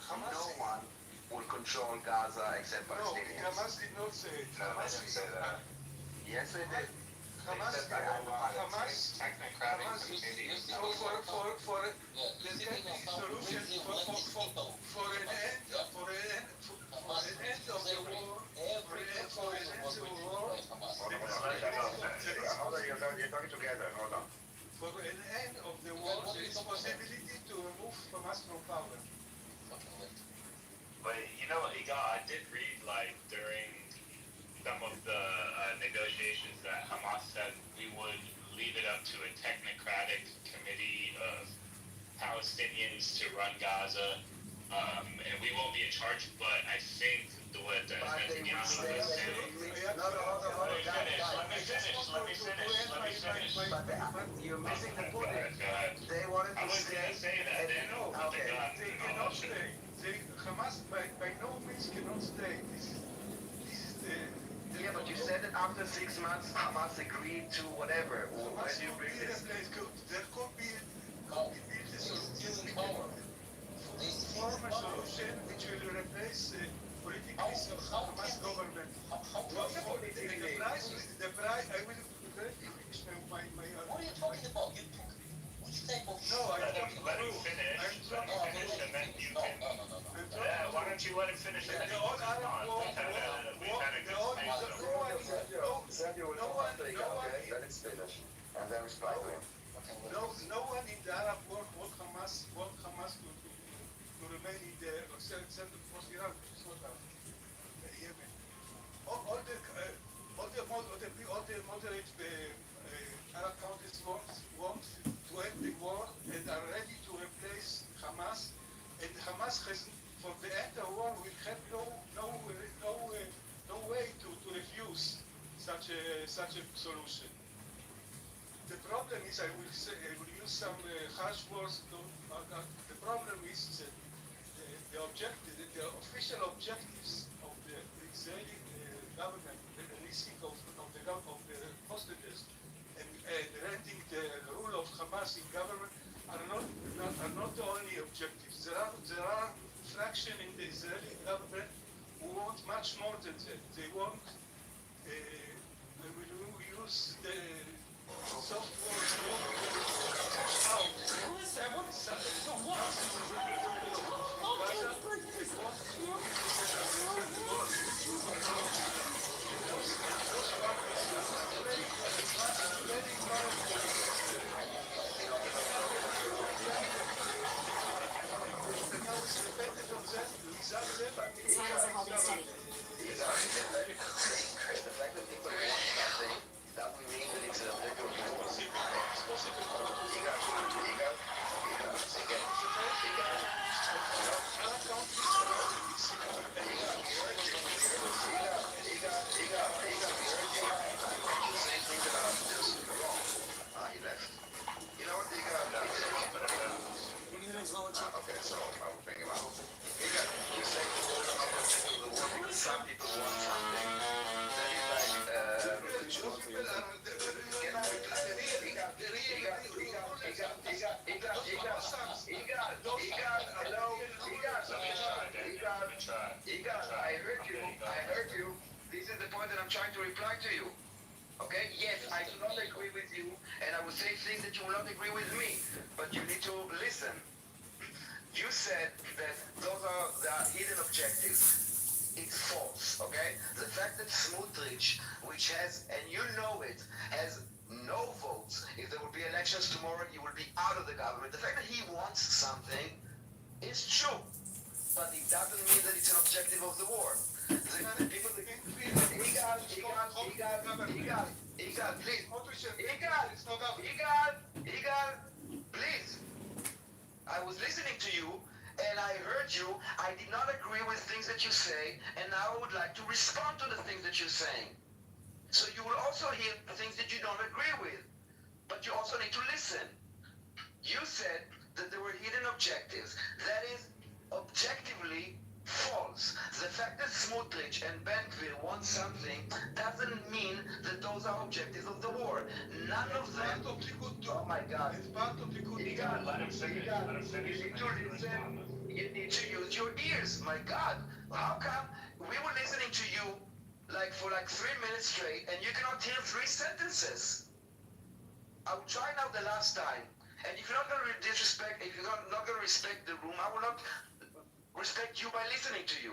no one will control Gaza except Palestinians. No, Hamas did not say it. No, they didn't say that. Yes, they did. Hamas technocratic committee. For the solution for an end of the war. Hold on, you're talking together. Hold on. For an end of the war, there is possibility to remove Hamas from power. But you know, I did read like during some of the negotiations that Hamas said we would leave it up to a technocratic committee of Palestinians to run Gaza, and we won't be in charge. But I think what Netanyahu was saying. Let me finish. You're missing the point. They wanted to stay. Cannot stay. Hamas by no means cannot stay. This is the. Yeah, but you said that after 6 months Hamas agreed to whatever. Where do you bring this? There could be form a solution which will replace politically Hamas government. The price, I will finish my what are you talking about? Which type of... No, I'm talking let him finish, and then you can... why don't you let him finish and then you can we've had a good Let it finish, and then respond to him. No one in the Arab world want Hamas to remain in the except of course Iran, which is not Yemen. All the moderate Arab countries want to end the war and are ready to replace Hamas. And Hamas has, for the end of the war, will have no way to refuse such a solution. The problem is, I will use some harsh words. The problem is that the official objectives of the Israeli government, the releasing of the hostages, and granting the rule of Hamas in government are not the only objectives. There are fraction in the Israeli government who want much more than that. They want, I will use the soft words, push out. His hands are holding steady. The fact that people want something doesn't mean that it's an objective of force. He left. You know what, okay, so I will bring him out. You say the war because some people want something. That is I heard you. This is the point that I'm trying to reply to you. Okay? Yes, I do not agree with you, and I will say things that you will not agree with me, but you need to listen. You said that those are the hidden objectives. It's false, okay? The fact that Smotrich, which has, and you know it, has no votes, if there will be elections tomorrow, he will be out of the government. The fact that he wants something is true, but it doesn't mean that it's an objective of the war. The people that please. I was listening to you, and I heard you. I did not agree with things that you say, and now I would like to respond to the things that you're saying. So you will also hear the things that you don't agree with, but you also need to listen. You said that there were hidden objectives. That is objectively false. The fact that Smotrich and Ben-Gvir want something doesn't mean that those are objectives of the war. None of them. Oh my God. Let him finish. You need to use your ears. My God. How come we were listening to you for 3 minutes straight and you cannot hear 3 sentences? I will try now the last time. And if you're not going to disrespect, if you're not going to respect the room, I will not respect you by listening to you.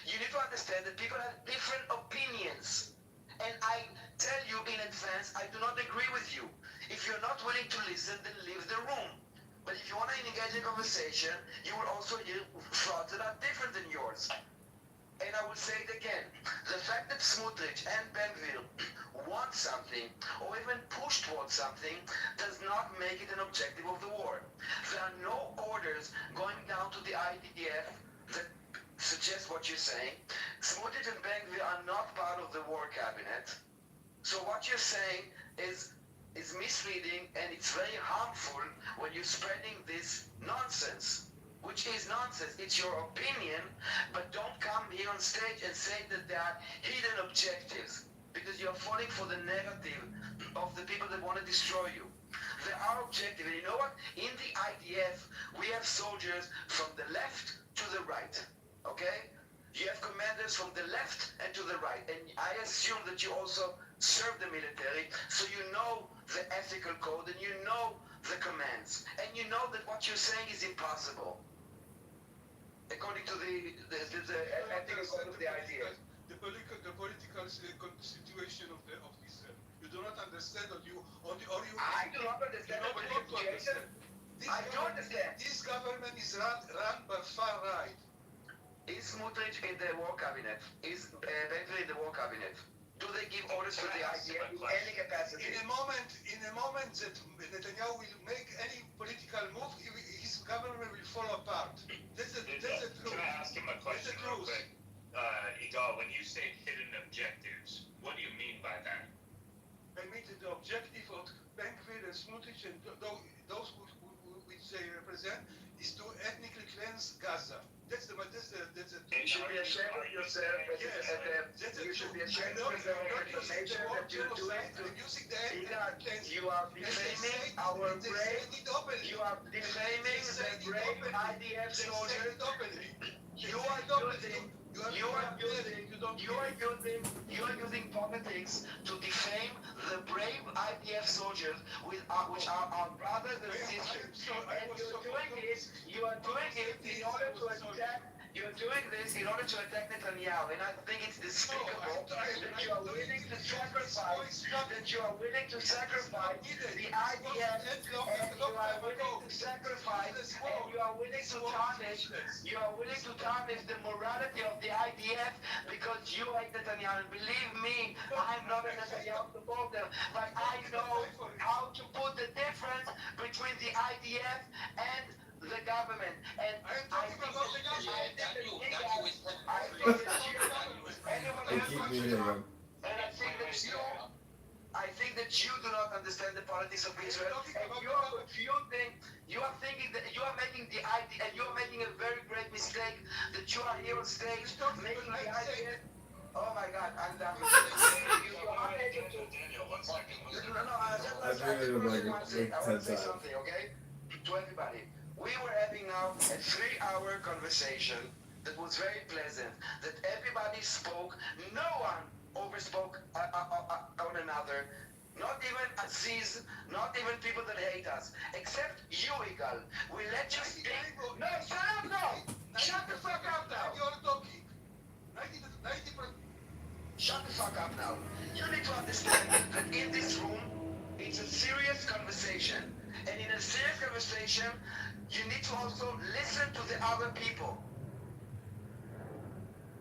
You need to understand that people have different opinions. And I tell you in advance, I do not agree with you. If you're not willing to listen, then leave the room. But if you want to engage in conversation, you will also hear thoughts that are different than yours. And I will say it again. The fact that Smotrich and Ben-Gvir want something, or even push towards something, does not make it an objective of the war. There are no orders going down to the IDF that suggest what you're saying. Smotrich and Ben-Gvir are not part of the war cabinet. So what you're saying is misleading, and it's very harmful when you're spreading this nonsense. Which is nonsense. It's your opinion, but don't come here on stage and say that there are hidden objectives, because you're falling for the narrative of the people that want to destroy you. There are objectives. And you know what? In the IDF, we have soldiers from the left to the right. Okay? You have commanders from the left and to the right. And I assume that you also serve the military, so you know the ethical code and you know the commands. And you know that what you're saying is impossible. According to the ethical code of the IDF. The political situation of Israel. You do not understand, or you. I do not understand the political situation. I do understand. This government is run by far right. Is Smotrich in the war cabinet? Is Ben-Gvir in the war cabinet? Do they give orders to the IDF in any capacity? In a moment that Netanyahu will make any political move, his government will fall apart. That's the truth. Can I ask him a question real quick? Igal, when you say hidden objectives, what do you mean by that? I mean that the objective of Ben-Gvir and Smotrich and those which they represent is to ethnically cleanse Gaza. That's the but this is You should be ashamed of yourself. You should be ashamed of the information that you're doing. You are defaming our brave. You are defaming the brave IDF soldiers. You are using politics to defame the brave IDF soldiers, which are our brothers and sisters. And you are doing it in order to attack. You're doing this in order to attack Netanyahu, and I think it's despicable that you are willing to sacrifice. The IDF, and you are willing to sacrifice, and you are willing to tarnish. You are willing to tarnish the morality of the IDF because you hate Netanyahu. And believe me, I'm not a Netanyahu supporter, but I know how to put the difference between the IDF and the government. And I think that you do not understand the politics of Israel, and you are confusing. You are thinking that you are making the idea, and you are making a very great mistake that you are here on stage making the idea. Oh my God, I'm done. Daniel, 1 second. I want to say something, okay? To everybody. We were having now a 3-hour conversation that was very pleasant, that everybody spoke, no one overspoke on another, not even Aziz, not even people that hate us, except you, Igal. We let you speak. No, shut up now! Shut the fuck up now! Shut the fuck up now. You need to understand that in this room, it's a serious conversation. And in a serious conversation, you need to also listen to the other people.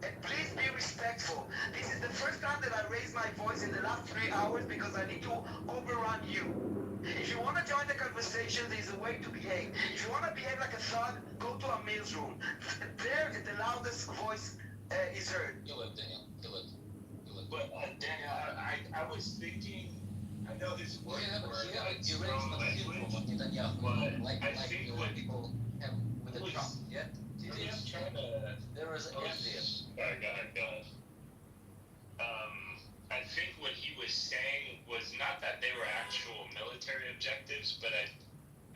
And please be respectful. This is the first time that I raised my voice in the last 3 hours because I need to overrun you. If you want to join the conversation, there's a way to behave. If you want to behave like a thug, go to a meals room. There, the loudest voice is heard. You live, Daniel. You live. But Daniel, I was thinking, I know this word You raised the people with Netanyahu, like what people have with the Trump. Yeah? There was envy. Go ahead. I think what he was saying was not that they were actual military objectives, but I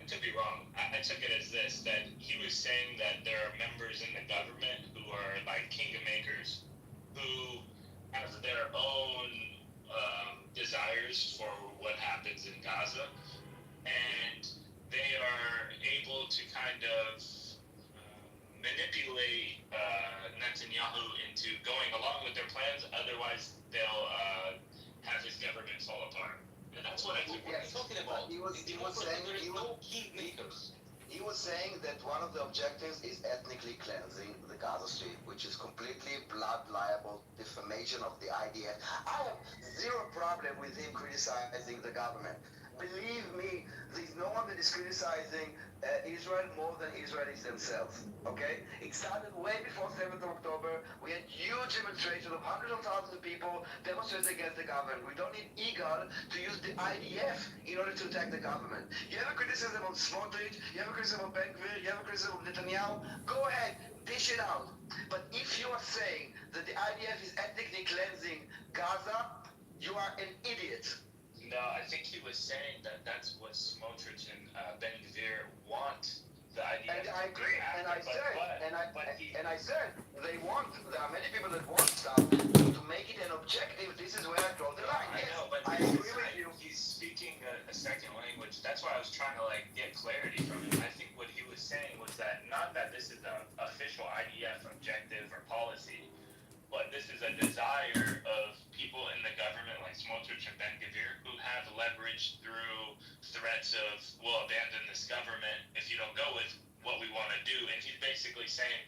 could be wrong. I took it as this, that he was saying that there are members in the government who are like kingdom makers, who have their own desires for what happens in Gaza, and they are able to kind of manipulate Netanyahu into going along with their plans, otherwise they'll have his government fall apart. And that's what I took. He was saying that one of the objectives is ethnically cleansing the Gaza Strip, which is completely blood libel defamation of the IDF. I have zero problem with him criticizing the government. Believe me, there's no one that is criticizing Israel more than Israelis themselves, okay? It started way before 7th of October. We had huge demonstrations of hundreds of thousands of people demonstrating against the government. We don't need Igal to use the IDF in order to attack the government. You have a criticism of Smotrich, you have a criticism of Ben-Gvir, you have a criticism of Netanyahu, go ahead, dish it out. But if you are saying that the IDF is ethnically cleansing Gaza, you are an idiot. No, I think he was saying that that's what Smotrich and Ben-Gvir want the idea. And I agree. And I said they want. There are many people that want stuff to make it an objective. This is where I draw the line. I know, but I agree with you. He's speaking a second language. That's why I was trying to get clarity from him. I think what he was saying was that not that this is an official IDF objective or policy, but this is a desire of people in the government like Smotrich and Ben-Gvir who have leverage through threats of, we'll abandon this government if you don't go with what we want to do. And he's basically saying,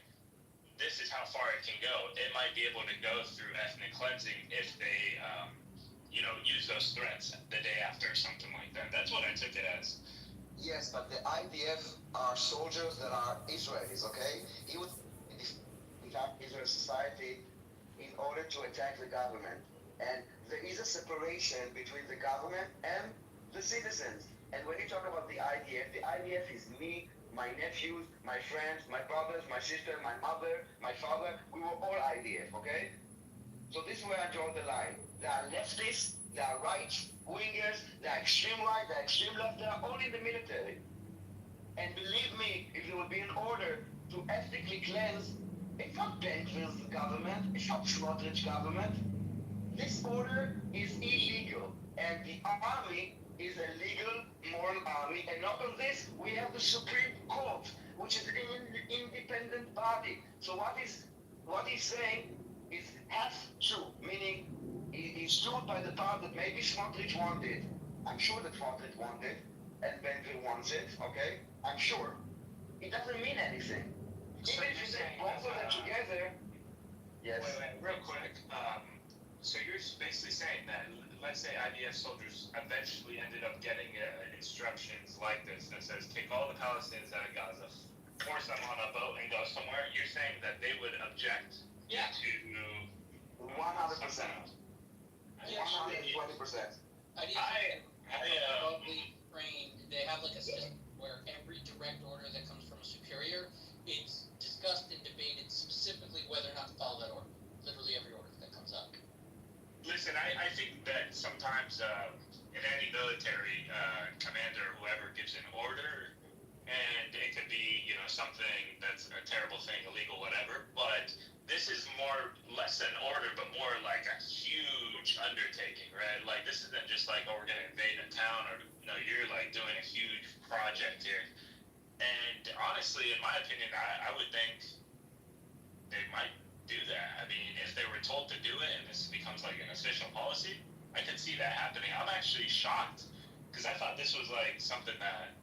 this is how far it can go. It might be able to go through ethnic cleansing if they, use those threats the day after or something like that. That's what I took it as. Yes, but the IDF are soldiers that are Israelis, okay? He would attack Israel society in order to attack the government. And there is a separation between the government and the citizens. And when you talk about the IDF is me, my nephews, my friends, my brothers, my sister, my mother, my father, we were all IDF, okay? So this is where I draw the line. There are leftists, there are right wingers, there are extreme right, there are extreme left, they are all in the military. And believe me, if there will be an order to ethnically cleanse, it's not Ben Gvir's government, it's not Smotrich government. This order is illegal, and the army is a legal, moral army. And not only this, we have the Supreme Court, which is an independent body. So what he's saying is half true, meaning he's stood by the part that maybe Smotrich wanted. I'm sure that Smotrich wanted, and Ben Gvir wants it. Okay, I'm sure. It doesn't mean anything. Even if you say both of them together. Yes. Wait, real quick. So you're basically saying that, let's say IDF soldiers eventually ended up getting instructions like this that says, take all the Palestinians out of Gaza, force them on a boat and go somewhere. You're saying that they would object to 100%. 120%. Broadly framed, they have like a system where every direct order that comes from a superior, it's discussed and debated specifically whether or not to follow that order. Literally every order that comes up. Listen, I think that sometimes in any military commander, whoever gives an order, and it could be, something that's a terrible thing, illegal, whatever, but this is less an order, but more like a huge undertaking, right? Like, this isn't just like, oh, we're going to invade a town, or, no, you're like doing a huge project here. And honestly, in my opinion, I would think they might do that. I mean, if they were told to do it and this becomes like an official policy, I could see that happening. I'm actually shocked because I thought this was like something that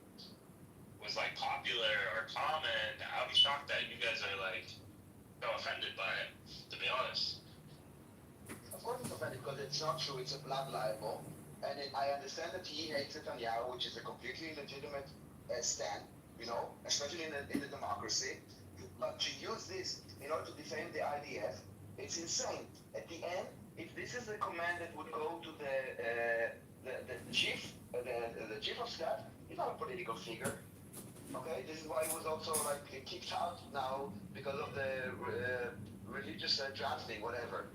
was like popular or common. I'm shocked that you guys are like so offended by it, to be honest. Of course it's offended because it's not true, it's a blood libel. And I understand that he hates Netanyahu, which is a completely legitimate stand, especially in a democracy. But to use this in order to defend the IDF, it's insane. At the end, if this is a command that would go to the chief of staff, he's not a political figure. Okay, this is why he was also like kicked out now because of the religious drafting, whatever.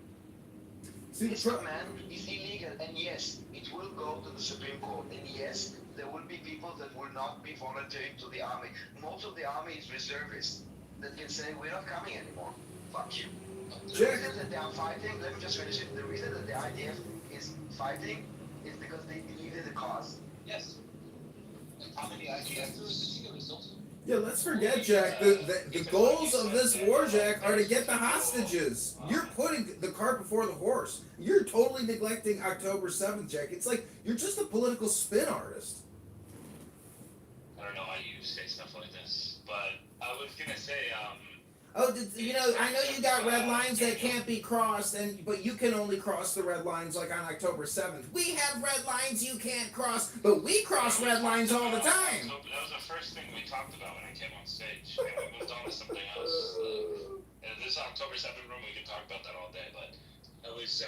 This command is illegal, and yes, it will go to the Supreme Court, and yes, there will be people that will not be volunteering to the army. Most of the army is reservists that can say, we're not coming anymore. Fuck you. The reason that they are fighting, let me just finish it. The reason that the IDF is fighting is because they believe in the cause. Yes. How many IDFs? Yeah, let's forget, Jack. The goals of this war, Jack, are to get the hostages. You're putting the cart before the horse. You're totally neglecting October 7th, Jack. It's like you're just a political spin artist. I don't know why you say stuff like this, but I was gonna say, I know you got red lines that can't be crossed, but you can only cross the red lines like on October 7th. We have red lines you can't cross, but we cross red lines all the time. That was the first thing we talked about when I came on stage, and we moved on to something else. This October 7th room, we could talk about that all day, but I was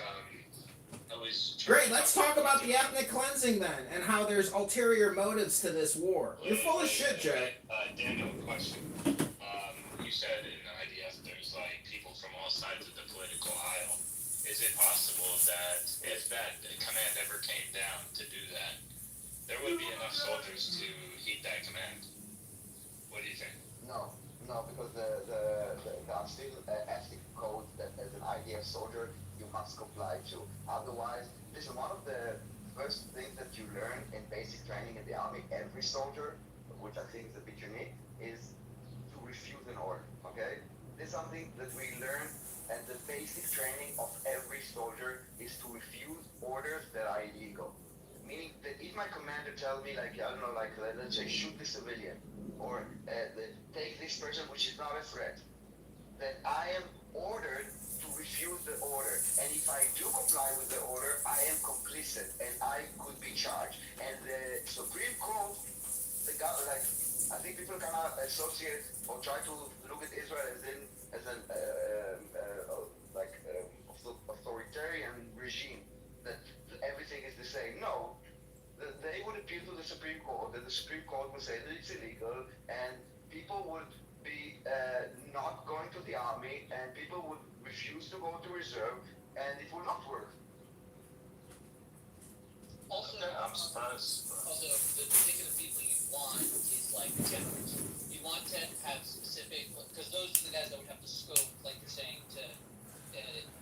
Great, let's talk about the ethnic cleansing then, and how there's ulterior motives to this war. You're full of shit, Jack. Daniel, question. You said in the IDF there's like people from all sides of the political aisle. Is it possible that if that command ever came down to do that, there would be enough soldiers to heed that command? What do you think? No, because there are still ethnic codes that as an IDF soldier you must comply to. Otherwise, listen, one of the first things that you learn in basic training in the army, every soldier, which I think is a bit unique, is to refuse an order, okay? This is something that we learn, and the basic training of every soldier is to refuse orders that are illegal. Meaning that if my commander tells me, like, I don't know, like, let's say, shoot the civilian, or take this person which is not a threat, then I am ordered to refuse the order. And if I do comply with the order, I am complicit, and I could be charged. And the Supreme Court, I think people cannot associate or try to look at Israel as an authoritarian regime that everything is the same. No, the they would appeal to the Supreme Court, and the Supreme Court would say that it's illegal, and people would be not going to the army, and people would refuse to go to reserve, and it would not work. Also, I'm surprised. also, the particular people you want is like generals. You want to have specific, because those are the guys that would have the scope, like you're saying, to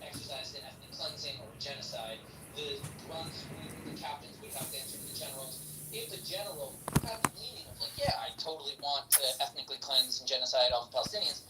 exercise an ethnic cleansing or genocide. The ones the captains would have to answer to the generals. If the general had the meaning of like, yeah, I totally want to ethnically cleanse and genocide all the Palestinians,